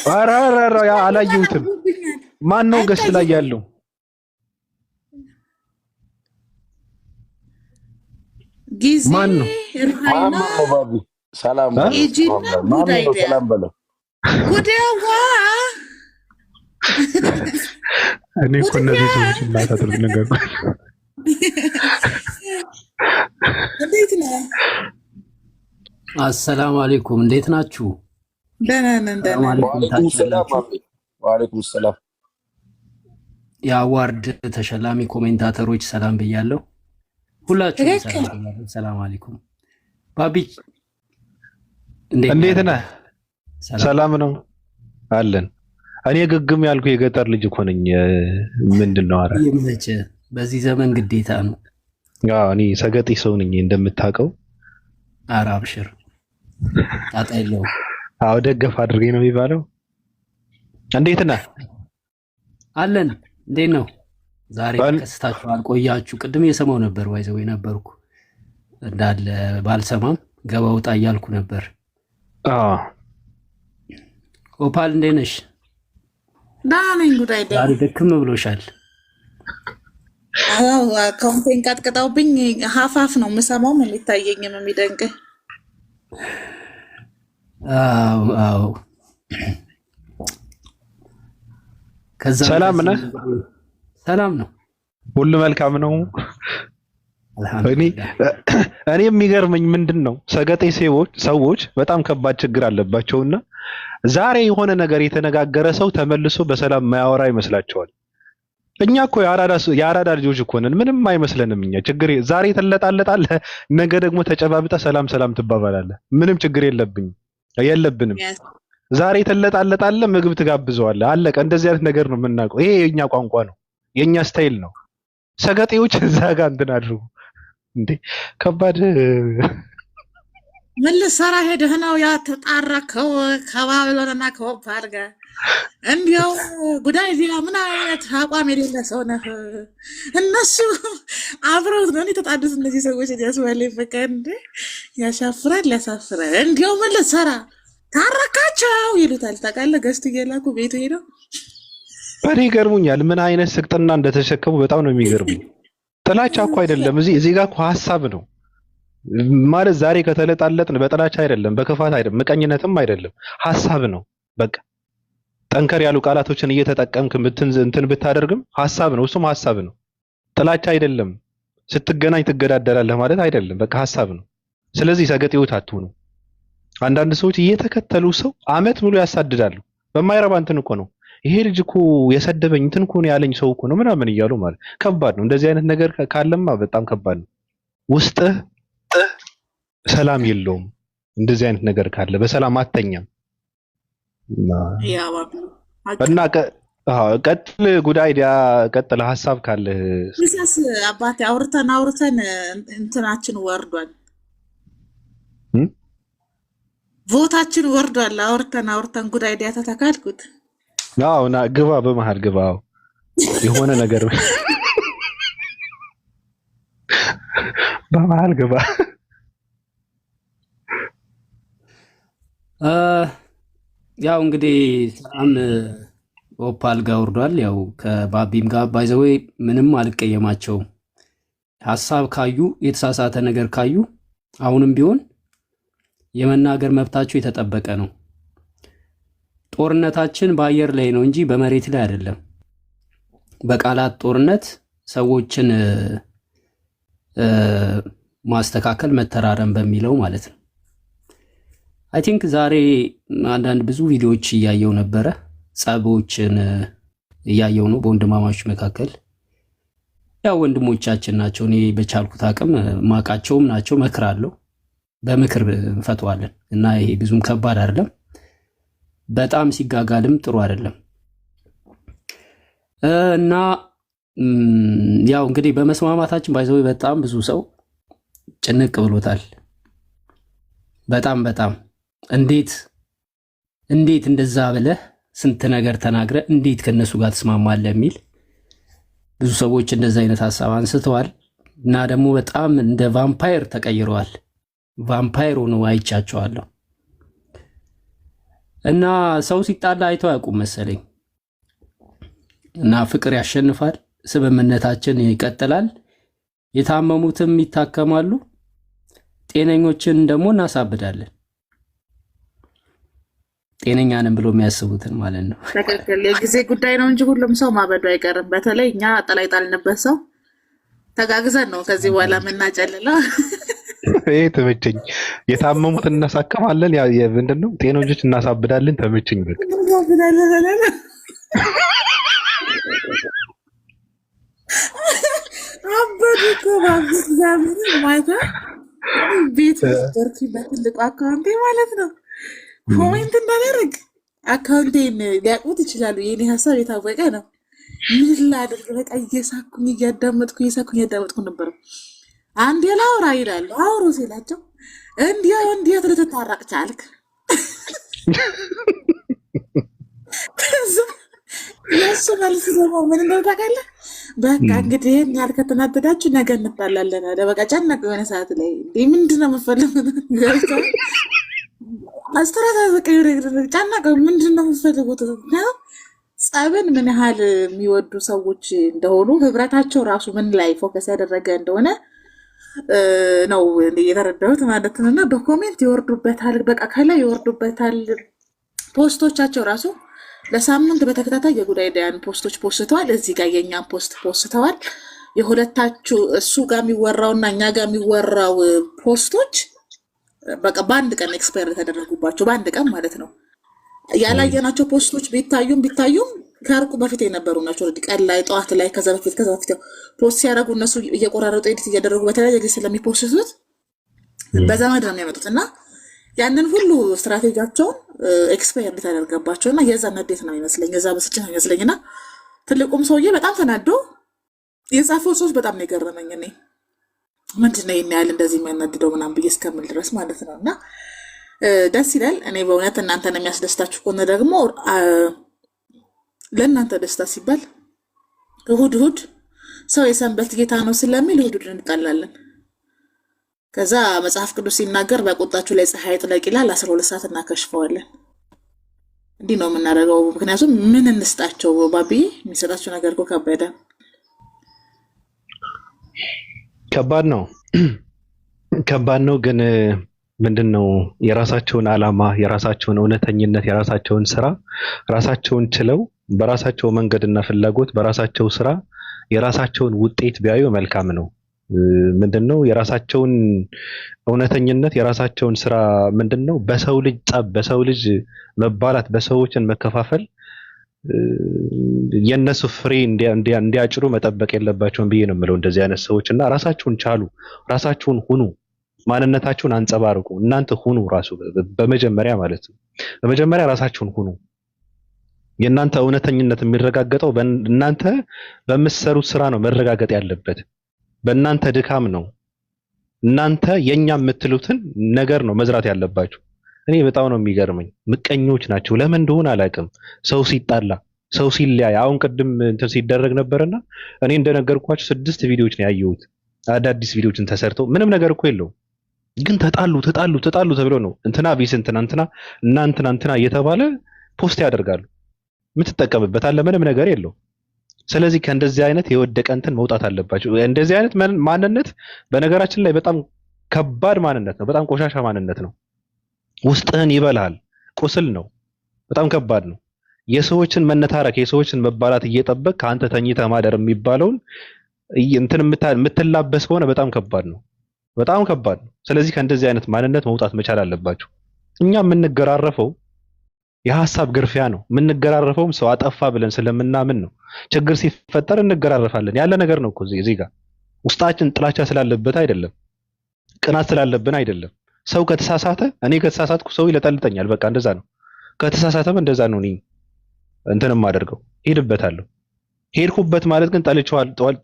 ኧረ አላየሁትም። ማን ነው ገስት ላይ ያለው? ጊዜ ማን ነው? ሰላም በለው። ጉዳዋ እኔ እኮ እነዚህ ሰዎች እናታጥሩት ነገር እንዴት ነህ? አሰላሙ አለይኩም እንዴት ናችሁ? ደህና ነን። ወአለይኩም ሰላም። የአዋርድ ተሸላሚ ኮሜንታተሮች ሰላም ብያለሁ። ሁላችሁም ሰላም አለይኩም። ባቢ እንዴት ነህ? ሰላም ነው አለን። እኔ ግግም ያልኩ የገጠር ልጅ እኮ ነኝ። ምንድነው? አረ ይመች። በዚህ ዘመን ግዴታ ነው። እኔ ሰገጤ ሰው ነኝ እንደምታውቀው። ኧረ አብሽር ጣጣ የለውም። ደገፍ አድርገኝ ነው የሚባለው። እንዴት ነህ? አለን። እንዴት ነው? ዛሬ ከስታችሁ አልቆያችሁ? ቅድም የሰማው ነበር ዋይዘው ነበርኩ እንዳለ ባልሰማም ገባ ወጣ እያልኩ ነበር። ኦፓል እንዴት ነሽ? ደህና ነኝ። ጉዳይ ዛሬ ደክም ብሎሻል? አካውንቴን ቀጥቅጠውብኝ ሀፋፍ ነው የምሰማው። ምን ሊታየኝም የሚደንቅህ። አዎ ሰላም ነህ? ሰላም ነው፣ ሁሉ መልካም ነው። እኔ የሚገርመኝ ምንድን ነው ሰገጤ ሰዎች በጣም ከባድ ችግር አለባቸውና ዛሬ የሆነ ነገር የተነጋገረ ሰው ተመልሶ በሰላም ማያወራ ይመስላቸዋል። እኛ እኮ የአራዳ ልጆች እኮ ነን። ምንም አይመስለንም። እኛ ችግር ዛሬ ትለጣለጣለህ፣ ነገ ደግሞ ተጨባብጠ ሰላም ትባባላለህ። ምንም ችግር የለብንም። ዛሬ ትለጣለጣለህ፣ ምግብ ትጋብዘዋለህ። አለቀ። እንደዚህ አይነት ነገር ነው የምናውቀው። ይሄ የኛ ቋንቋ ነው፣ የኛ ስታይል ነው። ሰገጤዎች እዛ ጋር እንትን አድርጉ እንዴ! ከባድ ምን ልትሰራ ሄደህ ነው ያተጣራከው? ከባብሎንና ከኦፓል ጋር እንዲያው ጉዳይ ዜና ምን አይነት አቋም የሌለ ሰው ነህ? እነሱ አብረውት ነው የተጣዱት እነዚህ ሰዎች። ያስባለኝ በቃ እንደ ያሻፍራል፣ ያሳፍራል። እንዲያው ምን ልትሰራ ታረካቸው ይሉታል። ታውቃለህ? ገዝት እየላኩ ቤቱ ሄደው በኔ ይገርሙኛል። ምን አይነት ስቅጥና እንደተሸከሙ በጣም ነው የሚገርሙኝ። ጥላቻ እኮ አይደለም፣ እዚህ ጋር እኮ ሀሳብ ነው ማለት። ዛሬ ከተለጣለጥን በጥላቻ አይደለም፣ በክፋት አይደለም፣ ምቀኝነትም አይደለም፣ ሀሳብ ነው። በቃ ጠንከር ያሉ ቃላቶችን እየተጠቀምክ እንትን ብታደርግም ሀሳብ ነው፣ እሱም ሀሳብ ነው። ጥላቻ አይደለም። ስትገናኝ ትገዳደላለህ ማለት አይደለም፣ በቃ ሀሳብ ነው። ስለዚህ ሰገጤዎች አትሁኑ። አንዳንድ ሰዎች እየተከተሉ ሰው አመት ሙሉ ያሳድዳሉ። በማይረባ እንትን እኮ ነው ይሄ ልጅ እኮ የሰደበኝ እንትን እኮ ነው ያለኝ ሰው እኮ ነው ምናምን እያሉ ማለት ከባድ ነው። እንደዚህ አይነት ነገር ካለማ በጣም ከባድ ነው። ውስጥህ ሰላም የለውም። እንደዚህ አይነት ነገር ካለ በሰላም አተኛም እና ቀጥል። ጉዳይ ቀጥል። ሀሳብ ካለ ሚሳስ አባቴ አውርተን እንትናችን ወርዷል፣ ቮታችን ወርዷል። አውርተን ጉዳይ ዲያ ተተካልኩት። ና ግባ፣ በመሃል ግባ። የሆነ ነገር በመሃል ግባ። ያው እንግዲህ ሰላም ኦፓል ጋር ወርዷል። ያው ከባቢም ጋር ባይዘዌ ምንም አልቀየማቸውም። ሀሳብ ካዩ የተሳሳተ ነገር ካዩ አሁንም ቢሆን የመናገር መብታቸው የተጠበቀ ነው። ጦርነታችን በአየር ላይ ነው እንጂ በመሬት ላይ አይደለም። በቃላት ጦርነት ሰዎችን ማስተካከል መተራረም በሚለው ማለት ነው። አይ ቲንክ ዛሬ አንዳንድ ብዙ ቪዲዮዎች እያየው ነበረ። ጸቦችን እያየው ነው በወንድማማቾች መካከል። ያው ወንድሞቻችን ናቸው። እኔ በቻልኩት አቅም ማቃቸውም ናቸው። መክራለሁ፣ በምክር እንፈተዋለን እና ይሄ ብዙም ከባድ አይደለም። በጣም ሲጋጋልም ጥሩ አይደለም እና ያው እንግዲህ በመስማማታችን ባይዘው በጣም ብዙ ሰው ጭንቅ ብሎታል። በጣም እንዴት እንደዛ ብለህ ስንት ነገር ተናግረ እንዴት ከነሱ ጋር ተስማማለህ የሚል ብዙ ሰዎች እንደዛ አይነት ሐሳብ አንስተዋል እና ደግሞ በጣም እንደ ቫምፓየር ተቀይረዋል። ቫምፓየር ሆነው አይቻቸዋለሁ። እና ሰው ሲጣላ አይተው አያውቁም መሰለኝ። እና ፍቅር ያሸንፋል፣ ስምምነታችን ይቀጥላል፣ የታመሙትም ይታከማሉ፣ ጤነኞችን ደግሞ እናሳብዳለን። ጤነኛ ነን ብሎ የሚያስቡትን ማለት ነው። ትክክል። የጊዜ ጉዳይ ነው እንጂ ሁሉም ሰው ማበዱ አይቀርም። በተለይ እኛ ጠላይ ጣልንበት ሰው ተጋግዘን ነው ከዚህ በኋላ የምናጨልለው። ይሄ ተመቸኝ። የታመሙትን እናሳከማለን፣ ምንድን ነው ጤነኞች እናሳብዳለን። ተመቸኝ። በቃ አበዱ እኮ እግዚአብሔር ማታ ቤት ደርኩ በትልቁ አካውንቴ ማለት ነው። ኮሜንት እንዳደረግ አካውንቴን ሊያውቁት ይችላሉ። የኔ ሀሳብ የታወቀ ነው። ምን ላድርግ? በቃ እየሳኩኝ እያዳመጥኩ ነበር። አንዴ ላውራ ይላሉ። አውሩ ሲላቸው እንዴት ልትታረቅ ቻልክ? የእሱ መልስ ደግሞ ምን እንደው ታውቃለህ? በቃ እንግዲህ ይህን ያህል ከተናደዳችሁ ነገ እንባላለን አለ። በቃ ጨነቅ የሆነ ሰዓት ላይ ምንድን ነው የምፈልጉት? አስተራታዘቀ ጨነቀ። ምንድን ነው የምፈልጉት? ጸብን ምን ያህል የሚወዱ ሰዎች እንደሆኑ ህብረታቸው ራሱ ምን ላይ ፎከስ ያደረገ እንደሆነ ነው የተረዳሁት ማለት ነው። እና በኮሜንት ይወርዱበታል፣ በቃ ከላይ ይወርዱበታል። ፖስቶቻቸው ራሱ ለሳምንት በተከታታይ የጉዳይ ዳያን ፖስቶች ፖስተዋል። እዚህ ጋር የእኛን ፖስት ፖስተዋል። የሁለታችሁ እሱ ጋር የሚወራውና እኛ ጋር የሚወራው ፖስቶች በቃ በአንድ ቀን ኤክስፓየር የተደረጉባቸው በአንድ ቀን ማለት ነው። ያላየናቸው ፖስቶች ቢታዩም ከርቁ በፊት የነበሩ ናቸው። ቀን ላይ፣ ጠዋት ላይ፣ ከዛ በፊት ፖስት ሲያደርጉ እነሱ እየቆራረጡ ኤዲት እያደረጉ በተለያየ ጊዜ ስለሚፖስቱት በዘመድ ነው የሚያመጡት እና ያንን ሁሉ ስትራቴጂያቸውን ኤክስፓየር ተደርገባቸው እና የዛ ንዴት ነው ይመስለኝ፣ የዛ ብስጭት ነው ይመስለኝ። እና ትልቁም ሰውዬ በጣም ተናዶ የጻፈው ጽሁፍ በጣም ነው የገረመኝ። እኔ ምንድን ነው ይሄን ያህል እንደዚህ የሚያናድደው ምናምን ብዬ እስከምል ድረስ ማለት ነው። እና ደስ ይላል። እኔ በእውነት እናንተን የሚያስደስታችሁ ከሆነ ደግሞ ለእናንተ ደስታ ሲባል እሁድ ሰው የሰንበት ጌታ ነው ስለሚል እሁድ እንጣላለን። ከዛ መጽሐፍ ቅዱስ ሲናገር በቁጣችሁ ላይ ፀሐይ ጥለቅ ይላል። 12 ሰዓት እናከሽፈዋለን። እንዲህ ነው የምናደርገው። ምክንያቱም ምን እንስጣቸው? ባቢ የሚሰጣቸው ነገር እኮ ከበደ። ከባድ ነው ግን ምንድን ነው የራሳቸውን ዓላማ፣ የራሳቸውን እውነተኝነት፣ የራሳቸውን ስራ ራሳቸውን ችለው በራሳቸው መንገድና ፍላጎት በራሳቸው ስራ የራሳቸውን ውጤት ቢያዩ መልካም ነው። ምንድነው የራሳቸውን እውነተኝነት የራሳቸውን ስራ ምንድነው በሰው ልጅ ጸብ፣ በሰው ልጅ መባላት፣ በሰዎችን መከፋፈል የነሱ ፍሬ እንዲያጭሩ መጠበቅ የለባቸውም ብዬ ነው የምለው። እንደዚህ አይነት ሰዎችና ራሳቸውን ቻሉ፣ ራሳቸውን ሁኑ፣ ማንነታቸውን አንጸባርቁ። እናንተ ሁኑ ራሱ በመጀመሪያ ማለት ነው። በመጀመሪያ ራሳቸውን ሁኑ። የእናንተ እውነተኝነት የሚረጋገጠው እናንተ በምትሰሩት ስራ ነው መረጋገጥ ያለበት። በእናንተ ድካም ነው። እናንተ የኛ የምትሉትን ነገር ነው መዝራት ያለባችሁ። እኔ በጣም ነው የሚገርመኝ። ምቀኞች ናቸው። ለምን እንደሆነ አላውቅም። ሰው ሲጣላ፣ ሰው ሲለያይ፣ አሁን ቅድም እንትን ሲደረግ ነበርና እኔ እንደነገርኳችሁ 6 ቪዲዮዎች ነው ያየሁት። አዳዲስ ቪዲዮዎችን ተሰርተው ምንም ነገር እኮ የለውም፣ ግን ተጣሉ ተብሎ ነው እንትና ቢስ እንትና እየተባለ ፖስት ያደርጋሉ። የምትጠቀምበት አለ ምንም ነገር የለው። ስለዚህ ከእንደዚህ አይነት የወደቀ እንትን መውጣት አለባቸው። እንደዚህ አይነት ማንነት በነገራችን ላይ በጣም ከባድ ማንነት ነው። በጣም ቆሻሻ ማንነት ነው። ውስጥህን ይበላል። ቁስል ነው። በጣም ከባድ ነው። የሰዎችን መነታረክ፣ የሰዎችን መባላት እየጠበቅ ከአንተ ተኝተህ ማደር የሚባለውን እንትን የምትላበስ ከሆነ በጣም ከባድ ነው። በጣም ከባድ ነው። ስለዚህ ከእንደዚህ አይነት ማንነት መውጣት መቻል አለባቸው። እኛ የምንገራረፈው የሐሳብ ግርፊያ ነው። የምንገራረፈውም ሰው አጠፋ ብለን ስለምናምን ነው። ችግር ሲፈጠር እንገራረፋለን። ያለ ነገር ነው እኮ እዚህ ጋር። ውስጣችን ጥላቻ ስላለበት አይደለም፣ ቅናት ስላለብን አይደለም። ሰው ከተሳሳተ፣ እኔ ከተሳሳትኩ ሰው ይለጠልጠኛል። በቃ እንደዛ ነው። ከተሳሳተም እንደዛ ነው። እኔ እንትንም አደርገው ሄድበታለሁ። ሄድኩበት ማለት ግን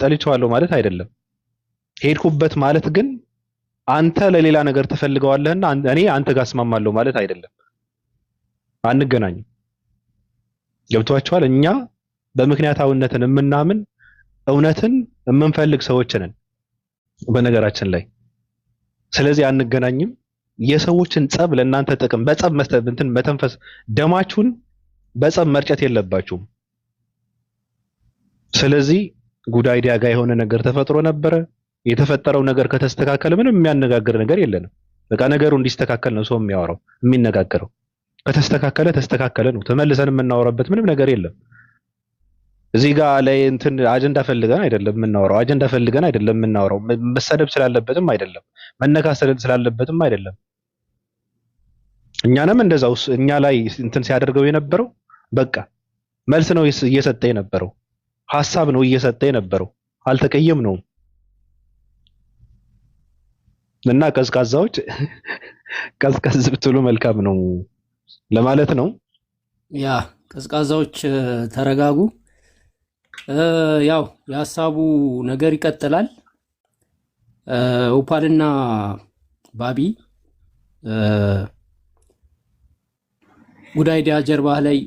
ጠልቼዋለሁ ማለት አይደለም። ሄድኩበት ማለት ግን አንተ ለሌላ ነገር ተፈልገዋለህና እኔ አንተ ጋር እስማማለሁ ማለት አይደለም። አንገናኝም። ገብቷችኋል? እኛ በምክንያታዊነትን የምናምን እውነትን የምንፈልግ ሰዎች ነን በነገራችን ላይ። ስለዚህ አንገናኝም። የሰዎችን ጸብ ለእናንተ ጥቅም በጸብ እንትን መተንፈስ ደማችሁን በጸብ መርጨት የለባችሁም። ስለዚህ ጉድ አይዲያ ጋር የሆነ ነገር ተፈጥሮ ነበረ። የተፈጠረው ነገር ከተስተካከለ ምንም የሚያነጋግር ነገር የለንም። በቃ ነገሩ እንዲስተካከል ነው ሰው የሚያወራው የሚነጋገረው። ከተስተካከለ ተስተካከለ ነው። ተመልሰን የምናወራበት ምንም ነገር የለም። እዚህ ጋር ላይ እንትን አጀንዳ ፈልገን አይደለም የምናወራው። አጀንዳ ፈልገን አይደለም የምናወራው። መሰደብ ስላለበትም አይደለም፣ መነካሰል ስላለበትም አይደለም። እኛንም እንደዛው እኛ ላይ እንትን ሲያደርገው የነበረው በቃ መልስ ነው እየሰጠ የነበረው፣ ሐሳብ ነው እየሰጠ የነበረው። አልተቀየም ነው እና ቀዝቃዛዎች ቀዝቀዝ ብትሉ መልካም ነው ለማለት ነው። ያ ቀዝቃዛዎች ተረጋጉ። ያው የሀሳቡ ነገር ይቀጥላል። ኦፓልና ባቢ ጉድ አይዲያ ጀርባህ ላይ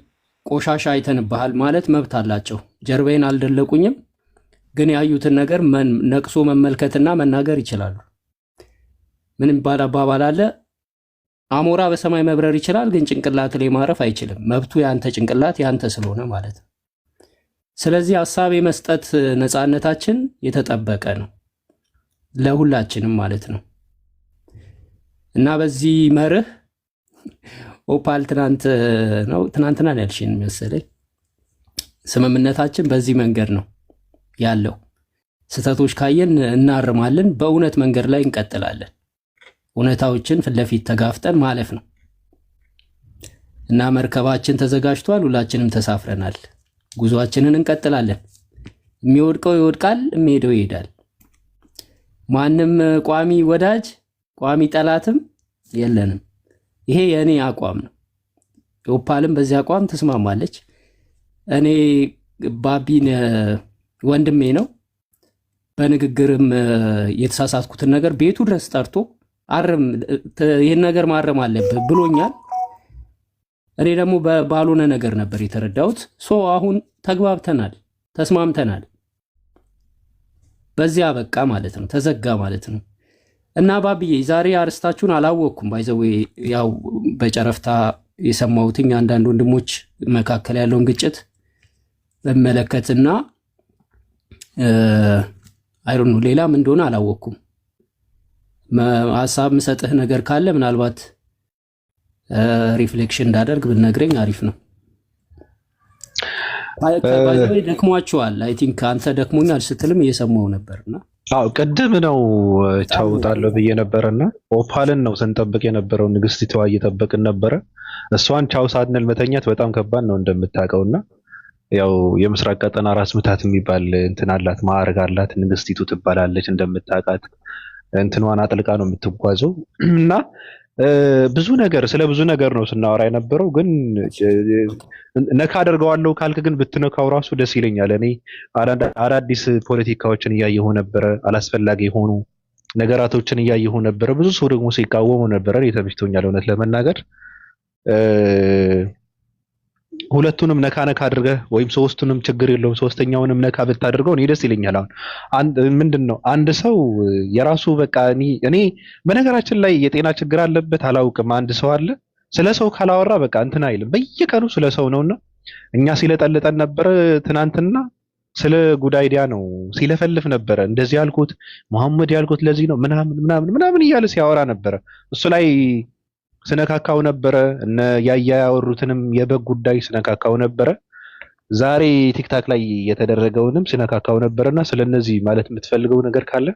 ቆሻሻ አይተንብሃል ማለት መብት አላቸው። ጀርባዬን አልደለቁኝም፣ ግን ያዩትን ነገር ነቅሶ መመልከትና መናገር ይችላሉ። ምን ይባል አባባል አለ፣ አሞራ በሰማይ መብረር ይችላል፣ ግን ጭንቅላት ላይ ማረፍ አይችልም። መብቱ ያንተ ጭንቅላት ያንተ ስለሆነ ማለት ነው። ስለዚህ ሀሳብ የመስጠት ነፃነታችን የተጠበቀ ነው ለሁላችንም ማለት ነው። እና በዚህ መርህ ኦፓል ትናንትና ያልሽኝ መሰለኝ ስምምነታችን በዚህ መንገድ ነው ያለው። ስህተቶች ካየን እናርማለን፣ በእውነት መንገድ ላይ እንቀጥላለን። እውነታዎችን ፊት ለፊት ተጋፍጠን ማለፍ ነው እና መርከባችን ተዘጋጅቷል። ሁላችንም ተሳፍረናል። ጉዟችንን እንቀጥላለን። የሚወድቀው ይወድቃል፣ የሚሄደው ይሄዳል። ማንም ቋሚ ወዳጅ ቋሚ ጠላትም የለንም። ይሄ የእኔ አቋም ነው። ኦፓልም በዚህ አቋም ተስማማለች። እኔ ባቢን ወንድሜ ነው። በንግግርም የተሳሳትኩትን ነገር ቤቱ ድረስ ጠርቶ አርም፣ ይህን ነገር ማረም አለብህ ብሎኛል። እኔ ደግሞ ባልሆነ ነገር ነበር የተረዳሁት። አሁን ተግባብተናል፣ ተስማምተናል። በዚያ በቃ ማለት ነው፣ ተዘጋ ማለት ነው። እና ባብዬ ዛሬ አርስታችሁን አላወቅኩም። ባይዘዌ ያው በጨረፍታ የሰማሁትኝ አንዳንድ ወንድሞች መካከል ያለውን ግጭት በመለከትና አይሮን ሌላም እንደሆነ አላወቅኩም። ሀሳብ ምሰጥህ ነገር ካለ ምናልባት ሪፍሌክሽን እንዳደርግ ብነግረኝ አሪፍ ነው። ባይዘዌ ደክሟቸዋል። አይ ቲንክ አንተ ደክሞኛል ስትልም እየሰማሁ ነበርና ቅድም ነው ቻውጣለሁ ብዬ ነበርና ኦፓልን ነው ስንጠብቅ የነበረው። ንግስቲቷ እየጠበቅን ነበረ። እሷን ቻው ሳንል መተኛት በጣም ከባድ ነው እንደምታውቀውና ያው የምስራቅ ቀጠና ራስ ምታት የሚባል እንትን አላት፣ ማዕረግ አላት። ንግስቲቱ ትባላለች እንደምታውቃት። እንትኗን አጥልቃ ነው የምትጓዘው እና ብዙ ነገር ስለ ብዙ ነገር ነው ስናወራ የነበረው። ግን ነካ አደርገዋለሁ ካልክ ግን ብትነካው ራሱ ደስ ይለኛል። እኔ አዳዲስ ፖለቲካዎችን እያየሁ ነበረ፣ አላስፈላጊ የሆኑ ነገራቶችን እያየሁ ነበረ። ብዙ ሰው ደግሞ ሲቃወሙ ነበረ። እኔ ተመችቶኛል እውነት ለመናገር። ሁለቱንም ነካ አድርገህ ወይም ሶስቱንም ችግር የለውም ሶስተኛውንም ነካ ብታደርገው እኔ ደስ ይለኛል። አሁን ምንድነው አንድ ሰው የራሱ በቃ እኔ በነገራችን ላይ የጤና ችግር አለበት አላውቅም። አንድ ሰው አለ ስለ ሰው ካላወራ በቃ እንትን አይልም። በየቀኑ ስለ ሰው ነውና እኛ ሲለጠልጠን ነበረ። ትናንትና ስለ ጉድ አይዲያ ነው ሲለፈልፍ ነበረ። እንደዚህ ያልኩት መሐመድ ያልኩት ለዚህ ነው ምናምን እያለ ሲያወራ ነበረ። እሱ ላይ ስነካካው ነበረ። እነ ያወሩትንም የበግ ጉዳይ ስነካካው ነበረ። ዛሬ ቲክታክ ላይ የተደረገውንም ስነካካው ነበርና ስለነዚህ ማለት የምትፈልገው ነገር ካለ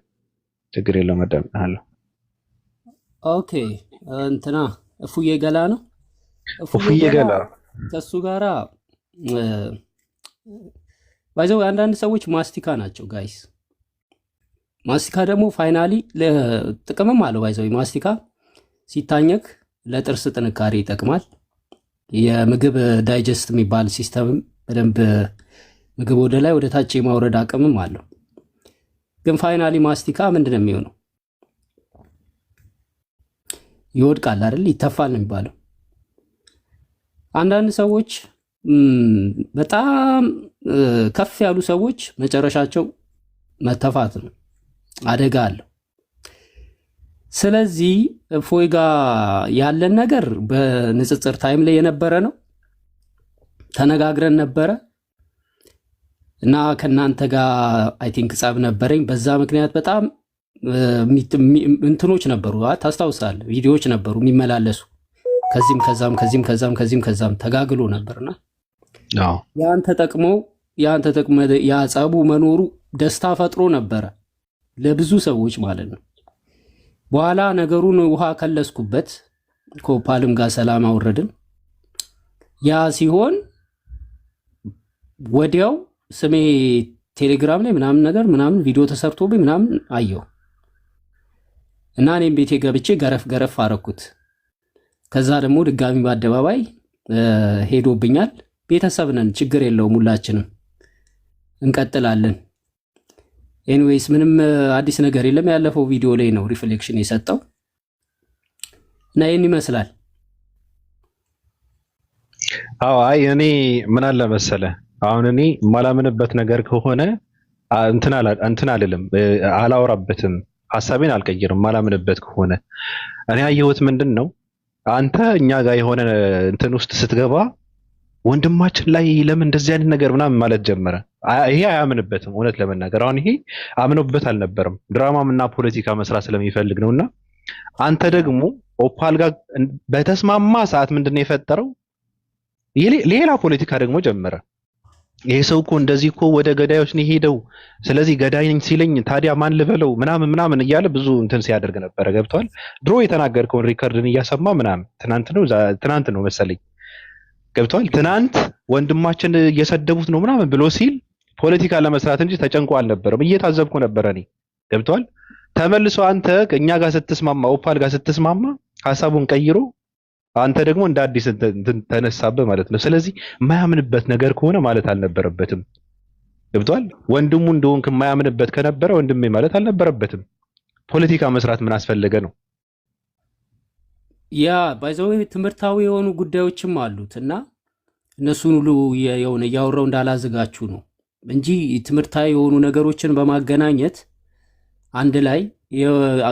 ችግር የለም አዳምጣለሁ። ኦኬ እንትና እፉዬ ገላ ነው። እፉዬ ገላ ከሱ ጋራ ባይዘው አንዳንድ ሰዎች ማስቲካ ናቸው ጋይስ። ማስቲካ ደግሞ ፋይናሊ ለጥቅምም አለው። ባይዘው ማስቲካ ሲታኘክ ለጥርስ ጥንካሬ ይጠቅማል። የምግብ ዳይጀስት የሚባል ሲስተምም በደንብ ምግብ ወደ ላይ ወደ ታች የማውረድ አቅምም አለው። ግን ፋይናሊ ማስቲካ ምንድነው የሚሆነው? ይወድቃል አይደል? ይተፋል ነው የሚባለው። አንዳንድ ሰዎች በጣም ከፍ ያሉ ሰዎች መጨረሻቸው መተፋት ነው፣ አደጋ አለው። ስለዚህ እፎይ ጋር ያለን ነገር በንጽጽር ታይም ላይ የነበረ ነው። ተነጋግረን ነበረ እና ከናንተ ጋር አይ ቲንክ ጸብ ነበረኝ። በዛ ምክንያት በጣም እንትኖች ነበሩ፣ ታስታውሳለህ? ቪዲዮዎች ነበሩ የሚመላለሱ ከዚህም ከዛም ተጋግሎ ነበርና ያን ተጠቅሞ ያ ጸቡ መኖሩ ደስታ ፈጥሮ ነበረ ለብዙ ሰዎች ማለት ነው። በኋላ ነገሩን ውሃ ከለስኩበት፣ ከኦፓልም ጋር ሰላም አወረድን። ያ ሲሆን ወዲያው ስሜ ቴሌግራም ላይ ምናምን ቪዲዮ ተሰርቶብኝ ምናምን አየው እና እኔም ቤቴ ገብቼ ገረፍ አረኩት። ከዛ ደግሞ ድጋሚ በአደባባይ ሄዶብኛል። ቤተሰብ ነን፣ ችግር የለውም፣ ሁላችንም እንቀጥላለን። ኤኒዌይስ ምንም አዲስ ነገር የለም። ያለፈው ቪዲዮ ላይ ነው ሪፍሌክሽን የሰጠው እና ይህን ይመስላል። አዎ አይ እኔ ምን አለ መሰለ፣ አሁን እኔ የማላምንበት ነገር ከሆነ እንትን አልልም፣ አላወራበትም፣ ሐሳቤን አልቀይርም። የማላምንበት ከሆነ እኔ ያየሁት ምንድን ነው፣ አንተ እኛ ጋር የሆነ እንትን ውስጥ ስትገባ ወንድማችን ላይ ለምን እንደዚህ አይነት ነገር ምናምን ማለት ጀመረ። ይሄ አያምንበትም፣ እውነት ለመናገር አሁን ይሄ አምኖበት አልነበረም። ድራማም እና ፖለቲካ መስራት ስለሚፈልግ ነውና አንተ ደግሞ ኦፓል ጋር በተስማማ ሰዓት ምንድን ነው የፈጠረው? ሌላ ፖለቲካ ደግሞ ጀመረ። ይሄ ሰው እኮ እንደዚህ እኮ ወደ ገዳዮች ነው ሄደው፣ ስለዚህ ገዳይ ነኝ ሲለኝ ታዲያ ማን ልበለው ምናምን እያለ ብዙ እንትን ሲያደርግ ነበረ። ገብቷል? ድሮ የተናገርከውን ሪከርድን እያሰማ ምናምን ትናንት ነው መሰለኝ፣ ገብቷል? ትናንት ወንድማችን እየሰደቡት ነው ምናምን ብሎ ሲል ፖለቲካ ለመስራት እንጂ ተጨንቆ አልነበረም። እየታዘብኩ ነበረ እኔ። ገብቷል? ተመልሶ አንተ እኛ ጋር ስትስማማ፣ ኦፓል ጋር ስትስማማ ሐሳቡን ቀይሮ አንተ ደግሞ እንደ አዲስ ተነሳበህ ማለት ነው። ስለዚህ የማያምንበት ነገር ከሆነ ማለት አልነበረበትም። ገብቷል? ወንድሙ እንደሆንክ የማያምንበት ከነበረ ወንድሜ ማለት አልነበረበትም። ፖለቲካ መስራት ምን አስፈለገ ነው? ያ ባይዘው ትምህርታዊ የሆኑ ጉዳዮችም አሉት እና እነሱን ሁሉ የሆነ እያወራው እንዳላዘጋችሁ ነው እንጂ ትምህርታዊ የሆኑ ነገሮችን በማገናኘት አንድ ላይ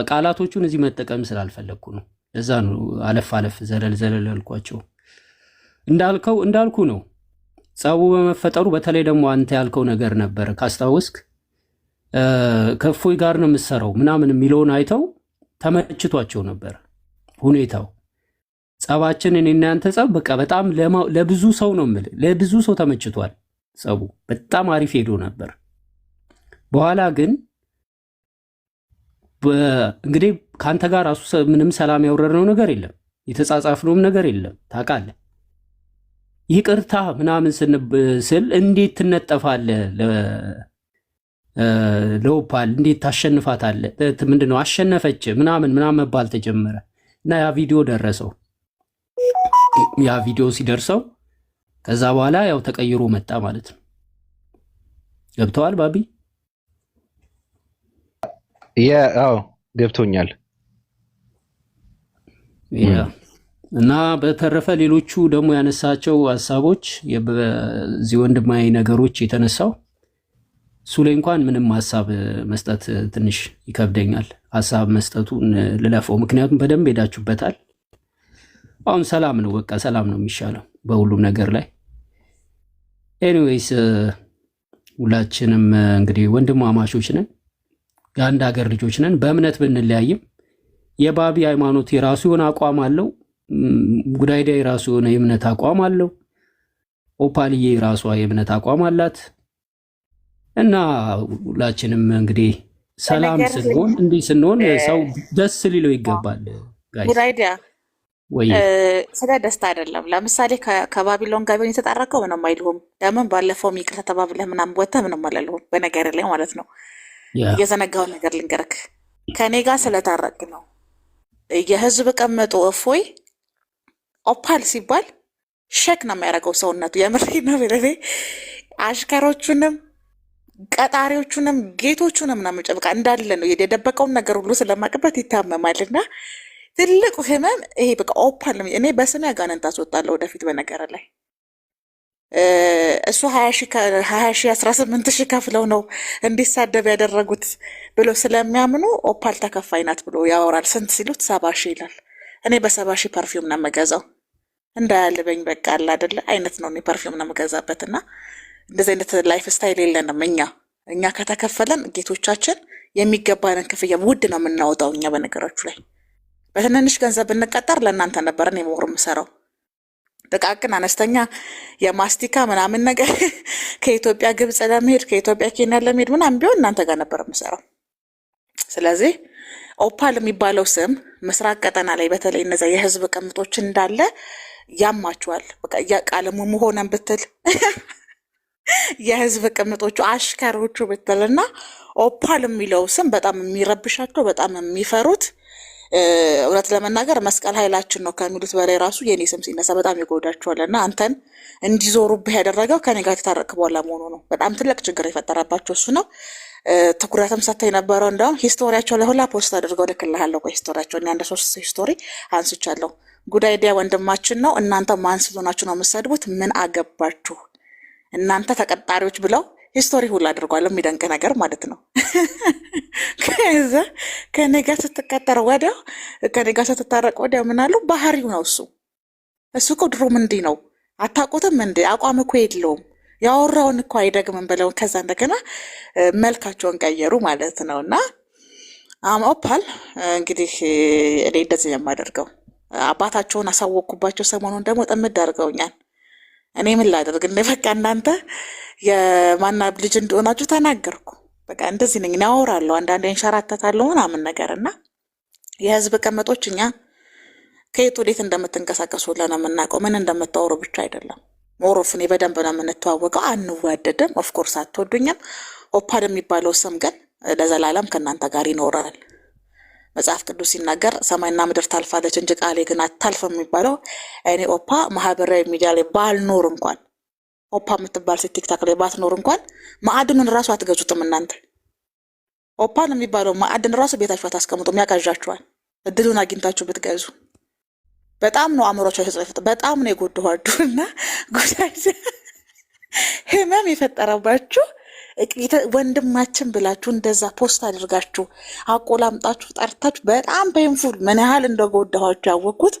ቃላቶቹን እዚህ መጠቀም ስላልፈለግኩ ነው። ለዛ ነው አለፍ ዘለል ያልኳቸው። እንዳልኩ ነው ጸቡ በመፈጠሩ በተለይ ደግሞ አንተ ያልከው ነገር ነበር ካስታወስክ፣ ከእፎይ ጋር ነው የምትሰራው ምናምን የሚለውን አይተው ተመችቷቸው ነበር ሁኔታው። ጸባችን እኔ እና አንተ ጸብ በቃ በጣም ለብዙ ሰው ነው የምልህ፣ ለብዙ ሰው ተመችቷል። ጸቡ በጣም አሪፍ ሄዶ ነበር። በኋላ ግን እንግዲህ ከአንተ ጋር ራሱ ምንም ሰላም ያወረድነው ነገር የለም፣ የተጻጻፍነውም ነገር የለም። ታውቃለህ፣ ይቅርታ ምናምን ስል እንዴት ትነጠፋለህ ለኦፓል እንዴት ታሸንፋታለህ? ምንድነው አሸነፈች ምናምን መባል ተጀመረ እና ያ ቪዲዮ ደረሰው። ያ ቪዲዮ ሲደርሰው ከዛ በኋላ ያው ተቀይሮ መጣ ማለት ነው። ገብተዋል ባቢ? አዎ ገብቶኛል። እና በተረፈ ሌሎቹ ደግሞ ያነሳቸው ሀሳቦች በዚህ ወንድማዊ ነገሮች የተነሳው እሱ ላይ እንኳን ምንም ሀሳብ መስጠት ትንሽ ይከብደኛል። ሀሳብ መስጠቱን ልለፈው፣ ምክንያቱም በደንብ ሄዳችሁበታል። አሁን ሰላም ነው፣ በቃ ሰላም ነው የሚሻለው በሁሉም ነገር ላይ። ኤኒዌይስ ሁላችንም እንግዲህ ወንድማማቾች ነን፣ የአንድ ሀገር ልጆች ነን። በእምነት ብንለያይም የባቢ ሃይማኖት የራሱ የሆነ አቋም አለው፣ ጉዳይዳ የራሱ የሆነ የእምነት አቋም አለው፣ ኦፓልዬ የራሷ የእምነት አቋም አላት እና ሁላችንም እንግዲህ ሰላም ስንሆን እንዲህ ስንሆን ሰው ደስ ሊለው ይገባል። ጉዳይዳ ስለ ደስታ አይደለም። ለምሳሌ ከባቢሎን ጋር ቢሆን የተጣረቀው ምንም አይልሁም። ለምን ባለፈውም ይቅርታ ተባብለህ ምናምን ወጥተህ ምንም አላልሁም። በነገር ላይ ማለት ነው። የዘነጋውን ነገር ልንገርክ፣ ከኔ ጋር ስለታረቅ ነው የህዝብ ቀመጡ እፎይ ኦፓል ሲባል ሸክ ነው የሚያደርገው ሰውነቱ። የምሬ ነው። ብለኔ አሽከሮቹንም ቀጣሪዎቹንም ጌቶቹንም ነው በቃ እንዳለ ነው የደበቀውን ነገር ሁሉ ስለማቅበት ይታመማልና ትልቁ ህመም ይሄ በቃ ኦፓል ነው። እኔ በስሜ አጋንንት አስወጣለሁ ወደፊት። በነገር ላይ እሱ 20 ሺህ 18 ሺህ ከፍለው ነው እንዲሳደብ ያደረጉት ብሎ ስለሚያምኑ ኦፓል ተከፋይ ናት ብሎ ያወራል። ስንት ሲሉት 70 ሺህ ይላል። እኔ በ70 ሺህ ፐርፊውም ነው የምገዛው እንዳያልበኝ በቃ አለ አይደለ አይነት ነው። እኔ ፐርፊውም ነው የምገዛበትና እንደዚህ አይነት ላይፍ ስታይል የለንም እኛ ከተከፈለን ጌቶቻችን የሚገባንን ክፍያ ውድ ነው የምናወጣው። እኛ በነገራችሁ ላይ በትንንሽ ገንዘብ ብንቀጠር ለእናንተ ነበር እኔ ሞር የምሰራው። ጥቃቅን አነስተኛ የማስቲካ ምናምን ነገር ከኢትዮጵያ ግብጽ ለመሄድ ከኢትዮጵያ ኬንያ ለመሄድ ምናምን ቢሆን እናንተ ጋር ነበር የምሰራው። ስለዚህ ኦፓል የሚባለው ስም ምስራቅ ቀጠና ላይ በተለይ እነዚያ የህዝብ ቅምጦች እንዳለ ያማቸዋል። በቃ ቃለሙ መሆነን ብትል የህዝብ ቅምጦቹ አሽከሮቹ ብትልና ኦፓል የሚለው ስም በጣም የሚረብሻቸው በጣም የሚፈሩት እውነት ለመናገር መስቀል ኃይላችን ነው ከሚሉት በላይ ራሱ የኔ ስም ሲነሳ በጣም ይጎዳቸዋል። እና አንተን እንዲዞሩብህ ያደረገው ከኔ ጋር ተታረቅ በኋላ መሆኑ ነው። በጣም ትልቅ ችግር የፈጠረባቸው እሱ ነው። ትኩረትም ሰጥተው የነበረው እንደውም ሂስቶሪያቸው ላይ ሁላ ፖስት አድርገው ልክልሃለሁ። ሂስቶሪያቸው እኔ አንድ 3 ሂስቶሪ አንስቻለሁ። ጉድ አይዲያ ወንድማችን ነው። እናንተ ማን ስለሆናችሁ ነው የምትሰድቡት? ምን አገባችሁ እናንተ ተቀጣሪዎች ብለው ሂስቶሪ ሁላ አድርጓል። የሚደንቅ ነገር ማለት ነው። ከዛ ከኔ ጋር ስትቀጠር ወዲያው ከኔ ጋር ስትታረቅ ወዲያው ምን አሉ? ባህሪው ነው እሱ እኮ ድሮም እንዲህ ነው አታውቁትም እንዴ? አቋም እኮ የለውም ያወራውን እኮ አይደግምም ብለው ከዛ እንደገና መልካቸውን ቀየሩ ማለት ነው። እና ኦፓል እንግዲህ እኔ እንደዚህ የማደርገው አባታቸውን አሳወቅኩባቸው። ሰሞኑን ደግሞ ጥምድ አድርገውኛል። እኔ ምን ላደርግ እንደ በቃ እናንተ የማና ልጅ እንደሆናችሁ ተናገርኩ። በቃ እንደዚህ ነኝ አወራለሁ፣ አንዳንዴ እንሸራተታለሁ ምናምን ነገር እና የህዝብ ቅምጦች እኛ ከየት ወዴት እንደምትንቀሳቀሱ ለምናውቀው ምን እንደምታወሩ ብቻ አይደለም። ሞሮፍ እኔ በደንብ ነው የምንተዋወቀው። አንዋደድም፣ ኦፍኮርስ አትወዱኝም። ኦፓል የሚባለው ስም ግን ለዘላለም ከእናንተ ጋር ይኖራል። መጽሐፍ ቅዱስ ሲናገር ሰማይና ምድር ታልፋለች እንጂ ቃሌ ግን አታልፍም የሚባለው እኔ ኦፓ ማህበራዊ ሚዲያ ላይ ባልኖር እንኳን ኦፓ የምትባል ሴት ቲክታክ ላይ ባትኖር እንኳን ማዕድኑን ራሱ አትገዙትም እናንተ። ኦፓል የሚባለው ማዕድን ራሱ ቤታችሁ አታስቀምጡም፣ ያቃዣችኋል። እድሉን አግኝታችሁ ብትገዙ በጣም ነው አእምሮቻችሁ የተጸፈተ። በጣም ነው የጎዳኋችሁ እና ጉዳይ ህመም የፈጠረባችሁ ወንድማችን ብላችሁ እንደዛ ፖስት አድርጋችሁ አቆላምጣችሁ ጠርታችሁ በጣም ፔንፉል ምን ያህል እንደጎዳኋችሁ ያወቅኩት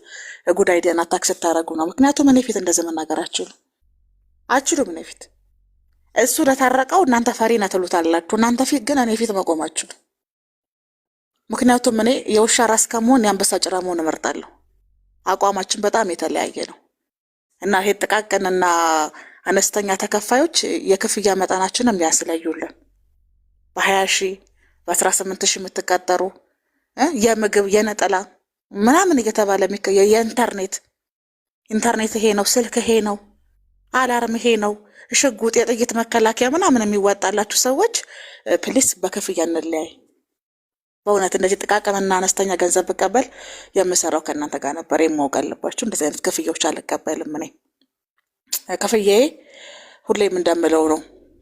ጉዳይ ደህና አታክ ስታደርጉ ነው። ምክንያቱም እኔ ፊት እንደዚህ መናገር አችሉም። እኔ ፊት እሱ ለታረቀው እናንተ ፈሪ ነህ ትሉታላችሁ። እናንተ ፊት ግን እኔ ፊት መቆም አችሉም። ምክንያቱም እኔ የውሻ ራስ ከመሆን የአንበሳ ጭራ መሆን እመርጣለሁ። አቋማችን በጣም የተለያየ ነው እና ይሄ ጥቃቅንና አነስተኛ ተከፋዮች የክፍያ መጠናችንም ያስለዩልን። በ20 ሺህ በ18 ሺህ የምትቀጠሩ የምግብ የነጠላ ምናምን እየተባለ ኢንተርኔት ይሄ ነው፣ ስልክ ይሄ ነው፣ አላርም ይሄ ነው፣ ሽጉጥ የጥይት መከላከያ ምናምን የሚዋጣላችሁ ሰዎች ፕሊስ በክፍያ እንለያይ። በእውነት እንደዚህ ጥቃቅንና አነስተኛ ገንዘብ ብቀበል የምሰራው ከእናንተ ጋር ነበር። የማወቅ አለባችሁ። እንደዚህ አይነት ክፍያዎች አልቀበልም። እኔ ክፍያዬ ሁሌም እንደምለው ነው፣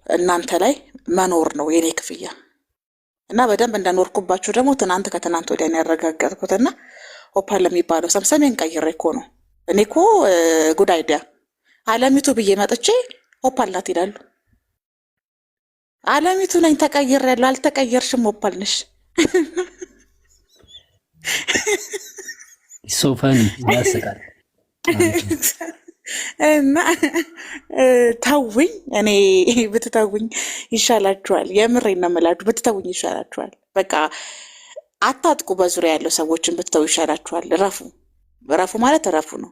እናንተ ላይ መኖር ነው የኔ ክፍያ እና በደንብ እንደኖርኩባችሁ ደግሞ ትናንት ከትናንት ወዲያ ያረጋገጥኩትና ኦፓል ለሚባለው ሰሜን ቀይሬ እኮ ነው። እኔ እኮ ጉድ አይዲያ አለሚቱ ብዬ መጥቼ ኦፓል ናት ይላሉ። አለሚቱ ነኝ ተቀይሬያለሁ። አልተቀየርሽም፣ ኦፓል ነሽ። ሶፋን ያስቃል እና ተውኝ። እኔ ብትተውኝ ይሻላችኋል። የምሬን ነው የምላችሁ፣ ብትተውኝ ይሻላችኋል። በቃ አታጥቁ። በዙሪያ ያለው ሰዎችን ብትተው ይሻላችኋል። ረፉ ማለት ረፉ ነው።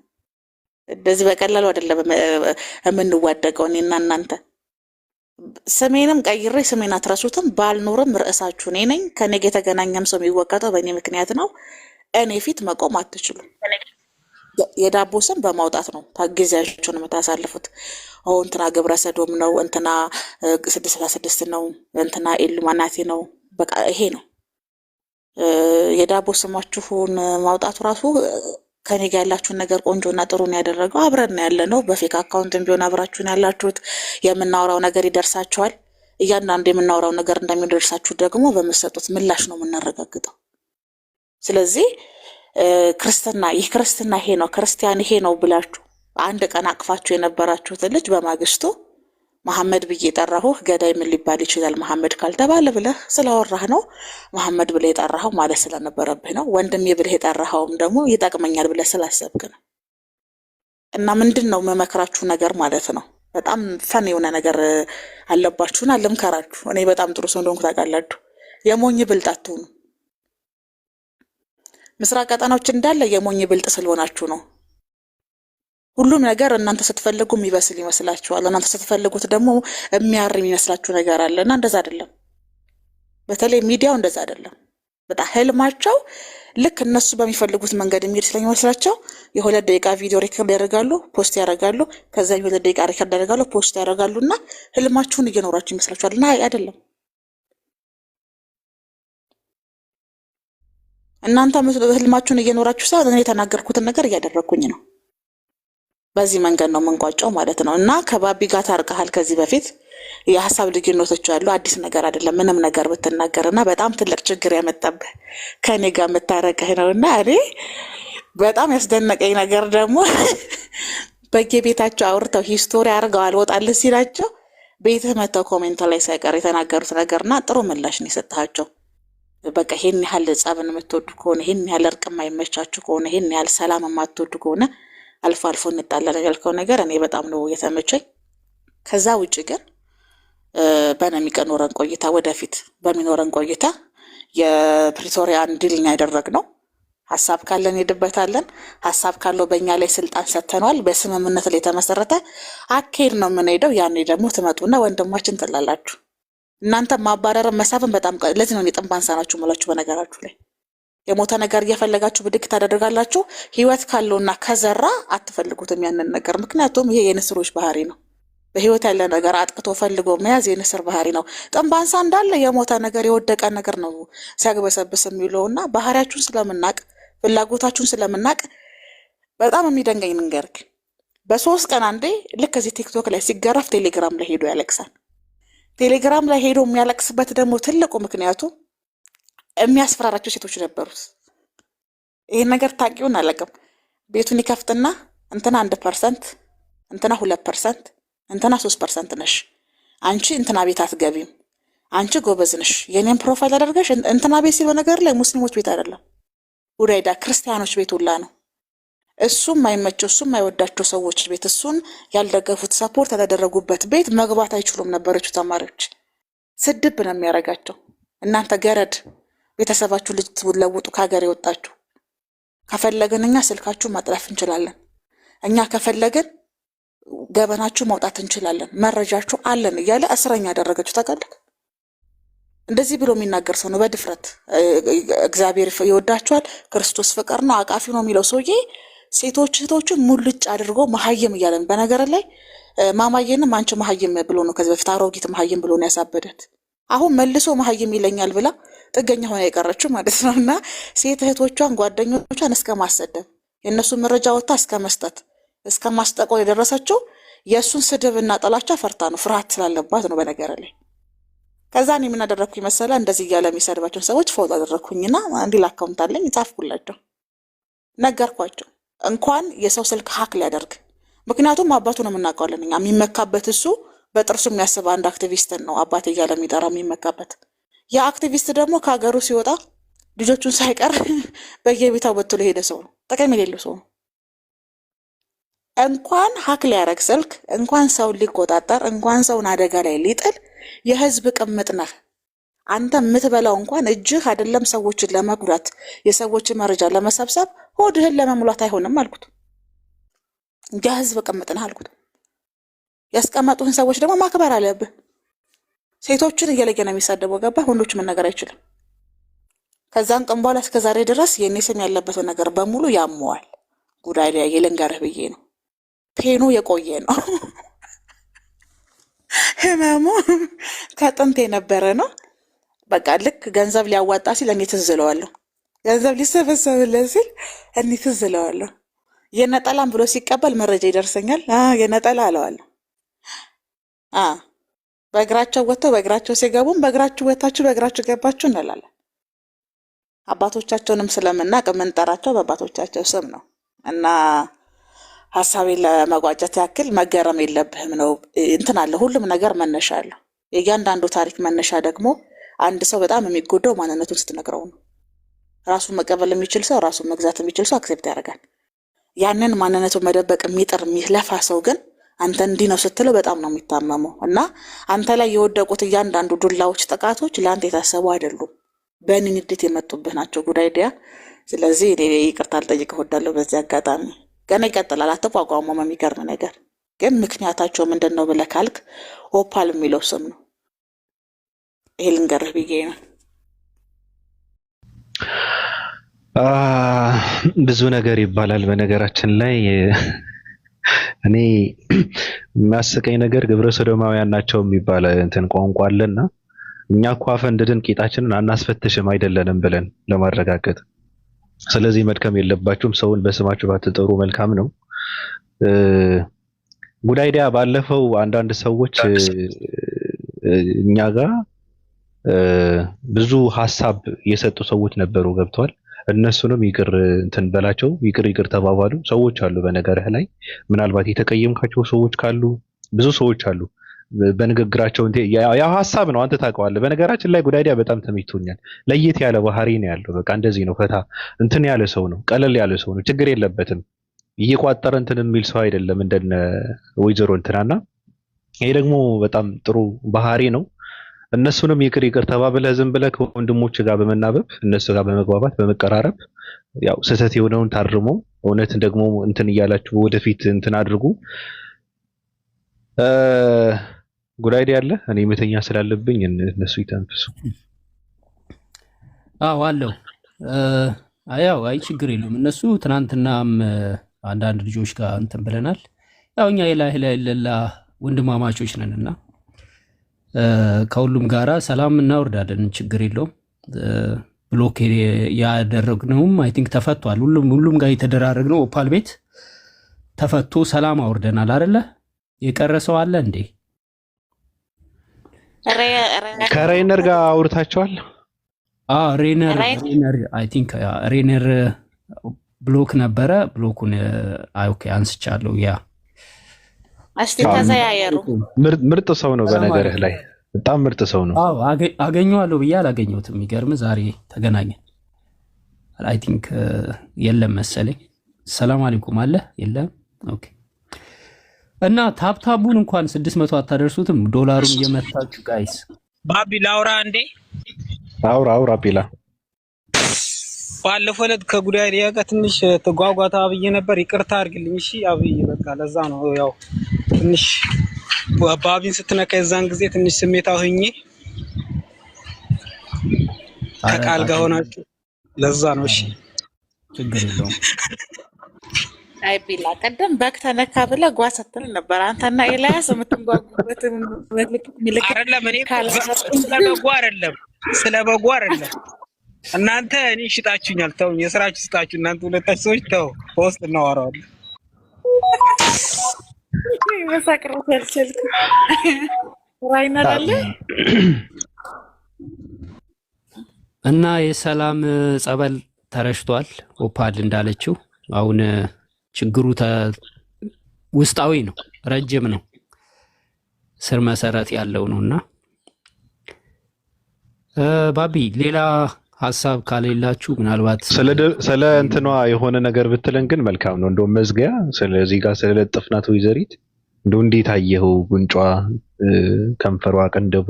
እንደዚህ በቀላሉ አይደለም የምንዋደቀው እኔና እናንተ። ስሜንም ቀይሬ ስሜን አትረሱትም። ባልኖርም ርዕሳችሁ እኔ ነኝ። ከኔ ጋር የተገናኘም ሰው የሚወቀጠው በእኔ ምክንያት ነው። እኔ ፊት መቆም አትችሉም። የዳቦ ስም በማውጣት ነው ጊዜያችሁን የምታሳልፉት። እንትና ግብረ ሰዶም ነው፣ እንትና 666 ነው፣ እንትና ኢሉማናቲ ነው። በቃ ይሄ ነው የዳቦ ስማችሁን ማውጣቱ ራሱ ከኔ ጋር ያላችሁን ነገር ቆንጆና ጥሩን ያደረገው አብረን ያለ ነው። በፌክ አካውንትም ቢሆን አብራችሁን ያላችሁት የምናወራው ነገር ይደርሳችኋል። እያንዳንዱ የምናወራው ነገር እንደሚደርሳችሁ ደግሞ በመሰጡት ምላሽ ነው የምናረጋግጠው። ስለዚህ ክርስትና ይሄ ነው፣ ክርስቲያን ይሄ ነው ብላችሁ አንድ ቀን አቅፋችሁ የነበራችሁት ልጅ በማግስቱ መሐመድ ብዬ ጠራሁህ፣ ገዳይ ምን ሊባል ይችላል መሐመድ ካልተባለ ብለህ ስላወራህ ነው። መሐመድ ብለህ የጠራኸው ማለት ስለነበረብህ ነው። ወንድሜ ብለህ የጠራኸውም ደግሞ ይጠቅመኛል ብለህ ስላሰብክ ነው። እና ምንድን ነው መመክራችሁ ነገር ማለት ነው። በጣም ፈን የሆነ ነገር አለባችሁና ልምከራችሁ። እኔ በጣም ጥሩ ሰው እንደሆንኩ ታውቃላችሁ። የሞኝ ብልጥ አትሁኑ። ምስራቅ ቀጠናዎች እንዳለ የሞኝ ብልጥ ስለሆናችሁ ነው። ሁሉም ነገር እናንተ ስትፈልጉ የሚበስል ይመስላችኋል። እናንተ ስትፈልጉት ደግሞ የሚያርም ይመስላችሁ ነገር አለ እና እንደዛ አይደለም። በተለይ ሚዲያው እንደዛ አይደለም። በጣም ህልማቸው ልክ እነሱ በሚፈልጉት መንገድ የሚሄድ ስለሚመስላቸው የሁለት ደቂቃ ቪዲዮ ሪከርድ ያደርጋሉ፣ ፖስት ያደርጋሉ። ከዛ የሁለት ደቂቃ ሪከርድ ያደርጋሉ፣ ፖስት ያደርጋሉ እና ህልማችሁን እየኖራችሁ ይመስላችኋል እና አይደለም። እናንተ ህልማችሁን እየኖራችሁ ሳይሆን እኔ የተናገርኩትን ነገር እያደረግኩኝ ነው። በዚህ መንገድ ነው የምንቋጨው ማለት ነው። እና ከባቢ ጋር ታርቀሃል ከዚህ በፊት የሀሳብ ልዩነቶች ያሉ አዲስ ነገር አይደለም። ምንም ነገር ብትናገርና በጣም ትልቅ ችግር ያመጣብህ ከኔ ጋር የምታረቀህ ነው። እና እኔ በጣም ያስደነቀኝ ነገር ደግሞ በየቤታቸው አውርተው ሂስቶሪ አድርገው አልወጣልህ ሲላቸው ቤትህ መተው ኮሜንት ላይ ሳይቀር የተናገሩት ነገርና ጥሩ ምላሽ ነው የሰጣቸው። በቃ ይሄን ያህል ጸብን የምትወዱ ከሆነ ይሄን ያህል እርቅ የማይመቻችሁ ከሆነ ይሄን ያህል ሰላም የማትወዱ ከሆነ አልፎ አልፎ እንጣላለን ያልከው ነገር እኔ በጣም ነው የተመቸኝ። ከዛ ውጭ ግን በሚኖረን ቆይታ ወደፊት በሚኖረን ቆይታ የፕሪቶሪያን ዲል ያደረግነው ሀሳብ ካለን ሄድበታለን። ሀሳብ ካለው በእኛ ላይ ስልጣን ሰጥተነዋል። በስምምነት ላይ የተመሰረተ አካሄድ ነው የምንሄደው። ያኔ ደግሞ ትመጡና ወንድማችን ትላላችሁ። እናንተ ማባረርን መሳብን በጣም ለዚህ ነው ጥንባንሳ ናችሁ ሞላችሁ። በነገራችሁ ላይ የሞተ ነገር እየፈለጋችሁ ብድግ ታደርጋላችሁ። ህይወት ካለውና ከዘራ አትፈልጉትም ያንን ነገር። ምክንያቱም ይሄ የንስሮች ባህሪ ነው። በህይወት ያለ ነገር አጥቅቶ ፈልጎ መያዝ የንስር ባህሪ ነው። ጥንባንሳ እንዳለ የሞተ ነገር የወደቀ ነገር ነው ሲያግበሰብስ የሚውለውና ባህሪያችሁን ስለምናቅ ፍላጎታችሁን ስለምናቅ በጣም የሚደንገኝ ንገርክ። በ3 ቀን አንዴ ልክ እዚህ ቲክቶክ ላይ ሲገረፍ ቴሌግራም ላይ ሄዶ ያለቅሳል። ቴሌግራም ላይ ሄዶ የሚያለቅስበት ደግሞ ትልቁ ምክንያቱ የሚያስፈራራቸው ሴቶች ነበሩት። ይህን ነገር ታውቂውን አለቅም። ቤቱን ይከፍትና እንትና 1%፣ እንትና 2%፣ እንትና 3% ነሽ አንቺ፣ እንትና ቤት አትገቢም፣ አንቺ ጎበዝ ነሽ፣ የኔን ፕሮፋይል አደርገሽ እንትና ቤት ሲለው ነገር ላይ ሙስሊሞች ቤት አይደለም ውዳይዳ ክርስቲያኖች ቤት ሁላ ነው። እሱም ማይመቸው እሱም ማይወዳቸው ሰዎች ቤት እሱን ያልደገፉት ሰፖርት ያላደረጉበት ቤት መግባት አይችሉም ነበሮቹ ተማሪዎች። ስድብ ነው የሚያረጋቸው። እናንተ ገረድ ቤተሰባችሁ ልጅ ትለውጡ ከሀገር የወጣችሁ ከፈለግን እኛ ስልካችሁ ማጥለፍ እንችላለን። እኛ ከፈለግን ገበናችሁ ማውጣት እንችላለን። መረጃችሁ አለን እያለ እስረኛ ያደረገችሁ ታውቃለህ። እንደዚህ ብሎ የሚናገር ሰው ነው በድፍረት እግዚአብሔር ይወዳቸዋል፣ ክርስቶስ ፍቅር ነው፣ አቃፊ ነው የሚለው ሰውዬ ሴቶች እህቶችን ሙልጭ አድርጎ መሀይም እያለን በነገር ላይ ማማየንም አንቺ መሀይም ብሎ ነው ከዚህ በፊት አሮጊት መሀይም ብሎ ነው ያሳበደት። አሁን መልሶ መሀይም ይለኛል ብላ ጥገኛ ሆና የቀረችው ማለት ነው። እና ሴት እህቶቿን ጓደኞቿን እስከ ማሰደብ የእነሱ መረጃ ወጥታ እስከ መስጠት እስከ ማስጠቆ የደረሰችው የእሱን ስድብና ጥላቻ ፈርታ ነው፣ ፍርሃት ስላለባት ነው በነገር ላይ። ከዛ እኔ ምን አደረግኩኝ መሰለ፣ እንደዚህ እያለ የሚሰድባቸውን ሰዎች ፎቶ አደረግኩኝና እንዲህ አካውንት አለኝ ጻፍኩላቸው፣ ነገርኳቸው። እንኳን የሰው ስልክ ሀክ ሊያደርግ ምክንያቱም አባቱ ነው የምናውቀዋለን እኛ የሚመካበት እሱ በጥርሱ የሚያስብ አንድ አክቲቪስትን ነው አባቴ እያለ የሚጠራ የሚመካበት። ያ አክቲቪስት ደግሞ ከሀገሩ ሲወጣ ልጆቹን ሳይቀር በየቤታው በትሎ ሄደ ሰው ነው፣ ጥቅም የሌለው ሰው ነው። እንኳን ሀክ ሊያደርግ ስልክ እንኳን ሰው ሊቆጣጠር እንኳን ሰውን አደጋ ላይ ሊጥል የህዝብ ቅምጥ ነህ አንተ። የምትበላው እንኳን እጅህ አይደለም ሰዎችን ለመጉዳት የሰዎችን መረጃ ለመሰብሰብ ሆድህን ለመሙላት አይሆንም አልኩት። የህዝብ ቅምጥ ነህ አልኩት። ያስቀመጡህን ሰዎች ደግሞ ማክበር አለብህ። ሴቶችን እየለየ ነው የሚሳደበው ገባ። ወንዶች መናገር አይችልም። ከዛን ቀን በኋላ እስከ ዛሬ ድረስ የኔ ስም ያለበትን ነገር በሙሉ ያመዋል። ጉዳይ ላይ የልንገርህ ብዬ ነው። ፔኑ የቆየ ነው። ህመሙ ከጥንት የነበረ ነው። በቃ ልክ ገንዘብ ሊያዋጣ ሲል እኔ ትዝ እለዋለሁ። ገንዘብ ሊሰበሰብለት ሲል እኔ ትዝ እለዋለሁ። የነጠላም ብሎ ሲቀበል መረጃ ይደርሰኛል። የነጠላ አለዋለሁ። በእግራቸው ወጥተው በእግራቸው ሲገቡም በእግራችሁ ወጥታችሁ በእግራችሁ ገባችሁ እንላለን። አባቶቻቸውንም ስለምናቅ የምንጠራቸው በአባቶቻቸው ስም ነው እና ሀሳቤን ለመቋጨት ያክል መገረም የለብህም ነው። እንትን አለ፣ ሁሉም ነገር መነሻ አለው። የእያንዳንዱ ታሪክ መነሻ ደግሞ አንድ ሰው በጣም የሚጎዳው ማንነቱን ስትነግረው ነው። ራሱን መቀበል የሚችል ሰው፣ ራሱን መግዛት የሚችል ሰው አክሴፕት ያደርጋል። ያንን ማንነቱን መደበቅ የሚጥር የሚለፋ ሰው ግን አንተ እንዲህ ነው ስትለው በጣም ነው የሚታመመው። እና አንተ ላይ የወደቁት እያንዳንዱ ዱላዎች፣ ጥቃቶች ለአንተ የታሰቡ አይደሉም፣ በእኔ ንዴት የመጡብህ ናቸው። ጉዳይ ዲያ። ስለዚህ እኔ ይቅርታ ልጠይቅህ እወዳለሁ በዚህ አጋጣሚ። ገና ይቀጥላል፣ አትቋቋመውም። የሚገርም ነገር ግን ምክንያታቸው ምንድን ነው ብለህ ካልክ ኦፓል የሚለው ስም ነው። ይሄ ልንገርህ ብዬ ነው። ብዙ ነገር ይባላል በነገራችን ላይ። እኔ የሚያስቀኝ ነገር ግብረ ሰዶማውያን ናቸው የሚባል እንትን ቋንቋ አለና እኛ እኮ አፈንድድን ቂጣችንን አናስፈትሽም አይደለንም ብለን ለማረጋገጥ። ስለዚህ መድከም የለባችሁም። ሰውን በስማችሁ ባትጠሩ መልካም ነው። ጉዳይ ዲያ ባለፈው አንዳንድ ሰዎች እኛ ጋር ብዙ ሀሳብ የሰጡ ሰዎች ነበሩ፣ ገብተዋል። እነሱንም ይቅር እንትን በላቸው፣ ይቅር ተባባሉ ሰዎች አሉ። በነገርህ ላይ ምናልባት የተቀየምካቸው ሰዎች ካሉ ብዙ ሰዎች አሉ። በንግግራቸው ያው ሀሳብ ነው፣ አንተ ታውቀዋለህ። በነገራችን ላይ ጉዳይ ዲያ በጣም ተመችቶኛል። ለየት ያለ ባህሪ ነው ያለው። በቃ እንደዚህ ነው፣ ፈታ እንትን ያለ ሰው ነው፣ ቀለል ያለ ሰው ነው፣ ችግር የለበትም። እየቋጠረ እንትን የሚል ሰው አይደለም እንደነ ወይዘሮ እንትናና። ይሄ ደግሞ በጣም ጥሩ ባህሪ ነው። እነሱንም ይቅር ተባብለህ ዝም ብለህ ከወንድሞች ጋር በመናበብ እነሱ ጋር በመግባባት በመቀራረብ ያው ስህተት የሆነውን ታርሞ እውነት ደግሞ እንትን እያላችሁ ወደፊት እንትን አድርጉ። ጉዳይ ያለ እኔ መተኛ ስላለብኝ እነሱ ይተንፍሱ። አዎ አለው። ያው አይ ችግር የለውም። እነሱ ትናንትናም አንዳንድ ልጆች ጋር እንትን ብለናል። ያው እኛ ኢላሂ ኢላላ ወንድማማቾች ነንና ከሁሉም ጋራ ሰላም እናወርዳለን። ችግር የለውም። ብሎክ ያደረግነውም አይ ቲንክ ተፈቷል። ሁሉም ጋር የተደራረግነው ኦፓል ቤት ተፈቶ ሰላም አውርደናል አይደለ? የቀረሰው አለ እንዴ? ከሬነር ጋር አውርታቸዋል? ሬነር አይ ቲንክ ሬነር ብሎክ ነበረ። ብሎኩን ኦኬ አንስቻለሁ። ያ እስቲ ተዘያየሩ። ምርጥ ሰው ነው በነገርህ ላይ በጣም ምርጥ ሰው ነው። አዎ አገኘዋለሁ ብዬ አላገኘሁትም። የሚገርም ዛሬ ተገናኘን። አይ ቲንክ የለም መሰለኝ። ሰላም አለይኩም አለ የለም። ኦኬ እና ታፕታቡን እንኳን 600 አታደርሱትም። ዶላሩን እየመታችሁ ጋይስ። ባቢ ላውራ እንዴ? አውራ ቢላ ባለፈው ዕለት ከጉዳይ ጋር ትንሽ ተጓጓታ ብዬ ነበር። ይቅርታ አድርግልኝ እሺ አብይ። በቃ ለዛ ነው ያው ትንሽ ባቢን ስትነካ የዛን ጊዜ ትንሽ ስሜታዊ ሆኜ ከቃል ጋር ሆናችሁ ለዛ ነው። እሺ ችግር የለውም። አይ ቢላ ቀደም በግ ተነካ ብለህ ጓ ስትል ነበር አንተና ኤልያስ የምትጓጉበት ምልክት አይደለም። እኔ ስለ በጉ አይደለም። እናንተ እኔ ሽጣችሁኛል። ተው የስራችሁ ስጣችሁ። እናንተ ሁለታችሁ ሰዎች ተው፣ በውስጥ እናወራዋለን። መሳቅረት ያልቻልኩ ራይነር አለ እና የሰላም ጸበል ተረሽቷል። ኦፓል እንዳለችው አሁን ችግሩ ውስጣዊ ነው፣ ረጅም ነው፣ ስር መሰረት ያለው ነውና ባቢ ሌላ ሀሳብ ካሌላችሁ ምናልባት ስለ እንትኗ የሆነ ነገር ብትለን ግን መልካም ነው። እንደውም መዝጊያ ስለዚህ ጋር ስለለጥፍናት ወይዘሪት እንደው እንዴት አየኸው? ጉንጯ፣ ከንፈሯ፣ ቅንድቧ፣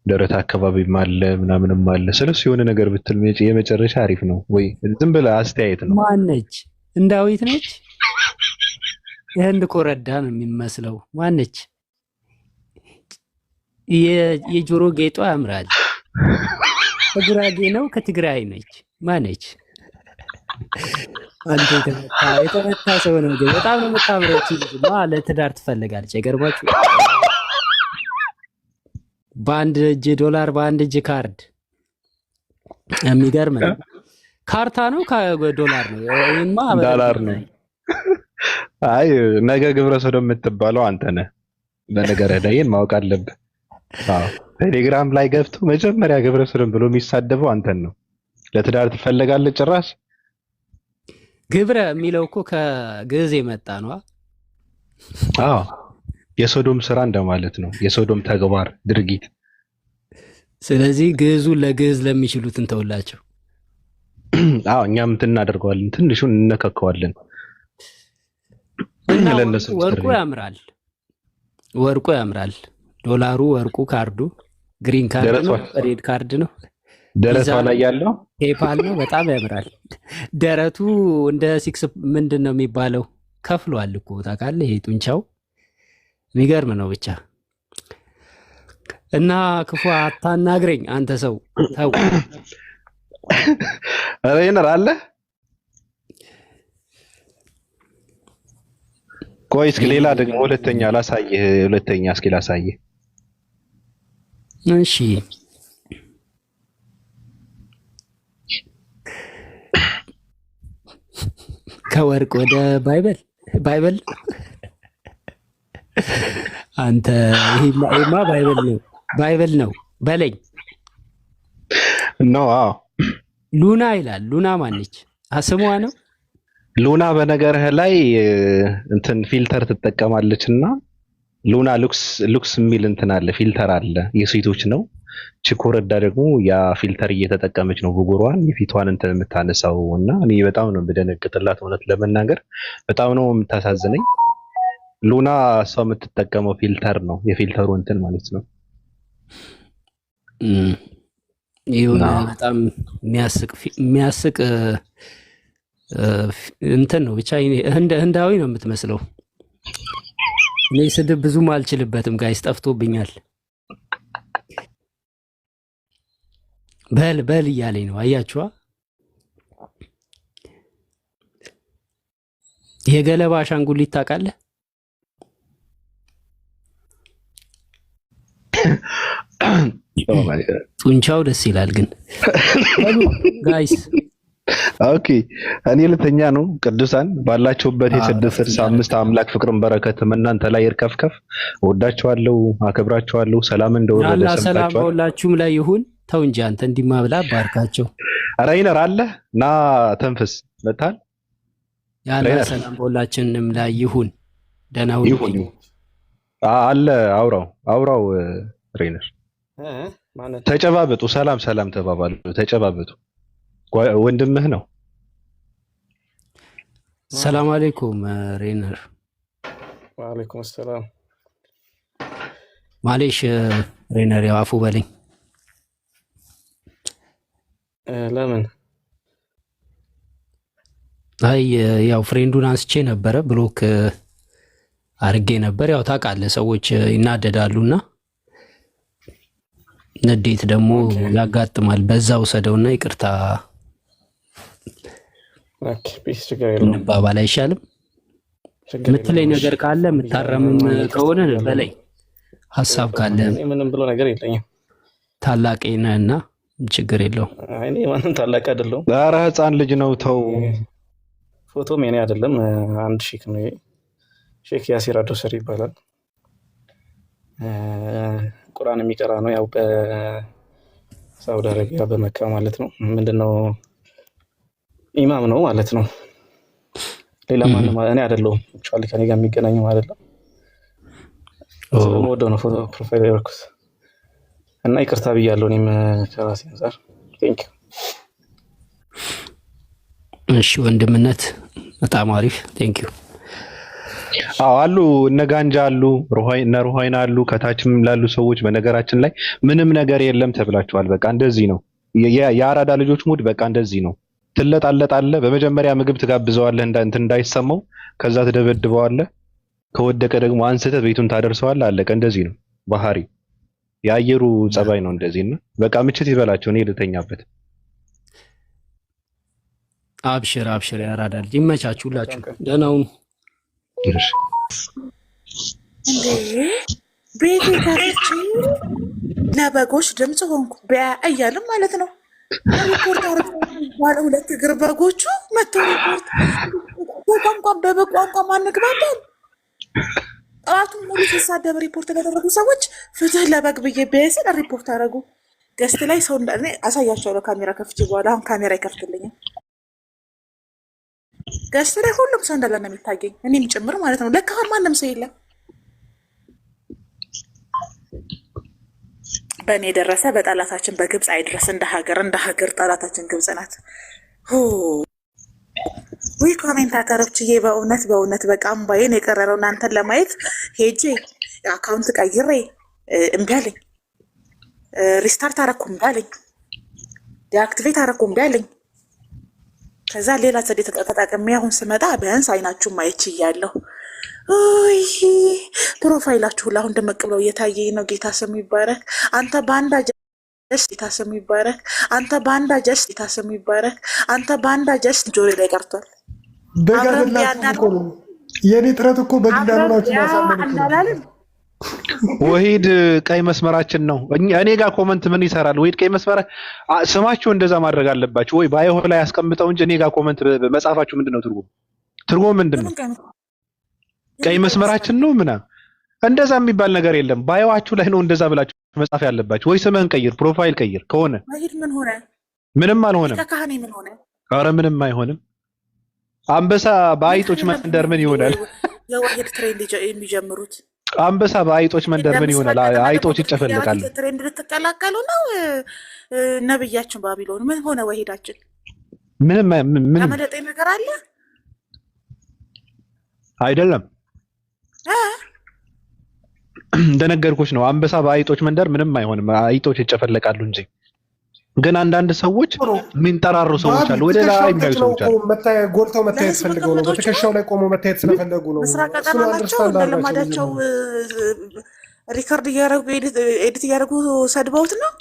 ደረት አካባቢም አለ ምናምንም አለ። ስለሱ የሆነ ነገር ብትል የመጨረሻ አሪፍ ነው ወይ? ዝም ብለህ አስተያየት ነው። ማነች? እንዳዊት ነች? የህንድ ኮረዳ ነው የሚመስለው። ማነች? የጆሮ ጌጧ ያምራል። ከጉራጌ ነው? ከትግራይ ነች? ማነች? አንተ የተመታ ሰው ነው ግን በጣም ነው የምታምረው። ለትዳር ትፈልጋለች። አይገርማችሁ? በአንድ እጅ ዶላር በአንድ እጅ ካርድ። የሚገርም ነው። ካርታ ነው ዶላር ነው? ይሄማ ዶላር ነው። አይ ነገ ግብረ ሰዶም የምትባለው አንተ ነህ። በነገርህ ላይ ማወቅ አለብህ። ቴሌግራም ላይ ገብቶ መጀመሪያ ግብረ ሰዶም ብሎ የሚሳደበው አንተን ነው። ለትዳር ትፈልጋለህ ጭራሽ? ግብረ የሚለው እኮ ከግዕዝ የመጣ ነው። አዎ የሶዶም ስራ እንደማለት ነው። የሶዶም ተግባር ድርጊት። ስለዚህ ግዕዙን ለግዕዝ ለሚችሉት እንተውላቸው። አዎ እኛም እንትን እናደርገዋለን፣ ትንሹን እንነካከዋለን። እና ለነሱ ወርቁ ያምራል፣ ወርቁ ያምራል። ዶላሩ፣ ወርቁ፣ ካርዱ ግሪን ካርድ ነው፣ ሬድ ካርድ ነው። ደረቷ ላይ ያለው ፔፓል ነው። በጣም ያምራል። ደረቱ እንደ ሲክስ ምንድን ነው የሚባለው ከፍሏል እኮ ታውቃለህ። ይሄ ጡንቻው የሚገርም ነው ብቻ። እና ክፉ አታናግረኝ አንተ ሰው ተው። ሬነር አለ። ቆይ እስኪ ሌላ ደግሞ ሁለተኛ ላሳየህ። ሁለተኛ እስኪ ላሳየህ። እሺ ከወርቅ ወደ ባይብል አንተ ይሄማ ባይብል ነው በለኝ ነው። አዎ ሉና ይላል። ሉና ማነች? ስሟ ነው ሉና። በነገርህ ላይ እንትን ፊልተር ትጠቀማለች እና ሉና ሉክስ የሚል እንትን አለ፣ ፊልተር አለ፣ የሴቶች ነው። ችኮረዳ ደግሞ ያ ፊልተር እየተጠቀመች ነው ብጉሯን የፊቷን እንትን የምታነሳው እና እኔ በጣም ነው የምደነግጥላት። እውነት ለመናገር በጣም ነው የምታሳዝነኝ። ሉና እሷ የምትጠቀመው ፊልተር ነው፣ የፊልተሩ እንትን ማለት ነው። ይሁን በጣም የሚያስቅ እንትን ነው ብቻ። ህንዳዊ ነው የምትመስለው። እኔ ስድብ ብዙም አልችልበትም ጋይስ፣ ጠፍቶብኛል። በል እያለኝ ነው። አያችኋ? የገለባ አሻንጉሊት ታውቃለህ? ጡንቻው ደስ ይላል ግን ጋይስ። ኦኬ እኔ ሁለተኛ ነው። ቅዱሳን ባላችሁበት የ665 አምላክ ፍቅርን በረከትም እናንተ ላይ ይርከፍከፍ። ወዳችኋለሁ፣ አከብራችኋለሁ። ሰላም እንደወረደ ሰምታችኋል። ሰላም በሁላችሁም ላይ ይሁን። ተው እንጂ አንተ እንዲማብላ ባርካቸው። ራይነር አለ ና ተንፍስ መታል ያለ ሰላም በሁላችንም ላይ ይሁን። ደህና ይሁን አለ። አውራው ራይነር ተጨባበጡ። ሰላም ተባባሉ። ተጨባበጡ። ወንድምህ ነው። ሰላም አለይኩም ሬነር። ወአለይኩም ሰላም። ማሌሽ ሬነር ያው አፉ በለኝ። ለምን? አይ ያው ፍሬንዱን አንስቼ ነበረ፣ ብሎክ አርጌ ነበር። ያው ታውቃለህ ሰዎች ይናደዳሉና ንዴት ደግሞ ያጋጥማል። በዛ ውሰደውና ይቅርታ እንባባል አይሻልም? የምትለኝ ነገር ካለ የምታረምም ከሆነ በላይ ሀሳብ ካለ ምንም ብሎ ነገር የለኝም። ታላቅ ነህና ችግር የለውም። እኔ ማንም ታላቅ አይደለሁም። ኧረ ህፃን ልጅ ነው ተው። ፎቶም የኔ አይደለም። አንድ ሼክ ነው፣ ሼክ ያሲር አዶሰሪ ይባላል። ቁርአን የሚቀራ ነው። ያው በሳውዲ አረቢያ በመካ ማለት ነው። ምንድነው ኢማም ነው ማለት ነው። ሌላ ማንም እኔ አይደለሁም። ቻሊ ከኔ ጋር የሚገናኘው አይደለም። ወደው ነው ፕሮፋይል ያርኩት እና ይቅርታ ብያለሁ። እኔም ከራሴ አንፃር ቴንክ ዩ። እሺ ወንድምነት በጣም አሪፍ ቴንክ ዩ። አሉ እነ ጋንጃ አሉ፣ ሩሃይና አሉ፣ ከታችም ላሉ ሰዎች በነገራችን ላይ ምንም ነገር የለም ተብላችኋል። በቃ እንደዚህ ነው የአራዳ ልጆች ሙድ። በቃ እንደዚህ ነው። ትለጣለጣለህ። በመጀመሪያ ምግብ ትጋብዘዋለህ እንትን እንዳይሰማው፣ ከዛ ትደበድበዋለህ። ከወደቀ ደግሞ አንስተህ ቤቱን ታደርሰዋለህ። አለቀ። እንደዚህ ነው ባህሪ። የአየሩ ጸባይ ነው እንደዚህና በቃ ምችት ይበላቸው። እኔ ልተኛበት። አብሽር ያራዳ ልጅ ይመቻችሁ ሁላችሁ። ደህና ሁኑ። ቤቴ ከፍቼ ለበጎች ድምፅ ሆንኩ እያልም ማለት ነው። ሪፖርት ባለ ሁለት እግር በጎቹ መጥተው ሪፖርት በቋንቋ በቋንቋ ማንግባባል። ጠዋቱን ሙሉ ሲሳደብ ሪፖርት ላደረጉ ሰዎች ፍትህ ለበግ ብዬ ቢያስል ሪፖርት አደረጉ። ገስት ላይ ሰው እንዳለ አሳያቸዋለሁ። ካሜራ ከፍቼ በኋላ አሁን ካሜራ ይከፍትልኛል። ገስት ላይ ሁሉም ሰው እንዳለ ነው የሚታየኝ፣ እኔም ጭምር ማለት ነው። ለካ ማንም ሰው የለም። በእኔ የደረሰ በጠላታችን በግብፅ አይድረስ። እንደ ሀገር ጠላታችን ግብፅ ናት። ውይ ኮሜንታተሮችዬ፣ በእውነት በቃ እምባዬን የቀረረው እናንተን ለማየት ሄጄ አካውንት ቀይሬ እምቢ አለኝ። ሪስታርት አረኩ እምቢ አለኝ። ዲአክቲቬት አረኩ እምቢ አለኝ። ከዛ ሌላ ዘዴ ተጠቅሜ አሁን ስመጣ ቢያንስ አይናችሁን ማየት ችያለሁ። ፕሮፋይላችሁ ሁላ አሁን ደመቅ ብለው እየታየኝ ነው። ጌታ ስም ይባረክ። አንተ ባንዳ ጀስት ጌታ ስም ይባረክ። አንተ ባንዳ ጀስት ጌታ ስም ይባረክ። አንተ ባንዳ ጀስት ጆሮ ላይ ቀርቷል። የኔ ጥረት እኮ በግዳኑ ናችሁ ማሳመን። ወሂድ ቀይ መስመራችን ነው። እኔ ጋር ኮመንት ምን ይሰራል? ወሂድ ቀይ መስመራ ስማችሁ እንደዛ ማድረግ አለባችሁ ወይ ባዮ ላይ ያስቀምጠው እንጂ እኔ ጋር ኮመንት መጻፋችሁ ምንድነው ትርጉሙ ምንድነው? ቀይ መስመራችን ነው ምናምን እንደዛ የሚባል ነገር የለም። ባዮአችሁ ላይ ነው እንደዛ ብላችሁ መጻፍ ያለባችሁ። ወይ ስምህን ቀይር፣ ፕሮፋይል ቀይር። ከሆነ ወሂድ ምን ሆነ? ምንም አልሆነም። ከካህኔ ምን ሆነ? ኧረ ምንም አይሆንም። አንበሳ በአይጦች መንደር ምን ይሆናል? የወሂድ ትሬንድ የሚጀምሩት አንበሳ በአይጦች መንደር ምን ይሆናል? አይጦች ይጨፈልቃሉ። ትሬንድ ልትቀላቀሉ ነው? ነብያችን ባቢሎን ምን ሆነ? ወሂዳችን ምንም ያመለጠኝ ነገር አለ አይደለም። እንደነገርኩሽ ነው። አንበሳ በአይጦች መንደር ምንም አይሆንም። አይጦች ይጨፈለቃሉ እንጂ። ግን አንዳንድ ሰዎች የሚንጠራሩ ሰዎች አሉ፣ ወደ ላይ የሚያዩ ሰዎች አሉ። ጎልተው መታየት ፈልገው ነው። በትከሻው ላይ ቆመው መታየት ስለፈለጉ ነው። ምስራቅ ቀጠና ናቸው። እንደለማዳቸው ሪከርድ እያደረጉ ኤዲት እያደረጉ ሰድበውት ነው።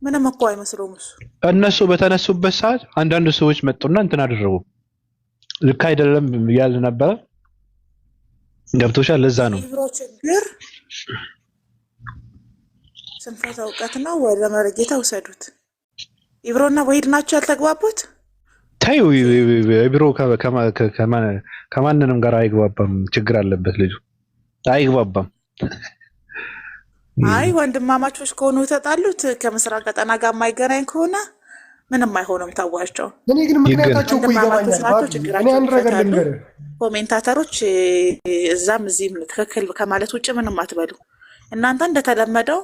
ምንም እኮ አይመስለውም እሱ። እነሱ በተነሱበት ሰዓት አንዳንድ ሰዎች መጡና እንትን አደረጉ። ልክ አይደለም እያለ ነበረ። ገብቶሻል? ለዛ ነው ኢብሮ ችግር ስንፈታ እውቀት ነው። ወደ መረጌታ ውሰዱት። ኢብሮና ወሂድ ናቸው ያልተግባቡት። ታዩ ኢብሮ ከማንንም ጋር አይግባባም። ችግር አለበት ልጁ፣ አይግባባም። አይ ወንድማማቾች ከሆኑ ተጣሉት። ከምስራቅ ቀጠና ጋር የማይገናኝ ከሆነ ምንም አይሆንም። ታዋቸው። እኔ ግን ምክንያታቸው እኮ ይገባኛል። እኔ አንድ ነገር ልንገርህ፣ ኮሜንታተሮች እዛም እዚህም ትክክል ከማለት ውጭ ምንም አትበሉ። እናንተ እንደተለመደው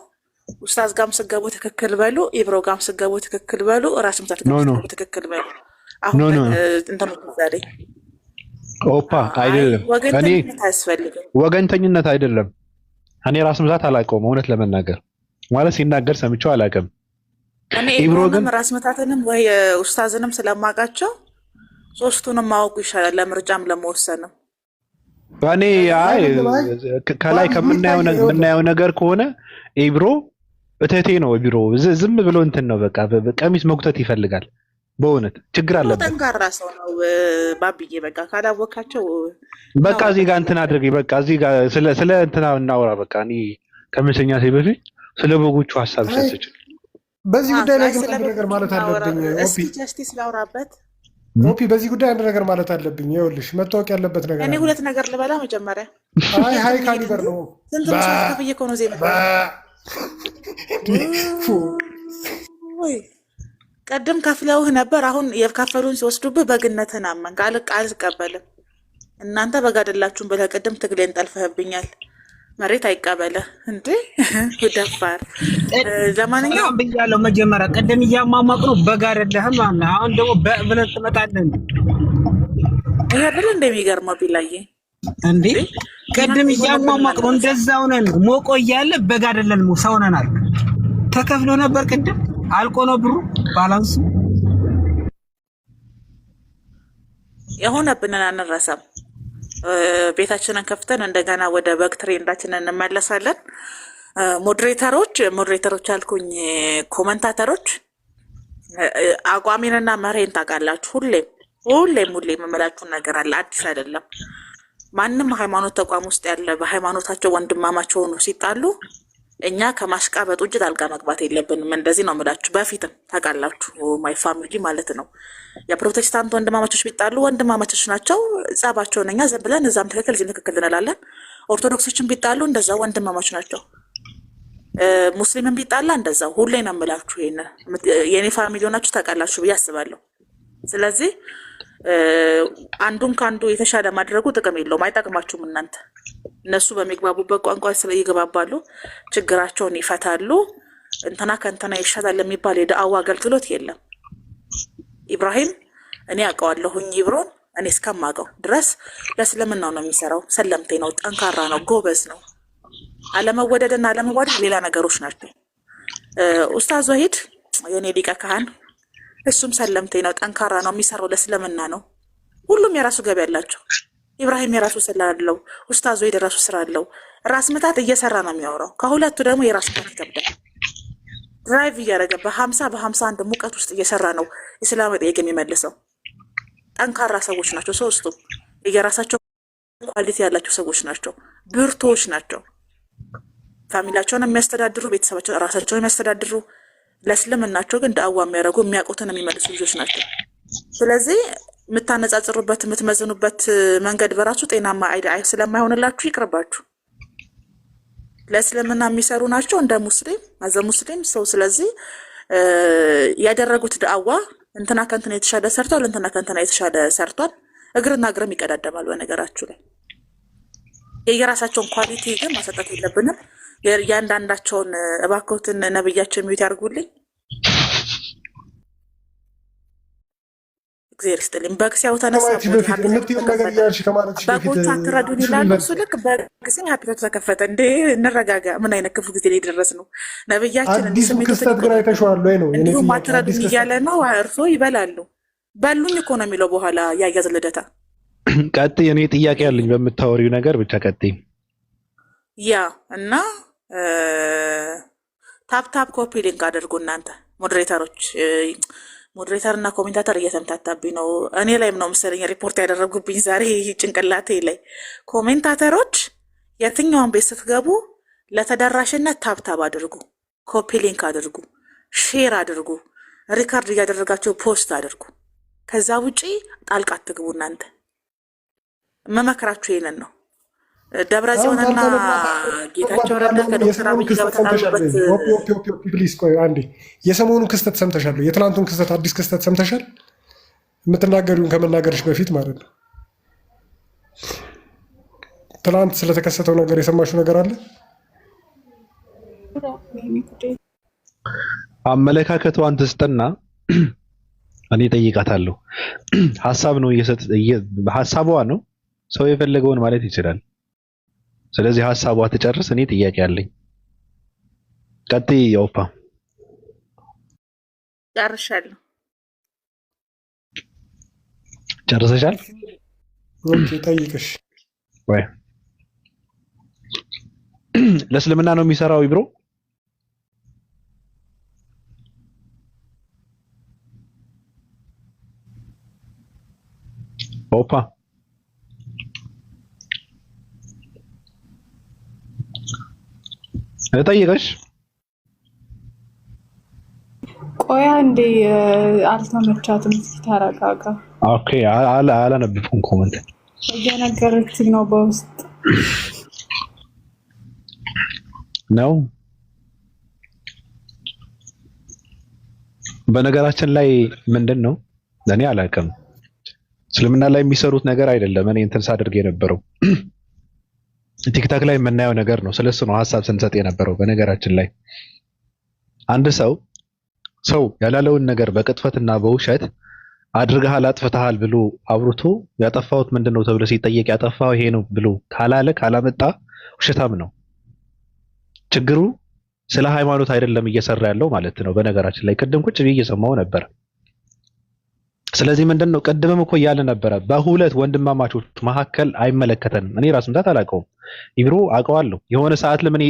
ኡስታዝ ጋም ስገቡ ትክክል በሉ፣ ኢብሮ ጋም ስገቡ ትክክል በሉ፣ ራስ ምታት ጋም ስገቡ ትክክል በሉ። አሁን እንትን ዛሬ ኦፓ አይደለም፣ ወገንተኝነት አያስፈልግም። ወገንተኝነት አይደለም። እኔ ራስ ምታት አላውቀውም፣ እውነት ለመናገር ማለት ሲናገር ሰምቼው አላውቅም። እኔ ኢብሮንም ራስ ምታትንም ወይ ኡስታዝንም ስለማውቃቸው ሶስቱንም ማወቁ ይሻላል ለምርጫም ለመወሰንም። እኔ አይ ከላይ ከምናየው ነገር ከሆነ ኢብሮ እተቴ ነው። ኢብሮ ዝም ብሎ እንትን ነው፣ በቃ ቀሚስ መጉተት ይፈልጋል። በእውነት ችግር አለበት። ጠንካራ ሰው ነው ባብዬ። በቃ ካላወቃቸው በቃ እዚህ ጋር እንትን አድርጊ። በቃ እዚህ ጋር ስለ እንትና እናውራ። በቃ እኔ ከመሸኛቴ በፊት ስለ በጎቹ ሀሳብ ሰጥቼ በዚህ ጉዳይ ላይ ግን አንድ ነገር ማለት አለብኝ። እስኪ ጀስቲስ ላውራበት። ኦፒ በዚህ ጉዳይ አንድ ነገር ማለት አለብኝ። ይኸውልሽ መታወቅ ያለበት ነገር እኔ ሁለት ነገር ልበላ መጀመሪያ። ሃይ ካሊበር ነው። ስንት ነው ከፍዬ እኮ ነው ዜማ ቀደም ከፍለውህ ነበር። አሁን የካፈሉን ሲወስዱብህ በግነትህን አመንክ። አልቀበልም። እናንተ በግ አይደላችሁም ብለህ ቅድም ትግሌን ጠልፈህብኛል። መሬት አይቀበልህ እንዴ ደፋር። ለማንኛውም ብያለሁ መጀመሪያ ቅድም እያማማቅ ነው በግ አይደለህም አለ። አሁን ደግሞ ብለን ትመጣለህ ይሄ አይደል እንደሚገርመው ቢላዬ እንዴ ቅድም እያማማቅ ነው። እንደዛው ነን ሞቆ እያለ በግ አይደለንም ሰው ነን አልክ። ተከፍሎ ነበር ቅድም አልቆ ነው ብሩ ባላንሱ የሆነብንን አንረሳም። ቤታችንን ከፍተን እንደገና ወደ በግ ትሬንዳችንን እንመለሳለን። ሞዴሬተሮች አልኩኝ፣ ኮመንታተሮች አቋሜንና መርሄን ታውቃላችሁ። ሁሌም የምመላችሁን ነገር አለ፣ አዲስ አይደለም። ማንም ሃይማኖት ተቋም ውስጥ ያለ በሃይማኖታቸው ወንድማማቸው ሆኖ ሲጣሉ እኛ ከማሽቃበጥ ውጭ ጣልቃ መግባት የለብንም። እንደዚህ ነው የምላችሁ። በፊትም ታውቃላችሁ፣ ማይ ፋሚሊ ማለት ነው። የፕሮቴስታንት ወንድማማቾች ቢጣሉ ወንድማማቾች ናቸው፣ ጸባቸውን እኛ ዝም ብለን እዛም ትክክል እዚህም ትክክል እንላለን። ኦርቶዶክሶችን ቢጣሉ እንደዛው ወንድማማች ናቸው። ሙስሊምን ቢጣላ እንደዛው። ሁሌ ነው የምላችሁ። ይሄን የኔ ፋሚሊ ሆናችሁ ታውቃላችሁ ብዬ አስባለሁ። ስለዚህ አንዱን ካንዱ የተሻለ ማድረጉ ጥቅም የለውም፣ አይጠቅማችሁም። እናንተ እነሱ በሚግባቡበት ቋንቋ ይግባባሉ፣ ችግራቸውን ይፈታሉ። እንትና ከእንትና ይሻላል የሚባል የዳዕዋ አገልግሎት የለም። ኢብራሂም እኔ አውቀዋለሁኝ፣ ይብሮን እኔ እስከማውቀው ድረስ ለእስልምናው ነው የሚሰራው። ሰለምቴ ነው፣ ጠንካራ ነው፣ ጎበዝ ነው። አለመወደድና አለመዋደድ ሌላ ነገሮች ናቸው። ኡስታዝ ወሂድ የኔ ሊቀ ካህን እሱም ሰለምቴ ነው፣ ጠንካራ ነው፣ የሚሰራው ለእስልምና ነው። ሁሉም የራሱ ገቢ ያላቸው። ኢብራሂም የራሱ ስራ አለው፣ ኡስታዝ ወሂድ የራሱ ስራ አለው። ራስ ምታት እየሰራ ነው የሚያወራው። ከሁለቱ ደግሞ የራስ ምታት ይከብዳል። ድራይቭ እያደረገ በ51 ሙቀት ውስጥ እየሰራ ነው ኢስላማዊ ጥያቄ የሚመልሰው። ጠንካራ ሰዎች ናቸው ሶስቱም። የራሳቸው ኳሊቲ ያላቸው ሰዎች ናቸው፣ ብርቶች ናቸው። ፋሚሊያቸውን የሚያስተዳድሩ፣ ቤተሰባቸውን ራሳቸውን የሚያስተዳድሩ፣ ለእስልምናቸው ግን ዳዕዋ የሚያደርጉ የሚያውቁትን የሚመልሱ ልጆች ናቸው። ስለዚህ የምታነጻጽሩበት የምትመዝኑበት መንገድ በራሱ ጤናማ ስለማይሆንላችሁ ይቅርባችሁ። ለእስልምና የሚሰሩ ናቸው እንደ ሙስሊም አዘ ሙስሊም ሰው። ስለዚህ ያደረጉት ዳዕዋ እንትና ከእንትና የተሻለ ሰርቷል፣ እንትና ከእንትና የተሻለ ሰርቷል። እግርና እግርም ይቀዳደማል። በነገራችሁ ላይ የየራሳቸውን ኳሊቲ ግን ማሰጠት የለብንም። የአንዳንዳቸውን እባክዎትን ነብያቸው የሚዩት ያርጉልኝ። እግዚአብሔር ይስጥልኝ። በግ ሲያው ተነሳ በጎቹ አትረዱን ይላሉ። እሱ ልክ በግ ሲል ሀፒቶቱ ተከፈተ። እንዴ እንረጋጋ። ምን አይነት ክፉ ጊዜ ላይ ደረስ ነው? ነብያችን እንዲሁም አትረዱን እያለ ነው። እርሶ ይበላሉ። በሉኝ እኮ ነው የሚለው በኋላ ያያዝ ልደታ። ቀጥይ። እኔ ጥያቄ ያለኝ በምታወሪው ነገር ብቻ ቀጥይ። ያ እና ታፕ ኮፒ ሊንክ አድርጉ እናንተ ሞዴሬተሮች። ሞዴሬተር እና ኮሜንታተር እየተምታታብኝ ነው። እኔ ላይም ነው መሰለኝ ሪፖርት ያደረጉብኝ ዛሬ ጭንቅላቴ ላይ። ኮሜንታተሮች የትኛውን ቤት ስትገቡ ለተደራሽነት ታብታብ አድርጉ፣ ኮፒ ሊንክ አድርጉ፣ ሼር አድርጉ፣ ሪካርድ እያደረጋቸው ፖስት አድርጉ። ከዛ ውጪ ጣልቃ አትግቡ። እናንተ መመክራችሁ ይሄንን ነው። ደብረ ጽዮንና ጌታቸው ረዳ ከዶክተር አብይ ጋር ተጣሉበት። ፕሊዝ ቆይ አንዴ። የሰሞኑን ክስተት ሰምተሻል? የትናንቱን ክስተት አዲስ ክስተት ሰምተሻል? የምትናገሪውን ከመናገርሽ በፊት ማለት ነው። ትናንት ስለተከሰተው ነገር የሰማሽው ነገር አለ? አመለካከቷን ትስጥና እኔ ጠይቃታለሁ። ሀሳብ ነው ሀሳቧ ነው። ሰው የፈለገውን ማለት ይችላል። ስለዚህ ሀሳቧ ትጨርስ። እኔ ጥያቄ አለኝ። ቀጥይ። ያውፓ ጨርሻለሁ። ጨርሰሻል? ኦኬ ጠይቅሽ። ወይ ለእስልምና ነው የሚሰራው ይብሮ? ኦፓ ጠይቀሽ። ቆያ እንዴ አልተመቻትም። እስኪ ተረጋጋ። ኦኬ አላነብብኩም። ኮመንት እየነገረችኝ ነው በውስጥ ነው። በነገራችን ላይ ምንድን ነው እኔ አላውቅም። እስልምና ላይ የሚሰሩት ነገር አይደለም። እኔ እንትን ሳደርግ የነበረው ቲክታክ ላይ የምናየው ነገር ነው። ስለሱ ነው ሀሳብ ስንሰጥ የነበረው። በነገራችን ላይ አንድ ሰው ያላለውን ነገር በቅጥፈትና በውሸት አድርገሃል አጥፍተሃል ብሎ አብሩቶ ያጠፋሁት ምንድነው ተብሎ ሲጠየቅ ያጠፋው ይሄ ነው ብሎ ካላመጣ ውሸታም ነው። ችግሩ ስለ ሃይማኖት አይደለም እየሰራ ያለው ማለት ነው። በነገራችን ላይ ቅድም ቁጭ ብዬ እየሰማሁ ነበር። ስለዚህ ምንድነው ቅድምም እኮ እያለ ነበረ በሁለት ወንድማማቾች መካከል አይመለከተንም። እኔ ራስ ምታት አላውቀውም። ይብሮ አውቀዋለሁ። የሆነ ሰዓት ለምን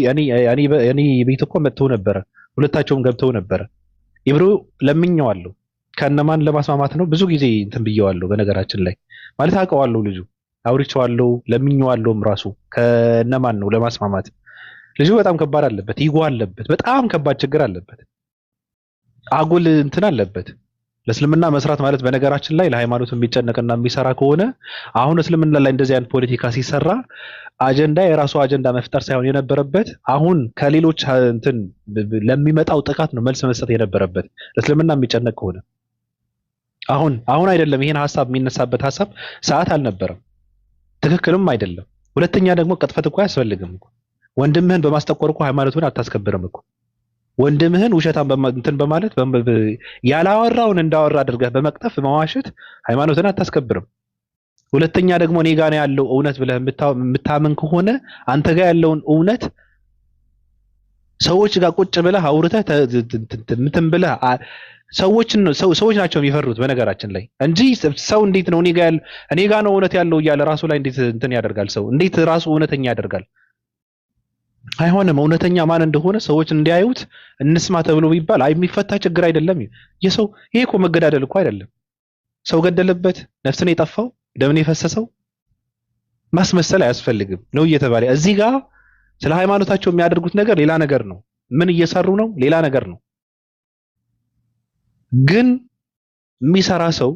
እኔ ቤት እኮ መጥተው ነበረ፣ ሁለታቸውም ገብተው ነበረ። ይብሮ ለምኜዋለሁ። ከነማን ለማስማማት ነው? ብዙ ጊዜ እንትን ብዬዋለሁ። በነገራችን ላይ ማለት አውቀዋለሁ። ልጁ አውርቼዋለሁ፣ ለምኜዋለሁም ራሱ ከነማን ነው ለማስማማት። ልጁ በጣም ከባድ አለበት፣ ይጎ አለበት፣ በጣም ከባድ ችግር አለበት፣ አጉል እንትን አለበት። ለእስልምና መስራት ማለት በነገራችን ላይ ለሃይማኖት የሚጨነቅና የሚሰራ ከሆነ አሁን እስልምና ላይ እንደዚህ አይነት ፖለቲካ ሲሰራ አጀንዳ የራሱ አጀንዳ መፍጠር ሳይሆን የነበረበት አሁን ከሌሎች እንትን ለሚመጣው ጥቃት ነው መልስ መስጠት የነበረበት። ለእስልምና የሚጨነቅ ከሆነ አሁን አይደለም ይሄን ሐሳብ የሚነሳበት ሐሳብ ሰዓት አልነበረም፣ ትክክልም አይደለም። ሁለተኛ ደግሞ ቅጥፈት እኮ አያስፈልግም እኮ። ወንድምህን በማስጠቆር እኮ ሃይማኖቱን አታስከብርም እኮ። ወንድምህን ውሸታም እንትን በማለት ያላወራውን እንዳወራ አድርገህ በመቅጠፍ በመዋሸት ሃይማኖትን አታስከብርም። ሁለተኛ ደግሞ እኔ ጋር ያለው እውነት ብለህ የምታምን ከሆነ አንተ ጋር ያለውን እውነት ሰዎች ጋር ቁጭ ብለህ አውርተህ እንትን ብለህ ሰዎች ናቸው የሚፈሩት በነገራችን ላይ እንጂ ሰው እንዴት ነው እኔ ጋር ነው እውነት ያለው እያለ ራሱ ላይ እንዴት እንትን ያደርጋል? ሰው እንዴት ራሱ እውነተኛ ያደርጋል? አይሆንም። እውነተኛ ማን እንደሆነ ሰዎች እንዲያዩት እንስማ ተብሎ ቢባል የሚፈታ ችግር አይደለም። ይሄ እኮ መገዳደል እኮ አይደለም። ሰው ገደለበት፣ ነፍስን የጠፋው ደምን የፈሰሰው ማስመሰል አያስፈልግም ነው እየተባለ እዚህ ጋር ስለ ሃይማኖታቸው የሚያደርጉት ነገር ሌላ ነገር ነው። ምን እየሰሩ ነው? ሌላ ነገር ነው። ግን የሚሰራ ሰው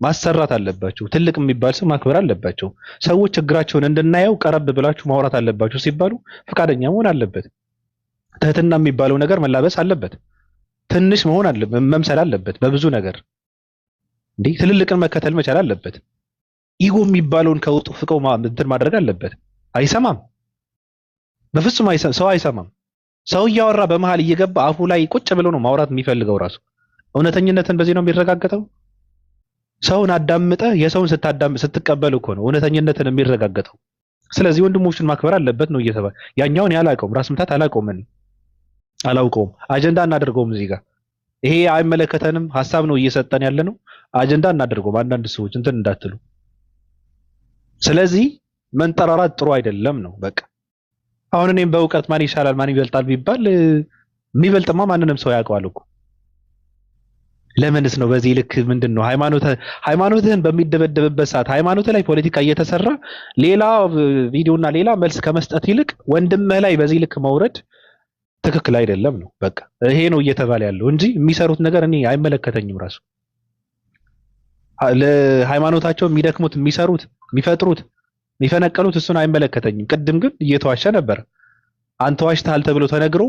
ማሰራት አለባቸው። ትልቅ የሚባል ሰው ማክበር አለባቸው። ሰዎች ችግራቸውን እንድናየው ቀረብ ብላችሁ ማውራት አለባቸው ሲባሉ ፈቃደኛ መሆን አለበት። ትህትና የሚባለው ነገር መላበስ አለበት። ትንሽ መሆን መምሰል አለበት በብዙ ነገር። ትልልቅን መከተል መቻል አለበት። ኢጎ የሚባለውን ከውጡ ፍቀው እንትን ማድረግ አለበት። አይሰማም፣ በፍጹም ሰው አይሰማም። ሰው እያወራ በመሃል እየገባ አፉ ላይ ቁጭ ብሎ ነው ማውራት የሚፈልገው ራሱ። እውነተኝነትን በዚህ ነው የሚረጋገጠው። ሰውን አዳምጠ የሰውን ስትቀበል እኮ ነው እውነተኝነትን የሚረጋገጠው። ስለዚህ ወንድሞችን ማክበር አለበት ነው እየተባለ ያኛውን ያላቀውም ራስ ምታት አላውቀውም። አጀንዳ እናደርገውም እዚህ ጋር ይሄ አይመለከተንም ሐሳብ ነው እየሰጠን ያለ ነው። አጀንዳ እናደርገውም አንዳንድ ሰዎች እንትን እንዳትሉ። ስለዚህ መንጠራራት ጥሩ አይደለም ነው በቃ። አሁን እኔም በእውቀት ማን ይሻላል ማን ይበልጣል ቢባል የሚበልጥማ ማንንም ሰው ያውቀዋል እኮ። ለምንስ ነው በዚህ ልክ ምንድነው ሃይማኖትህን በሚደበደብበት ሰዓት ሃይማኖት ላይ ፖለቲካ እየተሰራ ሌላ ቪዲዮና ሌላ መልስ ከመስጠት ይልቅ ወንድምህ ላይ በዚህ ልክ መውረድ ትክክል አይደለም ነው በቃ። ይሄ ነው እየተባለ ያለው እንጂ የሚሰሩት ነገር እኔ አይመለከተኝም። ራሱ ለሃይማኖታቸው የሚደክሙት የሚሰሩት የሚፈጥሩት የሚፈነቀሉት እሱን አይመለከተኝም። ቅድም ግን እየተዋሸ ነበር። አንተ ዋሽተሃል ተብሎ ተነግሮ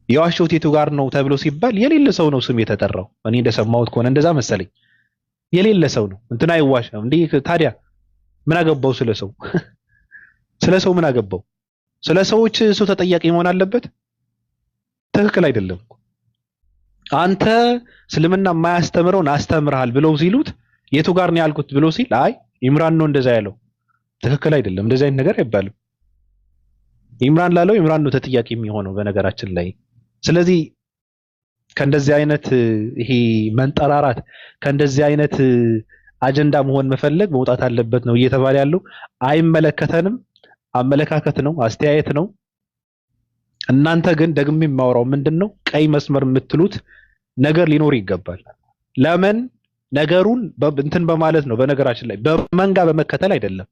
የዋሸው የቱ ጋር ነው ተብሎ ሲባል የሌለ ሰው ነው ስም የተጠራው። እኔ እንደሰማሁት ከሆነ እንደዛ መሰለኝ። የሌለ ሰው ነው እንትና አይዋሽም እንዴ? ታዲያ ምን አገባው ስለሰው? ስለሰው ምን አገባው? ስለ ሰዎች እሱ ተጠያቂ መሆን አለበት? ትክክል አይደለም። አንተ እስልምና የማያስተምረውን አስተምርሃል ብለው ሲሉት የቱ ጋር ነው ያልኩት ብሎ ሲል አይ ኢምራን ነው እንደዛ ያለው። ትክክል አይደለም። እንደዛ አይነት ነገር አይባልም። ኢምራን ላለው ኢምራን ነው ተጠያቂ የሚሆነው በነገራችን ላይ። ስለዚህ ከእንደዚህ አይነት ይሄ መንጠራራት ከእንደዚህ አይነት አጀንዳ መሆን መፈለግ መውጣት አለበት ነው እየተባለ ያለው። አይመለከተንም። አመለካከት ነው፣ አስተያየት ነው። እናንተ ግን ደግሞ የማወራው ምንድነው ቀይ መስመር የምትሉት ነገር ሊኖር ይገባል። ለምን ነገሩን እንትን በማለት ነው። በነገራችን ላይ በመንጋ በመከተል አይደለም።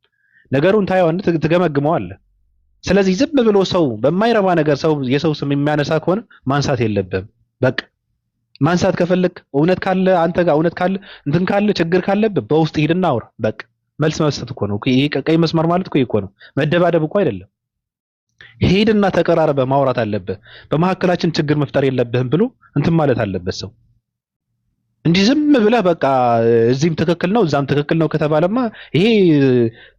ነገሩን ታየዋለህ፣ ትገመግመዋለህ። ስለዚህ ዝም ብሎ ሰው በማይረባ ነገር የሰው ስም የሚያነሳ ከሆነ ማንሳት የለብህም። በቃ ማንሳት ከፈለክ እውነት ካለ አንተ ጋር እውነት ካለ እንትን ካለ ችግር ካለብህ በውስጥ ሂድና አውራ። በቃ መልስ መስጠት እኮ ነው። ይሄ ቀይ መስመር ማለት እኮ ነው። መደባደብ እኮ አይደለም። ሄድና ተቀራረበ ማውራት አለብህ። በመሀከላችን ችግር መፍጠር የለብህም ብሎ እንትን ማለት አለበት ሰው እንጂ ዝም ብለህ በቃ እዚህም ትክክል ነው እዛም ትክክል ነው ከተባለማ ይሄ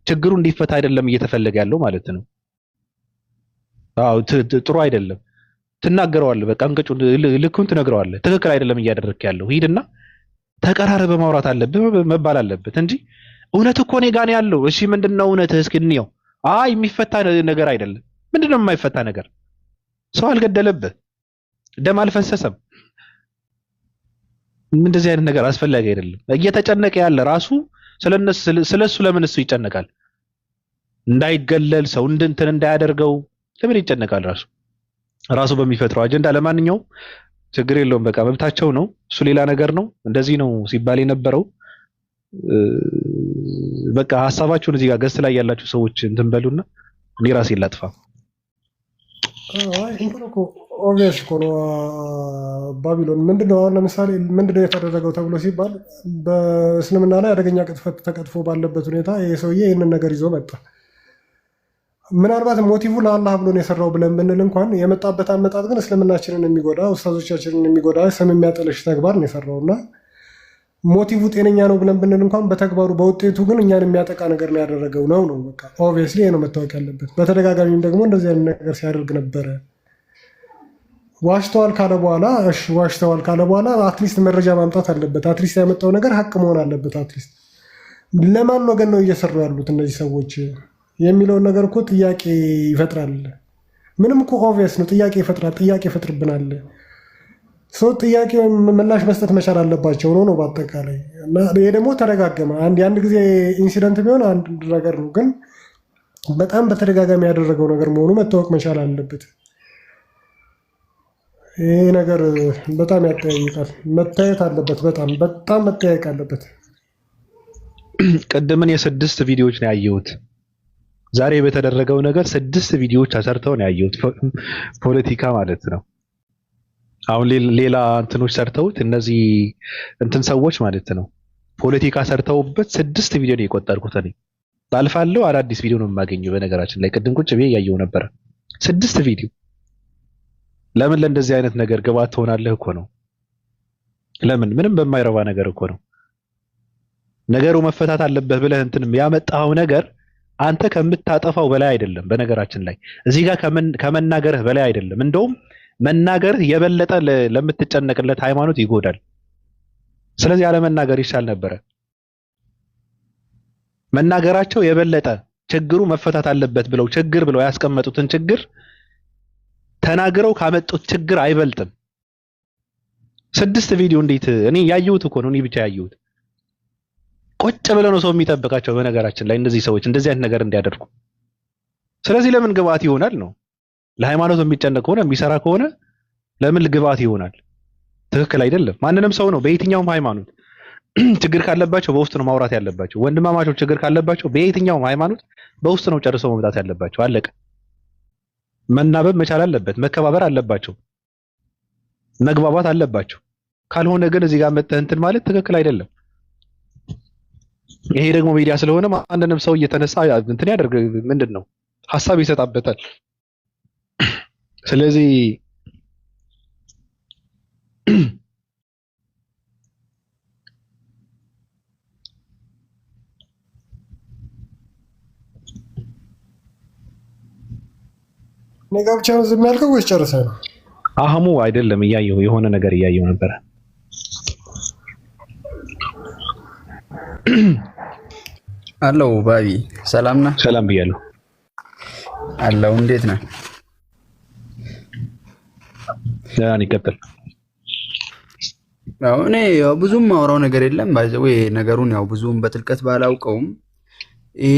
ችግሩ እንዲፈታ አይደለም እየተፈለገ ያለው ማለት ነው። አዎ ጥሩ አይደለም። ትናገረዋለህ፣ በቃ እንቅጩ ልኩን ትነግረዋለህ። ትክክል አይደለም እያደረክ ያለው ሂድና ተቀራረበ ማውራት አለብህ መባል አለበት እንጂ እውነት እኮ እኔ ጋር ነው ያለው። እሺ ምንድነው እውነትህ? እስኪ እንየው። አይ የሚፈታ ነገር አይደለም። ምንድነው የማይፈታ ነገር? ሰው አልገደለብህ፣ ደም አልፈሰሰም። እንደዚህ አይነት ነገር አስፈላጊ አይደለም። እየተጨነቀ ያለ ራሱ ስለሱ ለምን እሱ ይጨነቃል? እንዳይገለል ሰው እንትን እንዳያደርገው ለምን ይጨነቃል? ራሱ በሚፈጥረው አጀንዳ። ለማንኛውም ችግር የለውም፣ በቃ መብታቸው ነው። እሱ ሌላ ነገር ነው። እንደዚህ ነው ሲባል የነበረው። በቃ ሐሳባችሁን እዚህ ጋር ገስት ላይ ያላችሁ ሰዎች እንትን በሉና እኔ ራሴን ላጥፋ። ኦብቪየስ እኮ ነው። ባቢሎን ምንድነው አሁን ለምሳሌ ምንድነው የተደረገው ተብሎ ሲባል በእስልምና ላይ አደገኛ ቅጥፈት ተቀጥፎ ባለበት ሁኔታ ይሄ ሰውዬ ይህንን ነገር ይዞ መጣ። ምናልባት ሞቲቭ ለአላህ ብሎ ነው የሰራው ብለን ብንል እንኳን የመጣበት አመጣጥ ግን እስልምናችንን የሚጎዳ ኡስታዞቻችንን የሚጎዳ ስም የሚያጠለሽ ተግባር ነው የሰራውና ሞቲቭ ጤነኛ ነው ብለን ብንል እንኳን በተግባሩ በውጤቱ ግን እኛን የሚያጠቃ ነገር ነው ያደረገው ነው በቃ ኦብቪየስሊ ይሄ ነው መታወቅ ያለበት። በተደጋጋሚም ደግሞ እንደዚህ አይነት ነገር ሲያደርግ ነበረ። ዋሽተዋል ካለ በኋላ እሺ ዋሽተዋል ካለ በኋላ አትሊስት መረጃ ማምጣት አለበት። አትሊስት ያመጣው ነገር ሀቅ መሆን አለበት። አትሊስት ለማን ወገን ነው እየሰሩ ያሉት እነዚህ ሰዎች የሚለውን ነገር እኮ ጥያቄ ይፈጥራል። ምንም እኮ ኦብቪየስ ነው፣ ጥያቄ ይፈጥራል፣ ጥያቄ ይፈጥርብናል። ሰው ጥያቄ ምላሽ መስጠት መቻል አለባቸው ነው በአጠቃላይ። እና ይሄ ደግሞ ተደጋገመ። አንድ ጊዜ ኢንሲደንት ቢሆን አንድ ነገር ነው፣ ግን በጣም በተደጋጋሚ ያደረገው ነገር መሆኑ መታወቅ መቻል አለበት። ይሄ ነገር በጣም ያጠያይቃል፣ መታየት አለበት። በጣም መጠያየቅ አለበት። ቅድምን የ6 ቪዲዮዎች ነው ያየሁት። ዛሬ በተደረገው ነገር 6 ቪዲዮዎች አሰርተው ነው ያየሁት። ፖለቲካ ማለት ነው። አሁን ሌላ እንትኖች ሰርተውት እነዚህ እንትን ሰዎች ማለት ነው ፖለቲካ ሰርተውበት 6 ቪዲዮ ነው የቆጠርኩት እኔ። ባልፋለሁ አዳዲስ ቪዲዮ ነው የማገኘው። በነገራችን ላይ ቅድም ቁጭ ብዬ እያየሁ ነበር 6 ቪዲዮ። ለምን ለእንደዚህ አይነት ነገር ግባት ትሆናለህ እኮ ነው። ለምን ምንም በማይረባ ነገር እኮ ነው ነገሩ መፈታት አለበት ብለህ እንትን ያመጣኸው ነገር አንተ ከምታጠፋው በላይ አይደለም። በነገራችን ላይ እዚህ ጋር ከመናገርህ በላይ አይደለም። እንደውም መናገርህ የበለጠ ለምትጨነቅለት ሃይማኖት ይጎዳል። ስለዚህ አለመናገር ይሻል ነበረ። መናገራቸው የበለጠ ችግሩ መፈታት አለበት ብለው ችግር ብለው ያስቀመጡትን ችግር ተናግረው ካመጡት ችግር አይበልጥም። 6 ቪዲዮ እንዴት እኔ ያየሁት እኮ ነው፣ እኔ ብቻ ያየሁት። ቁጭ ብለው ነው ሰው የሚጠብቃቸው። በነገራችን ላይ እነዚህ ሰዎች እንደዚህ አይነት ነገር እንዲያደርጉ። ስለዚህ ለምን ግብአት ይሆናል ነው። ለሃይማኖት የሚጨነቅ ከሆነ የሚሰራ ከሆነ ለምን ግብአት ይሆናል? ትክክል አይደለም። ማንንም ሰው ነው በየትኛውም ሃይማኖት ችግር ካለባቸው በውስጥ ነው ማውራት ያለባቸው። ወንድማማቾች ችግር ካለባቸው በየትኛውም ሃይማኖት በውስጥ ነው ጨርሰው መምጣት ያለባቸው። አለቀ። መናበብ መቻል አለበት። መከባበር አለባቸው። መግባባት አለባቸው። ካልሆነ ግን እዚህ ጋር መተህ እንትን ማለት ትክክል አይደለም። ይሄ ደግሞ ሚዲያ ስለሆነ ማንንም ሰው እየተነሳ እንትን ያደርግ ምንድን ነው ሐሳብ ይሰጣበታል። ስለዚህ ነገ ብቻ ነው ዝም ያልከው ወይስ ጨርሰህ ነው? አህሙ አይደለም እያየሁ የሆነ ነገር እያየሁ ነበር። አለው ባቢ ሰላም ነህ? ሰላም ብያለሁ። አለው እንዴት ነህ? ያን ይቀጥል። ያው እኔ ብዙም ማውራው ነገር የለም። ባይዘው ነገሩን ያው ብዙም በጥልቀት ባላውቀውም ይሄ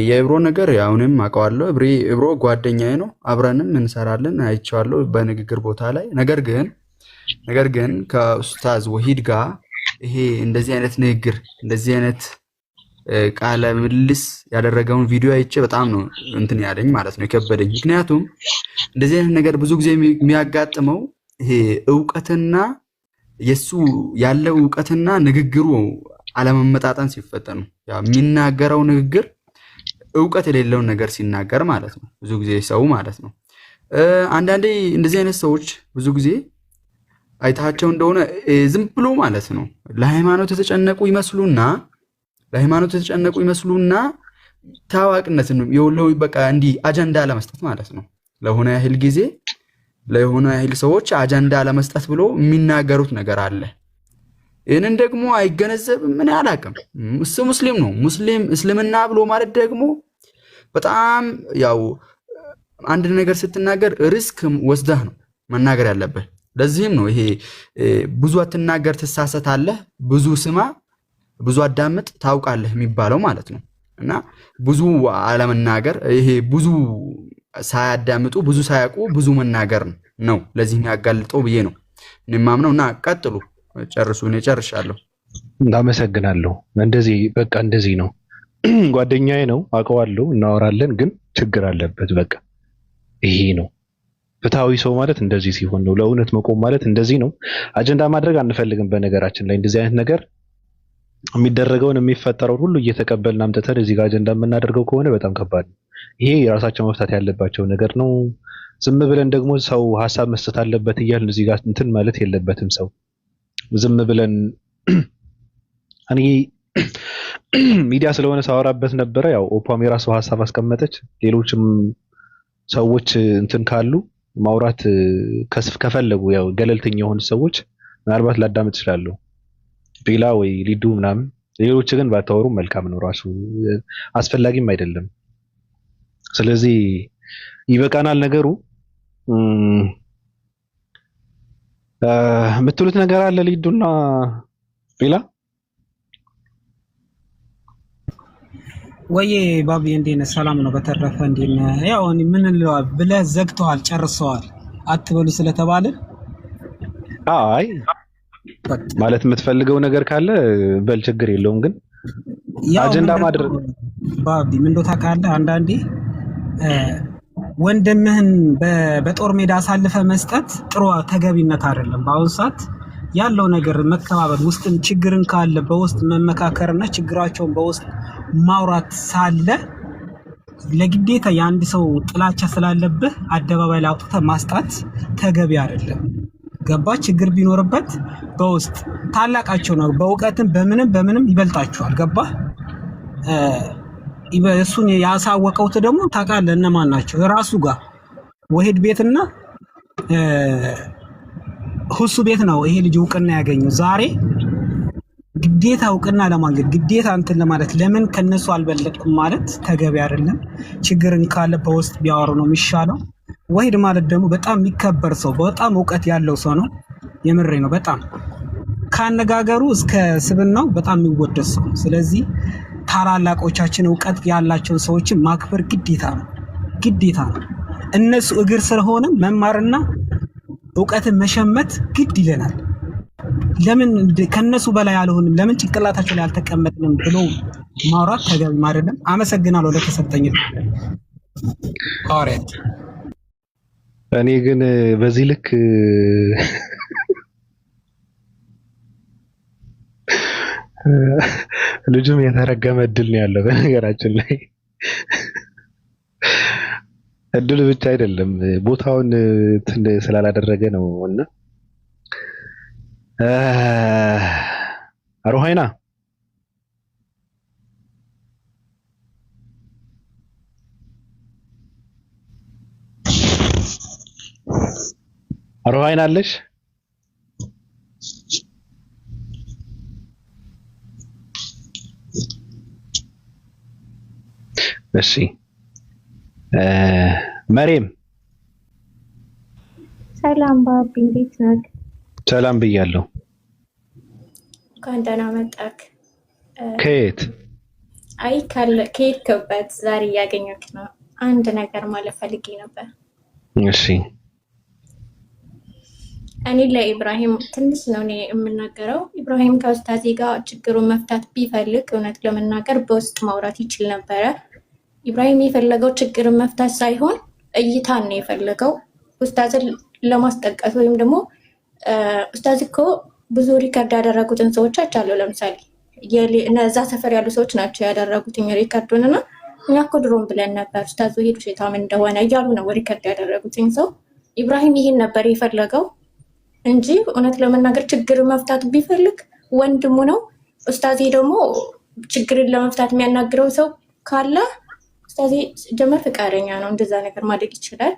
የኢብሮ ነገር ያው እኔም አውቀዋለሁ። ኢብሮ ጓደኛዬ ነው፣ አብረንም እንሰራለን፣ አይቼዋለሁ በንግግር ቦታ ላይ። ነገር ግን ከኡስታዝ ወሂድ ጋር ይሄ እንደዚህ አይነት ንግግር እንደዚህ አይነት ቃለ ምልልስ ያደረገውን ቪዲዮ አይቼ በጣም ነው እንትን ያለኝ ማለት ነው የከበደኝ። ምክንያቱም እንደዚህ አይነት ነገር ብዙ ጊዜ የሚያጋጥመው ይሄ እውቀትና የሱ ያለው እውቀትና ንግግሩ አለመመጣጠን ሲፈጠር ነው። ያ የሚናገረው ንግግር እውቀት የሌለውን ነገር ሲናገር ማለት ነው ብዙ ጊዜ ሰው ማለት ነው። አንዳንዴ እንደዚህ አይነት ሰዎች ብዙ ጊዜ አይታቸው እንደሆነ ዝም ብሎ ማለት ነው ለሃይማኖት የተጨነቁ ይመስሉና ታዋቂነትን የወለው በቃ እንዲህ አጀንዳ ለመስጠት ማለት ነው ለሆነ ያህል ጊዜ ለሆነ ያህል ሰዎች አጀንዳ ለመስጠት ብሎ የሚናገሩት ነገር አለ። ይህንን ደግሞ አይገነዘብም። ምን አላውቅም። እሱ ሙስሊም ነው። እስልምና ብሎ ማለት ደግሞ በጣም ያው አንድ ነገር ስትናገር ሪስክ ወስደህ ነው መናገር ያለብህ። ለዚህም ነው ይሄ ብዙ አትናገር ትሳሳታለህ፣ ብዙ ስማ፣ ብዙ አዳምጥ ታውቃለህ የሚባለው ማለት ነው። እና ብዙ አለመናገር ይሄ ብዙ ሳያዳምጡ ብዙ ሳያውቁ ብዙ መናገር ነው ለዚህ የሚያጋልጠው ብዬ ነው እኔ የማምነው። እና ቀጥሉ፣ ጨርሱ። እኔ ጨርሻለሁ። እናመሰግናለሁ። እንደዚህ በቃ እንደዚህ ነው። ጓደኛዬ ነው፣ አውቀዋለሁ፣ እናወራለን። ግን ችግር አለበት። በቃ ይሄ ነው ፍትሃዊ ሰው ማለት እንደዚህ ሲሆን ነው። ለእውነት መቆም ማለት እንደዚህ ነው። አጀንዳ ማድረግ አንፈልግም። በነገራችን ላይ እንደዚህ አይነት ነገር የሚደረገውን የሚፈጠረውን ሁሉ እየተቀበልን አምጥተን እዚህ ጋር አጀንዳ የምናደርገው ከሆነ በጣም ከባድ ነው። ይሄ የራሳቸው መፍታት ያለባቸው ነገር ነው። ዝም ብለን ደግሞ ሰው ሐሳብ መስጠት አለበት እያልን እዚህ ጋር እንትን ማለት የለበትም። ሰው ዝም ብለን እኔ ሚዲያ ስለሆነ ሳወራበት ነበረ። ያው ኦፓም የራሱ ሐሳብ አስቀመጠች። ሌሎችም ሰዎች እንትን ካሉ ማውራት ከፈለጉ ያው ገለልተኛ የሆኑ ሰዎች ምናልባት ላዳምጥ እችላለሁ፣ ቤላ ወይ ሊዱ ምናምን። ሌሎች ግን ባታወሩ መልካም ነው፣ ራሱ አስፈላጊም አይደለም። ስለዚህ ይበቃናል ነገሩ። የምትሉት ነገር አለ ሊዱና ቤላ? ወይ ባቢ እንዴት ነህ? ሰላም ነው። በተረፈ እንዴት ነህ? ያው እኔ ምን ልለዋል ብለህ ዘግተዋል፣ ጨርሰዋል አትበሉ ስለተባለ አይ ማለት የምትፈልገው ነገር ካለ በል ችግር የለውም። ግን አጀንዳ ማድረግ ባቢ ምን እንደው ታውቃለህ፣ አንዳንዴ ወንድምህን በጦር ሜዳ አሳልፈ መስጠት ጥሩ ተገቢነት አይደለም። በአሁኑ ሰዓት ያለው ነገር መከባበር፣ ውስጥም ችግርን ካለ በውስጥ መመካከርና ችግራቸውን በውስጥ ማውራት ሳለ ለግዴታ የአንድ ሰው ጥላቻ ስላለብህ አደባባይ ላይ አውጥተህ ማስጣት ተገቢ አይደለም። ገባ? ችግር ቢኖርበት በውስጥ ታላቃቸው ነው፣ በእውቀትም በምንም ይበልጣቸዋል። ገባ? እሱን ያሳወቀውት ደግሞ ታውቃለህ እነማን ናቸው? ራሱ ጋር ወሂድ ቤትና ሁሱ ቤት ነው ይሄ ልጅ እውቅና ያገኘው። ዛሬ ግዴታ እውቅና ለማግኘት ግዴታ እንትን ለማለት ለምን ከነሱ አልበለጥኩም ማለት ተገቢ አይደለም። ችግርን ካለ በውስጥ ቢያወሩ ነው የሚሻለው። ወሂድ ማለት ደግሞ በጣም የሚከበር ሰው፣ በጣም እውቀት ያለው ሰው ነው። የምሬ ነው። በጣም ካነጋገሩ እስከ ስብናው በጣም የሚወደድ ሰው። ስለዚህ ታላላቆቻችን እውቀት ያላቸውን ሰዎችን ማክበር ግዴታ ነው። እነሱ እግር ስለሆነ መማርና እውቀትን መሸመት ግድ ይለናል። ለምን ከነሱ በላይ አልሆንም፣ ለምን ጭንቅላታቸው ላይ አልተቀመጥንም ብሎ ማውራት ተገቢ አይደለም። አመሰግናለሁ ለተሰጠኝ ሐዋርያት። እኔ ግን በዚህ ልክ ልጁም የተረገመ እድል ነው ያለው። በነገራችን ላይ እድል ብቻ አይደለም ቦታውን ስላላደረገ ነው። እና ሮሃይና ሮሃይና አለሽ? እሺ መሬም ሰላም ባቢ፣ እንዴት ነህ? ሰላም ብያለሁ። እንኳን ደህና መጣክ። ከየት? አይ ከሄድክበት ዛሬ እያገኘሁህ ነው። አንድ ነገር ማለት ፈልጌ ነበር። እሺ እኔ ለኢብራሂም ትንሽ ነው እኔ የምናገረው። ኢብራሂም ከኡስታዜ ጋር ችግሩን መፍታት ቢፈልግ እውነት ለመናገር በውስጥ ማውራት ይችል ነበረ። ኢብራሂም የፈለገው ችግርን መፍታት ሳይሆን እይታን ነው የፈለገው፣ ኡስታዝን ለማስጠቀስ ወይም ደግሞ ኡስታዝ እኮ ብዙ ሪከርድ ያደረጉትን ሰዎች አቻለሁ። ለምሳሌ እነዛ ሰፈር ያሉ ሰዎች ናቸው ያደረጉትኝ ሪከርዱን እና እኛ እኮ ድሮም ብለን ነበር ኡስታዙ ሄዱ ሴታም እንደሆነ እያሉ ነው ሪከርድ ያደረጉትኝ ሰው። ኢብራሂም ይህን ነበር የፈለገው እንጂ እውነት ለመናገር ችግርን መፍታት ቢፈልግ ወንድሙ ነው። ኡስታዜ ደግሞ ችግርን ለመፍታት የሚያናግረው ሰው ካለ ኡስታዜ ጀመር ፈቃደኛ ነው፣ እንደዛ ነገር ማድረግ ይችላል።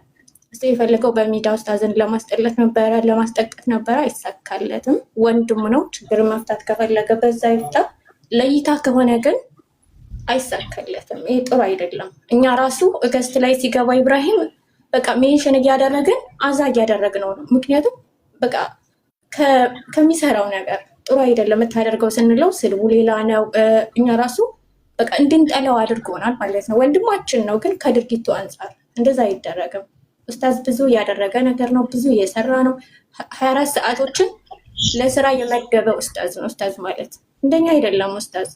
እሱ የፈለገው በሚዲያ ኡስታዝን ለማስጠላት ነበረ፣ ለማስጠቀት ነበረ፣ አይሳካለትም። ወንድሙ ነው። ችግርን መፍታት ከፈለገ በዛ ይፍታ። ለይታ ከሆነ ግን አይሳካለትም። ይሄ ጥሩ አይደለም። እኛ ራሱ እገስት ላይ ሲገባ ኢብራሂም በቃ ሜንሽን እያደረግን አዛ እያደረግነው ነው። ምክንያቱም በቃ ከሚሰራው ነገር ጥሩ አይደለም የምታደርገው ስንለው ስልቡ ሌላ ነው። እኛ ራሱ በቃ እንድንጠላው አድርጎናል ማለት ነው። ወንድማችን ነው፣ ግን ከድርጊቱ አንጻር እንደዛ አይደረግም። ኡስታዝ ብዙ ያደረገ ነገር ነው፣ ብዙ የሰራ ነው። 24 ሰዓቶችን ለስራ የመደበ ኡስታዝ ነው። ኡስታዝ ማለት እንደኛ አይደለም። ኡስታዝ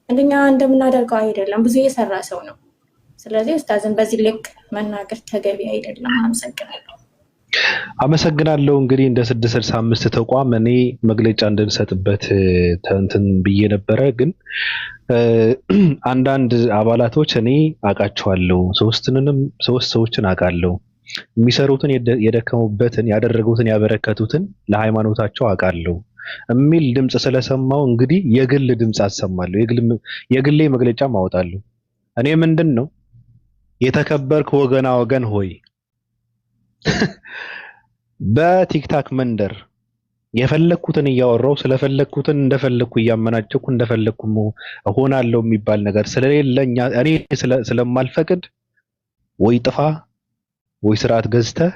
እንደኛ እንደምናደርገው አይደለም፣ ብዙ የሰራ ሰው ነው። ስለዚህ ኡስታዝን በዚህ ልክ መናገር ተገቢ አይደለም። አመሰግናለሁ። አመሰግናለሁ። እንግዲህ እንደ 665 ተቋም እኔ መግለጫ እንድንሰጥበት እንትን ብዬ ነበረ፣ ግን አንዳንድ አባላቶች እኔ አውቃቸዋለሁ፣ ሶስት ሰዎችን አውቃለሁ፣ የሚሰሩትን የደከሙበትን ያደረጉትን ያበረከቱትን ለሃይማኖታቸው አውቃለሁ የሚል ድምፅ ስለሰማው እንግዲህ የግል ድምፅ አሰማለሁ፣ የግሌ መግለጫ ማወጣለሁ። እኔ ምንድን ነው የተከበርክ ወገን ሆይ በቲክታክ መንደር የፈለኩትን እያወራው ስለፈለኩትን እንደፈለኩ እያመናጨኩ እንደፈለኩ ሆናለሁ የሚባል ነገር ስለሌለኛ እኔ ስለማልፈቅድ ወይ ጥፋ ወይ ስርዓት ገዝተህ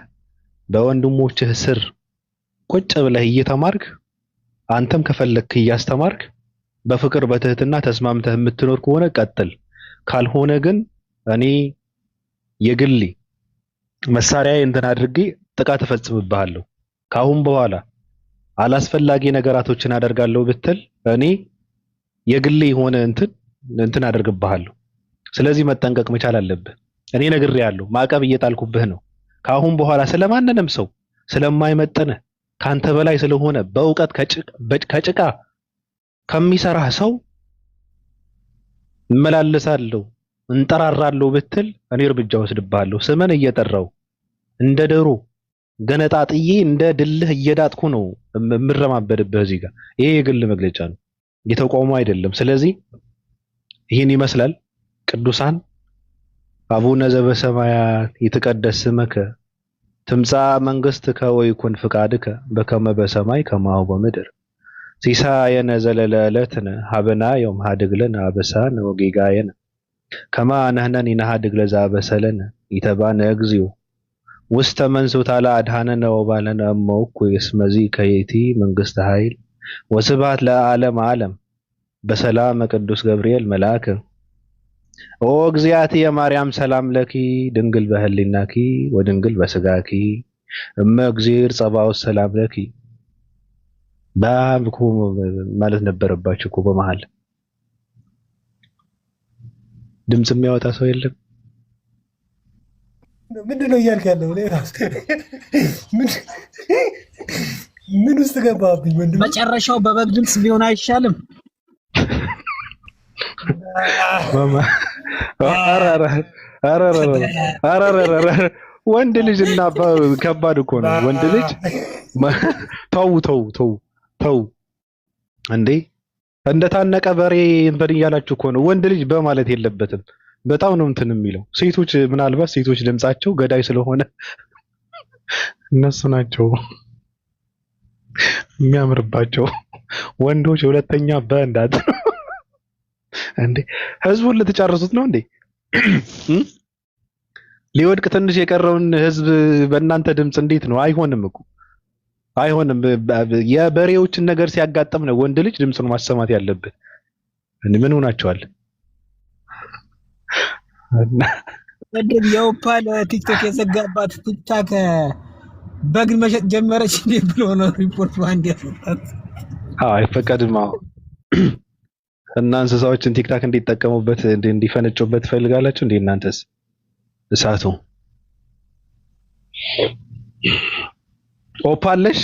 በወንድሞችህ ስር ቁጭ ብለህ እየተማርክ አንተም ከፈለክ እያስተማርክ በፍቅር በትህትና ተስማምተህ የምትኖር ከሆነ ቀጥል። ካልሆነ ግን እኔ የግሌ መሳሪያዬ እንትን አድርጌ ጥቃት እፈጽምብሃለሁ። ካሁን በኋላ አላስፈላጊ ነገራቶችን አደርጋለሁ ብትል እኔ የግሌ የሆነ እንትን አደርግብሃለሁ። ስለዚህ መጠንቀቅ መቻል አለብህ። እኔ ነግሬሃለሁ፣ ማዕቀብ እየጣልኩብህ ነው። ካሁን በኋላ ስለማንንም ሰው ስለማይመጥንህ ካንተ በላይ ስለሆነ በእውቀት ከጭቃ ከሚሰራህ ሰው እመላለሳለሁ እንጠራራለሁ ብትል እኔ እርምጃ ወስድብሃለሁ። ስምን እየጠራው እንደ ደሮ ገነጣጥዬ እንደ ድልህ እየዳጥኩ ነው የምረማበድብህ። እዚህ ጋር ይሄ የግል መግለጫ ነው፣ የተቋሙ አይደለም። ስለዚህ ይህን ይመስላል። ቅዱሳን አቡነ ዘበሰማያት ይትቀደስ ስምከ ትምጻእ መንግሥትከ ወይኩን ፍቃድከ በከመ በሰማይ ከማሁ በምድር ሲሳየነ ዘለለዕለትነ ሀበነ ዮም ሀድግ ለነ አበሳነ ወጌጋየነ ከመ ንሕነኒ ንሀድግ ለዘአበሰለነ ኢተባነ እግዚኦ ውስተ መንሱት አድኃነነ ወባልሐነ እመውኩ እስመ ዚከ መንግሥተ ኃይል ወስብሐት ለዓለመ ዓለም በሰላም ቅዱስ ገብርኤል መልአክ ኦ እግዚአትየ ማርያም ሰላም ለኪ ድንግል በህሊናኪ ወድንግል በስጋኪ እመ እግዚአብሔር ጸባኦት ሰላም ለኪ። ባብኩ ማለት ነበረባችሁ እኮ በመሃል ድምጽ የሚያወጣ ሰው የለም። ምንድን ነው እያልክ ያለው? ምን ውስጥ ገባብኝ ወንድም? መጨረሻው በበግ ድምፅ ቢሆን አይሻልም? ወንድ ልጅ እና ከባድ እኮ ነው። ወንድ ልጅ ተው እንዴ! እንደታነቀ በሬ እንትን እያላችሁ እኮ ነው። ወንድ ልጅ በማለት የለበትም። በጣም ነው እንትን የሚለው። ሴቶች ምናልባት ሴቶች ድምጻቸው ገዳይ ስለሆነ እነሱ ናቸው የሚያምርባቸው። ወንዶች ሁለተኛ በእንዳት እንዴ! ህዝቡን ልትጨርሱት ነው እንዴ? ሊወድቅ ትንሽ የቀረውን ህዝብ በእናንተ ድምጽ እንዴት ነው? አይሆንም እኮ አይሆንም። የበሬዎችን ነገር ሲያጋጥም ነው ወንድ ልጅ ድምፁን ማሰማት ያለበት። ምን ሆናቸዋል? ወንድም የኦፓል ቲክቶክ የዘጋባት ቲክታክ በግ መሸጥ ጀመረች እንዴ ብሎ ነው ሪፖርት ባንድ ያፈጣት። አይፈቀድም። እና እንስሳዎችን ቲክታክ እንዲጠቀሙበት እንዲፈነጩበት ትፈልጋላችሁ እንዴ? እናንተስ እሳቱ ኦፓለሽ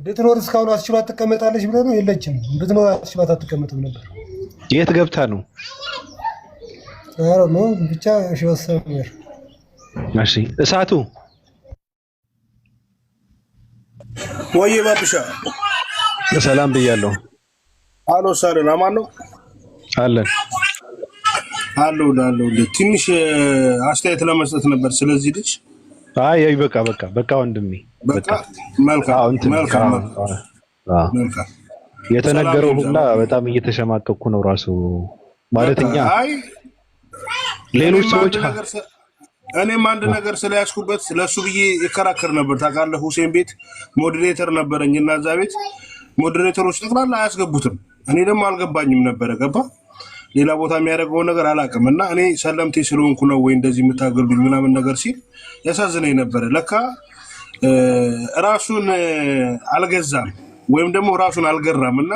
ብትኖር እስካሁን አስችሏት ትቀመጣለች ብለህ ነው? የለችም። ብትኖር አስችሏት አትቀመጥም ነበር። የት ገብታ ነው? አረ ነው ብቻ ሸወሰመር። እሺ እሳቱ ወይ ባብሻ ሰላም ብያለሁ። አሎ ሳለን አማን ነው አለን አሎ ትንሽ አስተያየት ለመስጠት ነበር ስለዚህ ልጅ። አይ በቃ ወንድሜ በቃ መልካም የተነገረው ሁላ በጣም እየተሸማቀቅኩ ነው ራሱ ማለትኛ ሌሎች ሰዎች እኔም አንድ ነገር ስለያዝኩበት ለሱ ብዬ ይከራከር ነበር። ታውቃለህ ሁሴን ቤት ሞዴሬተር ነበረኝ እና እዛ ቤት ሞዴሬተሮች ጠቅላላ አያስገቡትም። እኔ ደግሞ አልገባኝም ነበረ። ገባ ሌላ ቦታ የሚያደርገው ነገር አላውቅም። እና እኔ ሰለምቴ ስለሆንኩ ነው ወይ እንደዚህ የምታገሉኝ ምናምን ነገር ሲል ያሳዝነኝ ነበረ። ለካ ራሱን አልገዛም ወይም ደግሞ ራሱን አልገራም። እና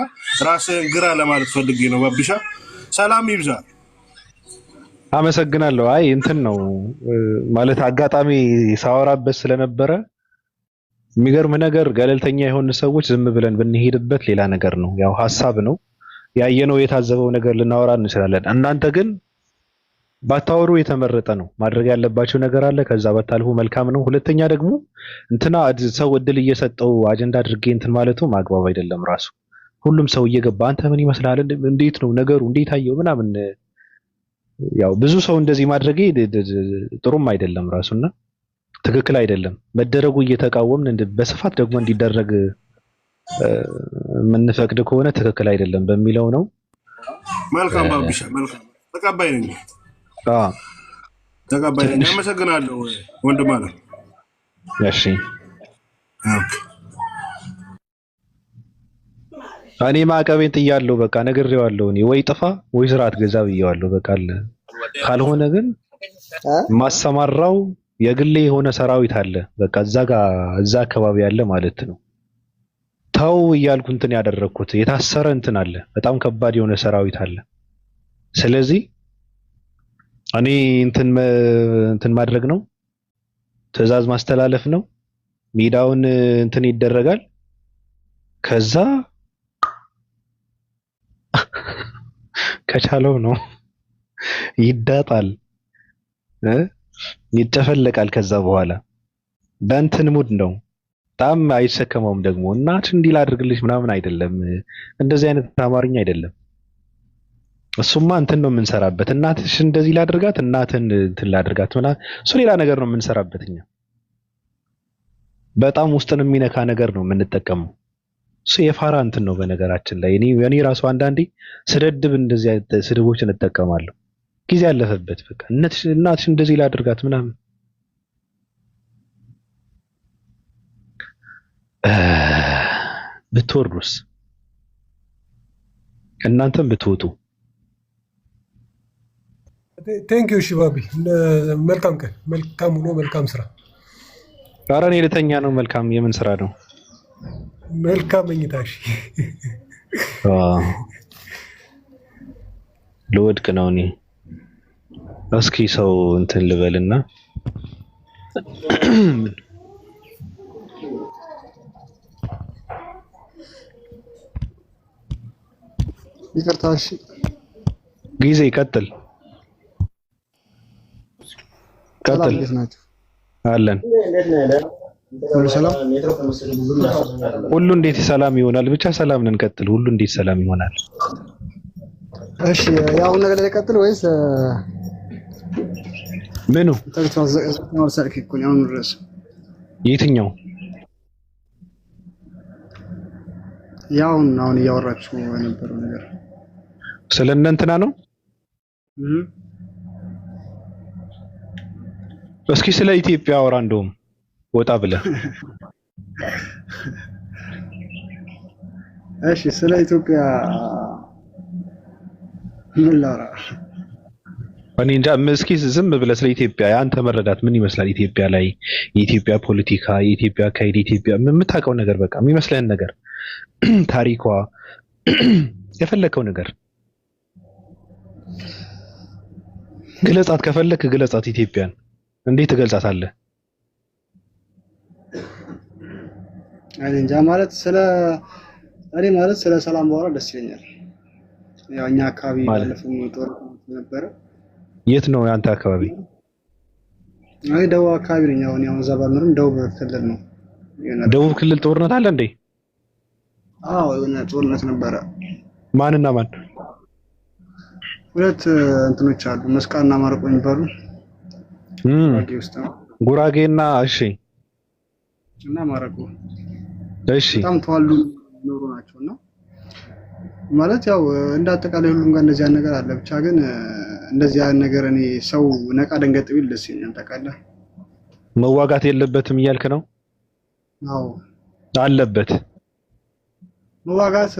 ራስህን ግራ ለማለት ፈልጌ ነው። ባቢሻ ሰላም ይብዛ። አመሰግናለሁ። አይ እንትን ነው ማለት አጋጣሚ ሳወራበት ስለነበረ የሚገርም ነገር ገለልተኛ የሆኑ ሰዎች ዝም ብለን ብንሄድበት ሌላ ነገር ነው። ያው ሐሳብ ነው ያየነው የታዘበው ነገር ልናወራ እንችላለን። እናንተ ግን ባታወሩ የተመረጠ ነው። ማድረግ ያለባቸው ነገር አለ። ከዛ ባታልፉ መልካም ነው። ሁለተኛ ደግሞ እንትና ሰው እድል እየሰጠው አጀንዳ አድርጌ እንትን ማለቱ ማግባብ አይደለም። ራሱ ሁሉም ሰው እየገባ አንተ ምን ይመስላል፣ እንዴት ነው ነገሩ፣ እንዴት አየው ምናምን ያው ብዙ ሰው እንደዚህ ማድረጌ ጥሩም አይደለም ራሱና ትክክል አይደለም። መደረጉ እየተቃወምን በስፋት ደግሞ እንዲደረግ የምንፈቅድ ከሆነ ትክክል አይደለም በሚለው ነው። መልካም ባብሻ፣ መልካም ተቀባይ ነኝ። ተቀባይ ነኝ። አመሰግናለሁ ወንድም አለ። እሺ እኔ ማዕቀቤን ጥያለሁ። በቃ ነግሬዋለሁ። እኔ ወይ ጥፋ ወይ ስርዓት ገዛ ብዬዋለሁ። በቃ ካልሆነ ግን ማሰማራው የግሌ የሆነ ሰራዊት አለ። በቃ እዛ አካባቢ ያለ ማለት ነው። ተው እያልኩ እንትን ያደረኩት የታሰረ እንትን አለ። በጣም ከባድ የሆነ ሰራዊት አለ። ስለዚህ እኔ እንትን ማድረግ ነው፣ ትዕዛዝ ማስተላለፍ ነው። ሜዳውን እንትን ይደረጋል። ከዛ ከቻለው ነው ይዳጣል፣ ይጨፈለቃል። ከዛ በኋላ በእንትን ሙድ ነው። በጣም አይሸከመውም ደግሞ እናት እንዲህ ላድርግልሽ ምናምን አይደለም። እንደዚህ አይነት አማርኛ አይደለም። እሱማ እንትን ነው የምንሰራበት። እናትሽ እንደዚህ ላድርጋት፣ እናትን እንትን ላድርጋት ምናምን እሱ ሌላ ነገር ነው የምንሰራበት እኛ። በጣም ውስጥን የሚነካ ነገር ነው የምንጠቀመው። እሱ የፋራ እንትን ነው በነገራችን ላይ። እኔ ራሱ አንዳንዴ ስደድብ እንደዚህ አይነት ስድቦችን እጠቀማለሁ። ጊዜ ያለፈበት በቃ እናትሽ እንደዚህ ላድርጋት ምናምን ብትወርዱስ እናንተም ብትወጡ። ቴንኪዩ ሽባቢ፣ መልካም ቀን፣ መልካም ውሎ፣ መልካም ስራ። ኧረ እኔ ልተኛ ነው። መልካም የምን ስራ ነው? መልካም መኝታ። እሺ ልወድቅ ነው እኔ። እስኪ ሰው እንትን ልበልና ይቅርታ። እሺ ጊዜ ቀጥል ቀጥል አለን። ሰላም ሁሉ እንዴት ሰላም ይሆናል? ብቻ ሰላም ነን። ቀጥል። ሁሉ እንዴት ሰላም ይሆናል? እሺ ያው ነገር ላይ ቀጥል ወይስ ምኑ? የትኛው? ያው አሁን እያወራችሁ የነበረው ነገር ስለ እንትና ነው። እስኪ ስለ ኢትዮጵያ አውራ። እንደውም ወጣ ብለህ እሺ ስለ ኢትዮጵያ ምን ላውራ? እኔ እንጃ። እስኪ ዝም ብለህ ስለ ኢትዮጵያ ያንተ መረዳት ምን ይመስላል? ኢትዮጵያ ላይ የኢትዮጵያ ፖለቲካ፣ የኢትዮጵያ አካሄድ፣ የኢትዮጵያ የምታውቀው ነገር በቃ የሚመስልህን ነገር ታሪኳ፣ የፈለከው ነገር ግለጻት። ከፈለክ ግለጻት። ኢትዮጵያን እንዴት ትገልጻታለህ? እኔ እንጃ። ማለት እኔ ማለት ስለ ሰላም ባወራ ደስ ይለኛል። ያው እኛ አካባቢ ባለፈው ጦርነት ነበረ። የት ነው ያንተ አካባቢ? አይ ደቡብ አካባቢ ነኝ። ያው እዛ ባልኖርም ደቡብ ክልል ነው። ደቡብ ክልል ጦርነት አለ እንዴ? አዎ የሆነ ጦርነት ነበረ። ማንና ማን? ሁለት እንትኖች አሉ፣ መስቃንና ማረቆ የሚባሉ ጉራጌ ውስጥ ነው። ጉራጌና እሺ፣ እና ማረቆ እሺ፣ በጣም ተዋሉ ኖሩ ናቸውና ማለት ያው እንደ አጠቃላይ ሁሉም ጋር እንደዚህ አይነት ነገር አለ። ብቻ ግን እንደዚህ አይነት ነገር እኔ ሰው ነቃ ደንገጥ ቢል ደስ ይለኛል። ታውቃለህ፣ መዋጋት የለበትም እያልክ ነው? አዎ አለበት። መዋጋት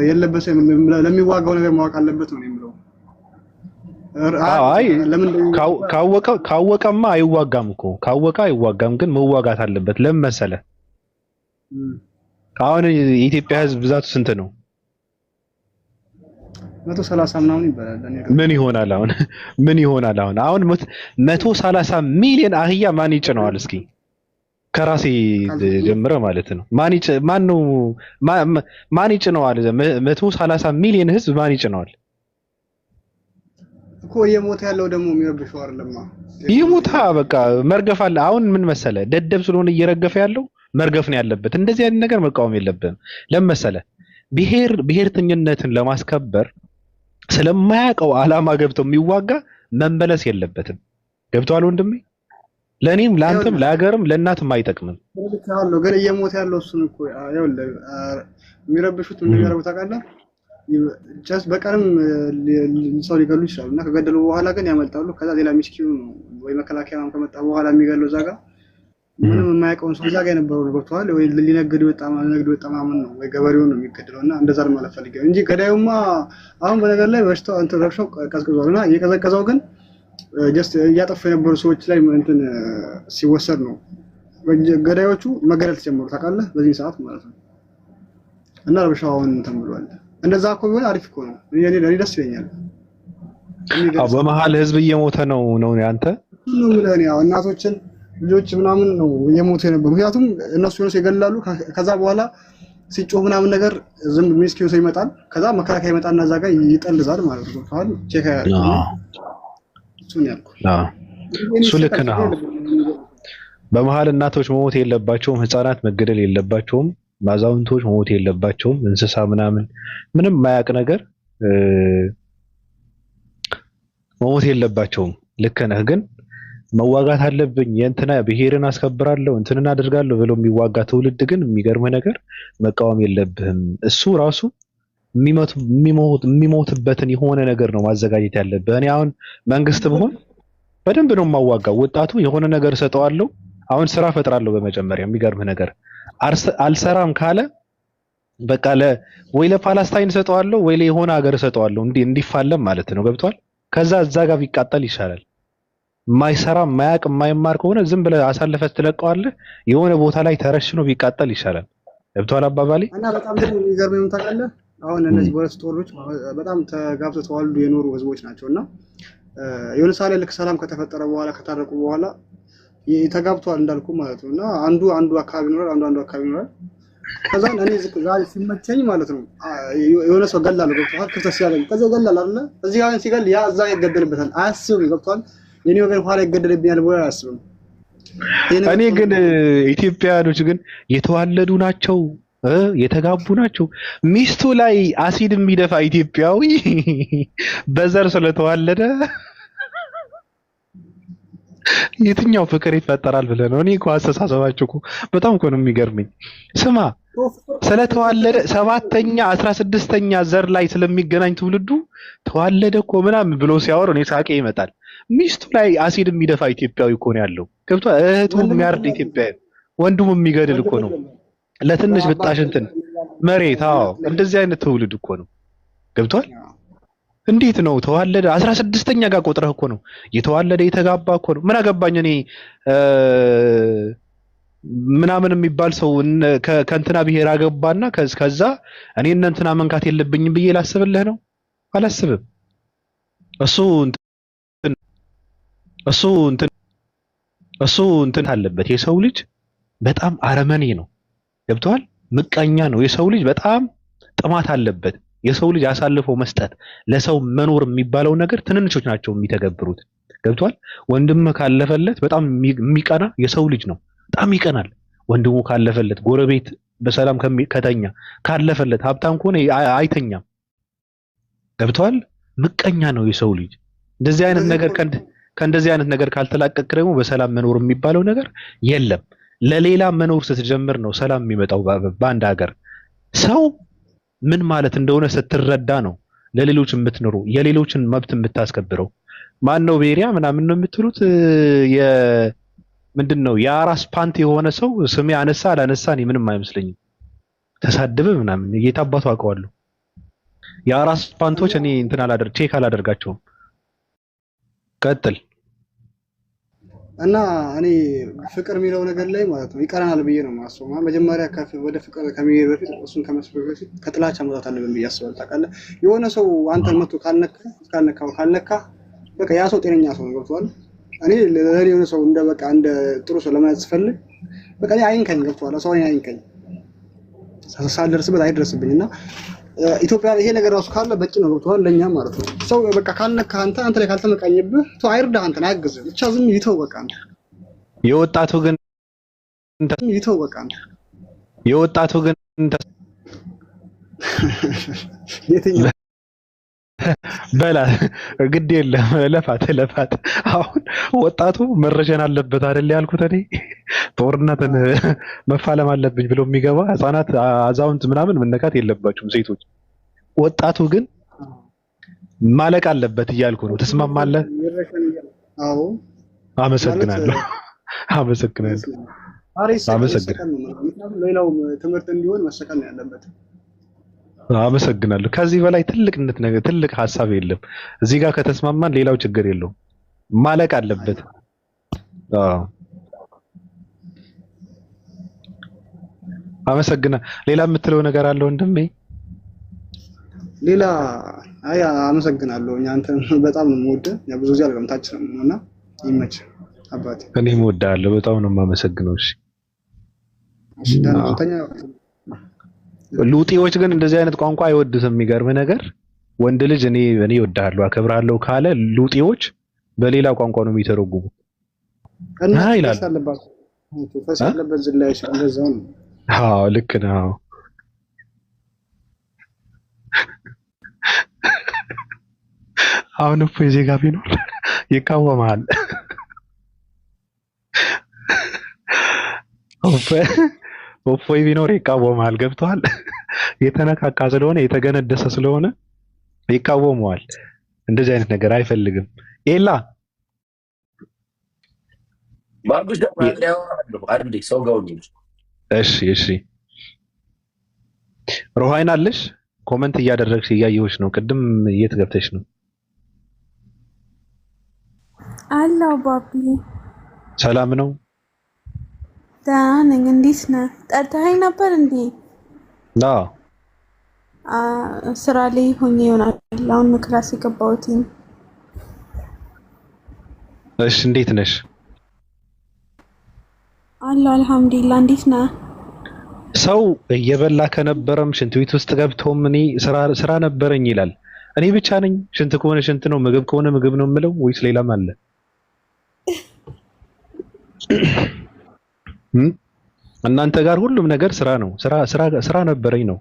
የለበትም። ለሚዋጋው ነገር ማወቅ አለበት ነው የሚለው። አይ ካወቀማ አይዋጋም እኮ። ካወቀ አይዋጋም፣ ግን መዋጋት አለበት። ለምን መሰለህ? አሁን የኢትዮጵያ ሕዝብ ብዛቱ ስንት ነው? 130 ምናምን ይባላል። ምን ይሆናል አሁን? ምን ይሆናል አሁን? አሁን 130 ሚሊዮን አህያ ማን ይጭነዋል? እስኪ ከራሴ ጀምረ ማለት ነው። ማን ይጭነዋል? 130 ሚሊዮን ህዝብ ማን ይጭነዋል እኮ? እየሞተ ያለው ደግሞ የሚረብሸው አይደለም። ይሙታ በቃ መርገፍ አለ። አሁን ምን መሰለ ደደብ ስለሆነ እየረገፈ ያለው መርገፍ ነው ያለበት። እንደዚህ አይነት ነገር መቃወም የለብንም። ለምን መሰለ ብሔርተኝነትን ለማስከበር ስለማያውቀው ዓላማ ገብተው የሚዋጋ መመለስ የለበትም። ገብቷል ወንድሜ? ለኔም ለአንተም ለሀገርም ለእናትም አይጠቅምም። ግን እየሞተ ያለው እሱን እኮ ይኸውልህ የሚረብሹት ምን የሚያደርጉት ታውቃለህ? ጀስት በቀርም ሰው ሊገሉ ይችላሉ እና ከገደሉ በኋላ ግን ያመልጣሉ። ከዛ ሌላ ሚስኪኑ ነው ወይ መከላከያ ከመጣ በኋላ የሚገለው እዛ ጋር ምንም የማያውቀውን ሰው እዛ ጋር የነበረው ነው ገብቶሃል ወይ? ሊነግድ ወጣ ምናምን ነው ወይ ገበሬውን ነው የሚገድለው እና እንደዛ ማለት ፈልገው እንጂ ገዳዩማ አሁን በነገር ላይ በሽታው እንትን ረብሻው ቀዝቅዟል እና እየቀዘቀዘው ግን ጀስት እያጠፉ የነበሩ ሰዎች ላይ እንትን ሲወሰድ ነው ገዳዮቹ መገደል ተጀመሩ ታውቃለህ? በዚህ ሰዓት ማለት ነው እና ረብሻው አሁን እንትን ብሏል። እንደዛ እኮ ቢሆን አሪፍ እኮ ነው። እኔ ደስ ይለኛል። በመሀል ህዝብ እየሞተ ነው ያንተ ነው ምለን ያው እናቶችን ልጆች ምናምን ነው እየሞቱ የነበሩ። ምክንያቱም እነሱ ነው ይገላሉ። ከዛ በኋላ ሲጮህ ምናምን ነገር ዝም ሚስኪኑ ሰው ይመጣል። ከዛ መከላከያ ይመጣና እዛ ጋር ይጠልዛል ማለት ነው። ታል ቼክ ያደርጋል። እሱን ያልኩህ እሱ ልክ ነው። በመሀል እናቶች መሞት የለባቸውም፣ ህፃናት መገደል የለባቸውም፣ አዛውንቶች መሞት የለባቸውም፣ እንስሳ ምናምን ምንም ማያቅ ነገር መሞት የለባቸውም። ልክ ነህ። ግን መዋጋት አለብኝ የእንትና ብሔርን አስከብራለሁ እንትንን አድርጋለሁ ብሎ የሚዋጋ ትውልድ ግን የሚገርም ነገር መቃወም የለብህም። እሱ ራሱ የሚሞትበትን የሆነ ነገር ነው ማዘጋጀት ያለብህ። እኔ አሁን መንግስት ብሆን በደንብ ነው የማዋጋው። ወጣቱ የሆነ ነገር ሰጠዋለሁ። አሁን ስራ ፈጥራለሁ በመጀመሪያ። የሚገርም ነገር አልሰራም ካለ በቃ ወይ ለፓለስታይን ሰጠዋለሁ ወይ ለሆነ ሀገር ሰጠዋለሁ እንዲፋለም ማለት ነው። ገብቷል? ከዛ እዛ ጋር ቢቃጠል ይሻላል። ማይሰራ ማያቅ ማይማር ከሆነ ዝም ብለህ አሳልፈህ ትለቀዋለህ። የሆነ ቦታ ላይ ተረሽኖ ቢቃጠል ይሻላል። ገብቷል አባባሌ? እና በጣም ደግሞ የሚገርመው ታውቃለህ፣ አሁን እነዚህ በሁለት ጦሮች በጣም ተጋብተው ተዋልዱ የኖሩ ህዝቦች ናቸውና የሆነ ሳለ ልክ ሰላም ከተፈጠረ በኋላ ከታረቁ በኋላ ተጋብተዋል እንዳልኩ ማለት ነውና አንዱ አካባቢ ይኖራል፣ አንዱ አካባቢ ይኖራል። ከዛ እኔ ዛሬ ሲመቸኝ ማለት ነው የሆነ ሰው ገላለሁ። ገብቷል? ክፍተት ሲያገኝ ከዛ ገላል አይደለ? እዚህ ጋር ሲገል ያ እዛ ይገደልበታል። አያስብም። ገብቷል? የኔ ወገን ኋላ ይገደልብኛል ብሎ አያስብም። እኔ ግን ኢትዮጵያኖች ግን የተዋለዱ ናቸው፣ የተጋቡ ናቸው። ሚስቱ ላይ አሲድ የሚደፋ ኢትዮጵያዊ በዘር ስለተዋለደ የትኛው ፍቅር ይፈጠራል ብለህ ነው? እኔ እኮ አስተሳሰባችሁ እኮ በጣም እኮ ነው የሚገርመኝ። ስማ ስለተዋለደ 7ኛ 16ኛ ዘር ላይ ስለሚገናኝ ትውልዱ ተዋለደ እኮ ምናምን ብሎ ሲያወር እኔ ሳቄ ይመጣል። ሚስቱ ላይ አሲድ የሚደፋ ኢትዮጵያዊ እኮ ነው ያለው። ገብቷል? እህቱ የሚያርድ ኢትዮጵያዊ፣ ወንዱም የሚገድል እኮ ነው ለትንሽ ብጣሽ እንትን መሬት። አዎ እንደዚህ አይነት ትውልድ እኮ ነው። ገብቷል? እንዴት ነው ተዋለደ 16ኛ ጋር ቆጥረህ እኮ ነው የተዋለደ የተጋባ እኮ ነው። ምን አገባኝ እኔ ምናምን የሚባል ሰው ከእንትና ብሔር አገባና ከዛ እኔ እንትና መንካት የለብኝም ብዬ ላስብልህ ነው? አላስብም። እሱ እንትን አለበት። የሰው ልጅ በጣም አረመኔ ነው። ገብቷል? ምቀኛ ነው። የሰው ልጅ በጣም ጥማት አለበት። የሰው ልጅ አሳልፎ መስጠት፣ ለሰው መኖር የሚባለው ነገር ትንንሾች ናቸው የሚተገብሩት። ገብቷል? ወንድም ካለፈለት በጣም የሚቀና የሰው ልጅ ነው። በጣም ይቀናል ወንድሙ ካለፈለት። ጎረቤት በሰላም ከተኛ ካለፈለት፣ ሀብታም ከሆነ አይተኛም። ገብቷል? ምቀኛ ነው የሰው ልጅ። እንደዚህ አይነት ነገር ከእንደዚህ አይነት ነገር ካልተላቀቅ ደግሞ በሰላም መኖር የሚባለው ነገር የለም። ለሌላ መኖር ስትጀምር ነው ሰላም የሚመጣው በአንድ ሀገር። ሰው ምን ማለት እንደሆነ ስትረዳ ነው ለሌሎች የምትኖሩ፣ የሌሎችን መብት የምታስከብረው። ማን ነው ቤሪያ ምናምን ነው የምትሉት? ምንድን ነው የአራስ ፓንት የሆነ ሰው ስሜ አነሳ አላነሳ እኔ ምንም አይመስለኝም። ተሳደበ ምናምን የታባቱ አውቀዋለሁ። የአራስ ፓንቶች እኔ እንትን ቼክ አላደርጋቸውም። ቀጥል። እና እኔ ፍቅር የሚለው ነገር ላይ ማለት ነው ይቀረናል ብዬ ነው የማስበው። መጀመሪያ ወደ ፍቅር ከመሄድ በፊት እሱን ከመስበክ በፊት ከጥላቻ መውጣት አለብን ብዬ አስባለሁ። ታውቃለህ የሆነ ሰው አንተን መቶ ካልነካ በቃ ያ ሰው ጤነኛ ሰው ነው። ገብቶሃል? እኔ ለኔ የሆነ ሰው እንደ በቃ እንደ ጥሩ ሰው ለማየት ስፈልግ በቃ እኔ አይንከኝ። ገብቶሃል? ሰው አይንከኝ፣ ሳልደርስበት አይደርስብኝ እና ኢትዮጵያ ይሄ ነገር ራሱ ካለ በቂ ነው። ገብቶሃል? ለኛ ማለት ነው ሰው በቃ ካልነካ አንተ ላይ ካልተመቃኘብህ ሰው አይርዳህ፣ አንተን አያግዝህ፣ ብቻ ዝም ይተው በቃ አንተ የወጣቱ ግን ይተው በቃ አንተ የወጣቱ ግን የትኛው በላ ግድ የለም ለፋት አሁን ወጣቱ መረሸን አለበት አይደል ያልኩት እኔ ጦርነትን መፋለም አለብኝ ብሎ የሚገባ ህፃናት አዛውንት ምናምን መነካት የለባቸውም ሴቶች ወጣቱ ግን ማለቅ አለበት እያልኩ ነው ተስማማለህ አዎ አመሰግናለሁ ሌላው ትምህርት እንዲሆን መሰቀል ነው ያለበት አመሰግናለሁ ከዚህ በላይ ትልቅ ሐሳብ የለም እዚህ ጋር ከተስማማን ሌላው ችግር የለውም ማለቅ አለበት አመሰግናለሁ ሌላ የምትለው ነገር አለ ወንድሜ ሌላ አመሰግናለሁ አንተ በጣም ነው የምወደው ብዙ ጊዜ አልገምታችንም ነውና ይመች አባቴ እኔም እወድሃለሁ በጣም ነው የማመሰግነው እሺ ሉጢዎች ግን እንደዚህ አይነት ቋንቋ አይወዱትም የሚገርም ነገር ወንድ ልጅ እኔ እወድሃለሁ አከብራለሁ ካለ ሉጢዎች በሌላ ቋንቋ ነው የሚተረጉሙ እና ይላል ፈሳለበት ዝላይ እንደዛው ነው አዎ ልክ ነው አሁን እኮ የዜጋ ቢኖር ይቃወማል እፎይ ቢኖር ይቃወማል ገብቷል የተነካካ ስለሆነ የተገነደሰ ስለሆነ ይቃወመዋል እንደዚህ አይነት ነገር አይፈልግም ኤላ እሺ ሮሃይን አለሽ ኮሜንት እያደረግሽ እያየሁሽ ነው ቅድም የት ገብተሽ ነው አላው ባቢ ሰላም ነው ደህና ነኝ እንዴት ነህ ጠርተኸኝ ነበር እንዴ ስራ ላይ ሆኜ ይሆናል አሁን ክላስ የገባሁት እሺ እንዴት ነሽ አላህ አልহামዱሊላህ እንዴት ነህ ሰው እየበላ ከነበረም ሽንት ቤት ውስጥ ገብቶም እኔ ስራ ነበረኝ ይላል እኔ ብቻ ነኝ ሽንት ከሆነ ሽንት ነው ምግብ ከሆነ ምግብ ነው የምለው ወይስ ሌላም አለ እናንተ ጋር ሁሉም ነገር ስራ ነው ስራ ነበረኝ ነው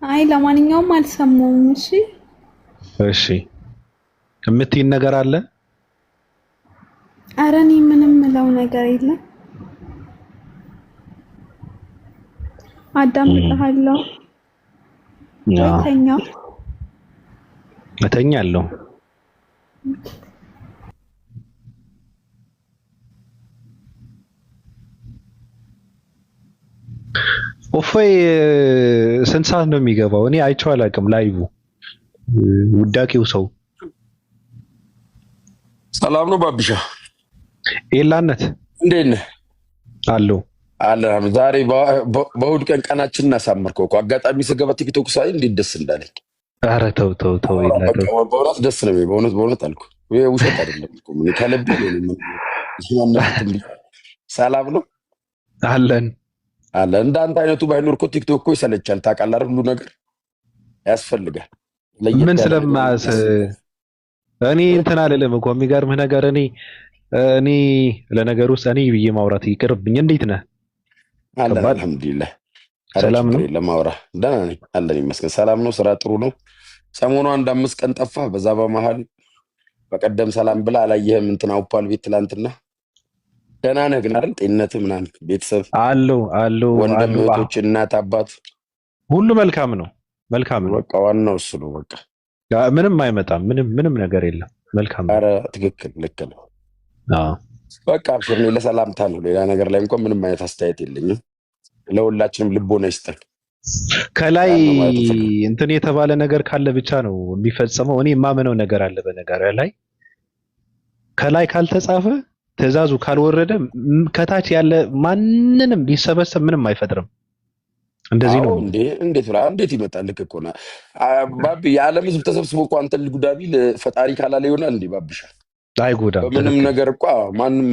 አይ ለማንኛውም አልሰማሁም እሺ የምትይን ነገር አለ ኧረ እኔ ምንም ምለው ነገር የለም አዳምጥሃለሁ እተኛለሁ ኦፎይ ስንት ሰዓት ነው የሚገባው እኔ አይቼው አላውቅም ላይቭ ውዳቂው ሰው ሰላም ነው ባቢሻ ኤላነት እንዴት ነህ አለው ዛሬ በእሑድ ቀን ቀናችንን አሳመርከው እኮ አጋጣሚ ስገባ ቲክቶክ ሳይ እንዴት ደስ እንዳለኝ ኧረ ተው በእውነት ደስ ነው በእውነት አልኩ ውሸት አይደለም እኮ ምን ከልብ ሰላም ነው አለን እንዳንተ አይነቱ ባይኖር እኮ ቲክቶክ እኮ ይሰለቻል ታውቃለህ ሁሉ ነገር ያስፈልጋል ምን ስለማስ እኔ እንትን አልልም እኮ የሚገርምህ ነገር እኔ ለነገር ውስጥ እኔ ብዬ ማውራት ይቅርብኝ እንዴት ነህ አልሐምዱሊላህ ሰላም ነው ለማውራ ደህና ነኝ አለን ይመስገን ሰላም ነው ስራ ጥሩ ነው ሰሞኑ አንድ 5 ቀን ጠፋ በዛ በመሃል በቀደም ሰላም ብላ አላየህም እንትና አውፓል ቤት ትላንትና ደህና ነህ ግን አይደል ጤንነትህ ምናምን ቤተሰብ አሉ ወንድም እህቶች እናት አባት ሁሉ መልካም ነው በቃ ዋናው እሱ ነው በቃ ምንም አይመጣም ምንም ነገር የለም መልካም ኧረ ትክክል ልክ ነው በቃ አብሽር ለሰላምታ ነው ሌላ ነገር ላይ እንኳን ምንም አይነት አስተያየት የለኝም ለሁላችንም ልቦና ይስጠን ከላይ ያን ነው ማለት ፈቅድ እንትን የተባለ ነገር ካለ ብቻ ነው የሚፈጸመው። እኔ የማመነው ነገር አለ በነገር ላይ ከላይ ካልተጻፈ ትእዛዙ ካልወረደ ከታች ያለ ማንንም ቢሰበሰብ ምንም አይፈጥርም። እንደዚህ ነው እንዴ እንዴት ይመጣል? ልክ እኮ ነው ባቢ። የዓለም ህዝብ ተሰብስቦ እኮ አንተን ልጉዳ ቢል ፈጣሪ ካላለ ይሆናል እንዴ ባብሻ? አይጎዳም። በምንም ነገር እኮ ማንም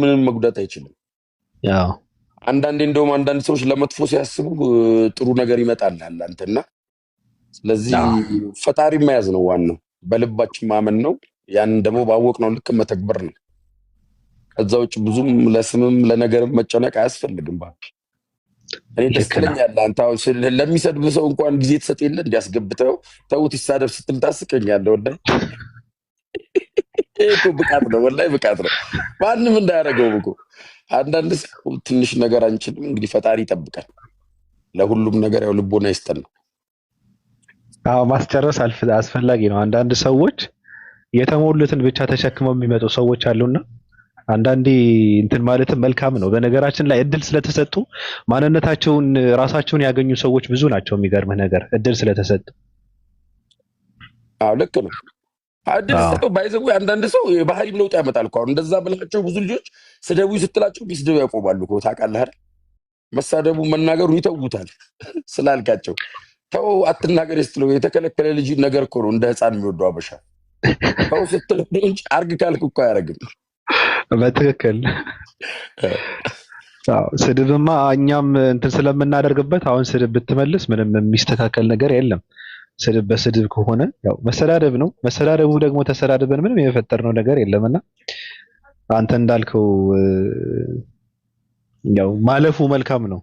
ምንም መጉዳት አይችልም። ያው አንዳንዴ እንደውም አንዳንድ ሰዎች ለመጥፎ ሲያስቡ ጥሩ ነገር ይመጣል አንተና። ስለዚህ ፈጣሪ መያዝ ነው ዋናው፣ በልባችን ማመን ነው። ያን ደግሞ ባወቅነው ልክ መተግበር ነው። ከዛ ውጭ ብዙም ለስምም ለነገርም መጨነቅ አያስፈልግም ባቢ። እኔ ደስ ይለኛል አንተ አሁን ለሚሰድብ ሰው እንኳን ጊዜ ትሰጥ የለ እንዲያስገብተው ተውት ይሳደብ ስትል ታስቀኛለህ። ወላሂ እኮ ብቃት ነው፣ ወላሂ ብቃት ነው። ማንም እንዳያደርገው እኮ አንዳንድ ሰው ትንሽ ነገር አንችልም። እንግዲህ ፈጣሪ ይጠብቃል። ለሁሉም ነገር ያው ልቦና ይስጠን ነው። ማስጨረስ አስፈላጊ ነው። አንዳንድ ሰዎች የተሞሉትን ብቻ ተሸክመው የሚመጡ ሰዎች አሉና አንዳንዴ እንትን ማለትም መልካም ነው። በነገራችን ላይ እድል ስለተሰጡ ማንነታቸውን ራሳቸውን ያገኙ ሰዎች ብዙ ናቸው። የሚገርምህ ነገር እድል ስለተሰጡ። ልክ ነው። እድል ሰጠው ባይዘው አንዳንድ ሰው የባህሪም ለውጥ ያመጣል እኮ። አሁን እንደዛ ብላቸው ብዙ ልጆች ስደቡ ስትላቸው ቢስደቡ ያቆማሉ እኮ። ታውቃለህ አይደል? መሳደቡ መናገሩን ይተውታል ስላልካቸው። ተው አትናገር ስትለው የተከለከለ ልጅ ነገር እኮ ነው እንደ ህፃን የሚወደው አበሻ። ተው ስትለው እንጂ አርግ ካልክ እኮ አያደርግም። በትክክል ስድብማ እኛም እንትን ስለምናደርግበት አሁን ስድብ ብትመልስ ምንም የሚስተካከል ነገር የለም። ስድብ በስድብ ከሆነ ያው መሰዳደብ ነው። መሰዳደቡ ደግሞ ተሰዳድበን ምንም የፈጠርነው ነገር የለምና አንተ እንዳልከው ያው ማለፉ መልካም ነው።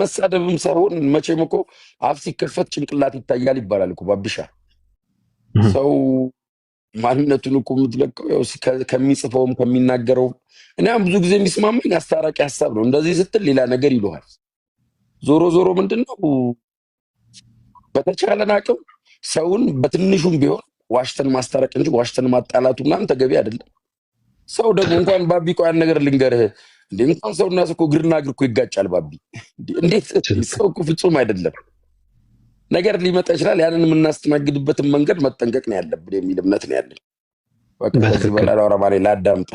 መሳደብም ሳይሆን መቼም እኮ አፍ ሲከፈት ጭንቅላት ይታያል ይባላል እኮ ባብሻ። ሰው ማንነቱን እኮ የምትለቀው ያው ከሚጽፈውም ከሚናገረውም። እኔ ብዙ ጊዜ የሚስማማኝ አስታራቂ ሀሳብ ነው። እንደዚህ ስትል ሌላ ነገር ይለዋል። ዞሮ ዞሮ ምንድነው በተቻለን አቅም ሰውን በትንሹም ቢሆን ዋሽተን ማስታረቅ እንጂ ዋሽተን ማጣላቱ ምናምን ተገቢ አይደለም። ሰው ደግሞ እንኳን ባቢ ቆይ ያን ነገር ልንገርህ እንዴ እንኳን ሰውና ሰው እኮ ግርና ግር እኮ ይጋጫል ባቢ። እንዴት ሰው እኮ ፍጹም አይደለም። ነገር ሊመጣ ይችላል። ያንን የምናስተናግድበትን መንገድ መጠንቀቅ ነው ያለብን የሚል እምነት ነው ያለኝ። በቃ ከዚህ በላይ አላወራም። ላዳምጥ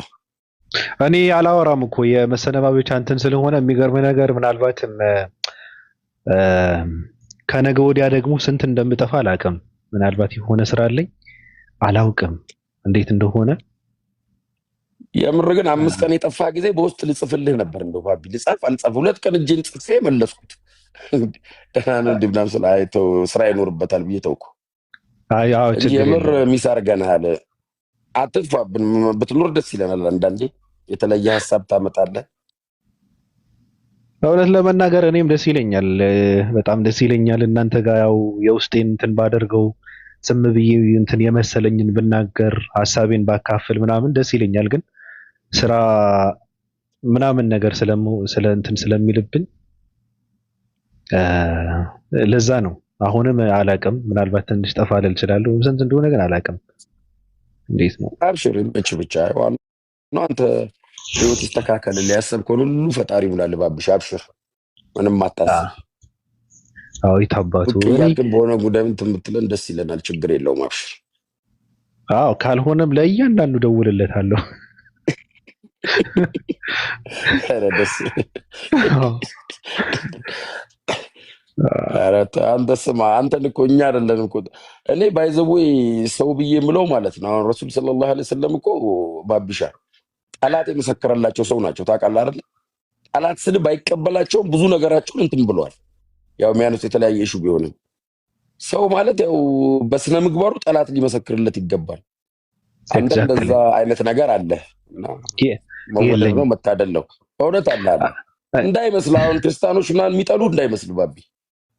እኔ አላወራም እኮ የመሰነባበቻ እንትን ስለሆነ የሚገርም ነገር ምናልባትም ከነገ ወዲያ ደግሞ ስንት እንደምጠፋ አላውቅም። ምናልባት የሆነ ስራ አለኝ አላውቅም እንዴት እንደሆነ። የምር ግን 5 ቀን የጠፋ ጊዜ በውስጥ ልጽፍልህ ነበር እንደው ባቢ ልጻፍ አልጻፍ 2 ቀን እጄን ጽፌ መለስኩት። ደህና ነው እንዲብናም ስላይተው ስራ ይኖርበታል ብዬ ተውኩ። የምር ሚስ አድርገናል። አትጥፋብን፣ ብትኖር ደስ ይለናል። አንዳንዴ የተለየ ሀሳብ ታመጣለህ። እውነት ለመናገር እኔም ደስ ይለኛል፣ በጣም ደስ ይለኛል። እናንተ ጋር ያው የውስጤን እንትን ባደርገው ዝም ብዬ እንትን የመሰለኝን ብናገር ሀሳቤን ባካፍል ምናምን ደስ ይለኛል። ግን ስራ ምናምን ነገር ስለ እንትን ስለሚልብን ለዛ ነው። አሁንም አላውቅም፣ ምናልባት ትንሽ ጠፋ ልል እችላለሁ። ስንት እንደሆነ ግን አላውቅም። እንዴት ነው? አብሽር ብቻ ነው አንተ ህይወት ይስተካከል። ሊያሰብከውን ሁሉ ፈጣሪ ሙላል ባብሽ። አብሽር ምንም አታስብ። ይታባቱ ግን በሆነ ጉዳይ እንትን የምትለን ደስ ይለናል። ችግር የለውም አብሽር። ካልሆነም ለእያንዳንዱ ደውልለታለሁ። ደስ አንተ ስማ፣ አንተን እኮ እኛ አይደለንም እኮ እኔ ባይዘዌ ሰው ብዬ የምለው ማለት ነው። አሁን ረሱል ሰለላሁ ዐለይሂ ወሰለም እኮ ባብሻ ጠላት የመሰከረላቸው ሰው ናቸው። ታውቃለህ አይደል? ጠላት ስድብ አይቀበላቸውም። ብዙ ነገራቸውን እንትን ብለዋል። ያው የሚያነሱት የተለያየ ኢሹ ቢሆንም ሰው ማለት ያው በስነ ምግባሩ ጠላት ሊመሰክርለት ይገባል። አንተ እንደዛ አይነት ነገር አለ እና መወለድ ነው መታደል ነው። እውነት አለ እንዳይመስል። አሁን ክርስቲያኖች ምናምን የሚጠሉ እንዳይመስል ባቢ።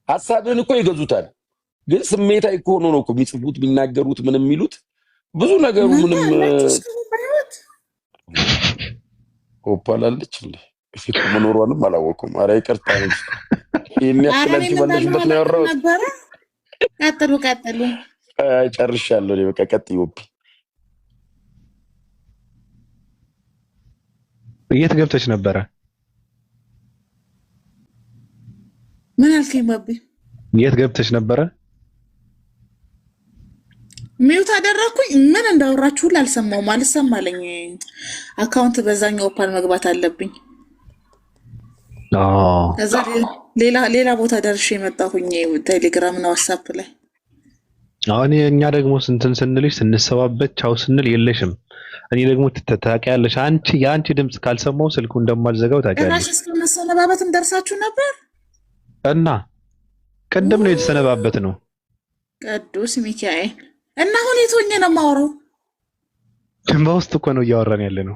ሀሳብህን እኮ ይገዙታል፣ ግን ስሜታዊ እኮ ሆኖ ነው እኮ የሚጽፉት የሚናገሩት ምን የሚሉት ብዙ ነገሩ ምንም ኦፓላለች እንዴ መኖሯንም አላወኩም። ኧረ ይቅርታ እንጂ ይሄን ያክል አንቺ ባለሽበት ነው ያወራሁት። ቀጥሉ። ጨርሻለሁ እኔ በቃ ቀጥይ። የት ገብተሽ ነበረ? ምን አልከኝ ባቢ? የት ገብተሽ ነበረ? ሚውት አደረኩኝ። ምን እንዳወራችሁ ሁሉ አልሰማሁም። አልሰማለኝ። አካውንት በዛኛው ኦፓል መግባት አለብኝ። ከዛ ሌላ ቦታ ደርሼ የመጣሁኝ ቴሌግራም እና ዋትስአፕ ላይ። አሁን እኛ ደግሞ ስንትን ስንልሽ ስንሰባበት ቻው ስንል የለሽም። እኔ ደግሞ ታውቂያለሽ፣ የአንቺ ድምፅ ካልሰማው ስልኩ እንደማልዘጋው ታውቂያለሽ። እራሽ እስከ መሰነባበትም ደርሳችሁ ነበር እና ቅድም ነው የተሰነባበት ነው። ቅዱስ ሚካኤል እና አሁን የት ሆኜ ነው የማወራው? በውስጥ እኮ ነው እያወራን ያለ ነው።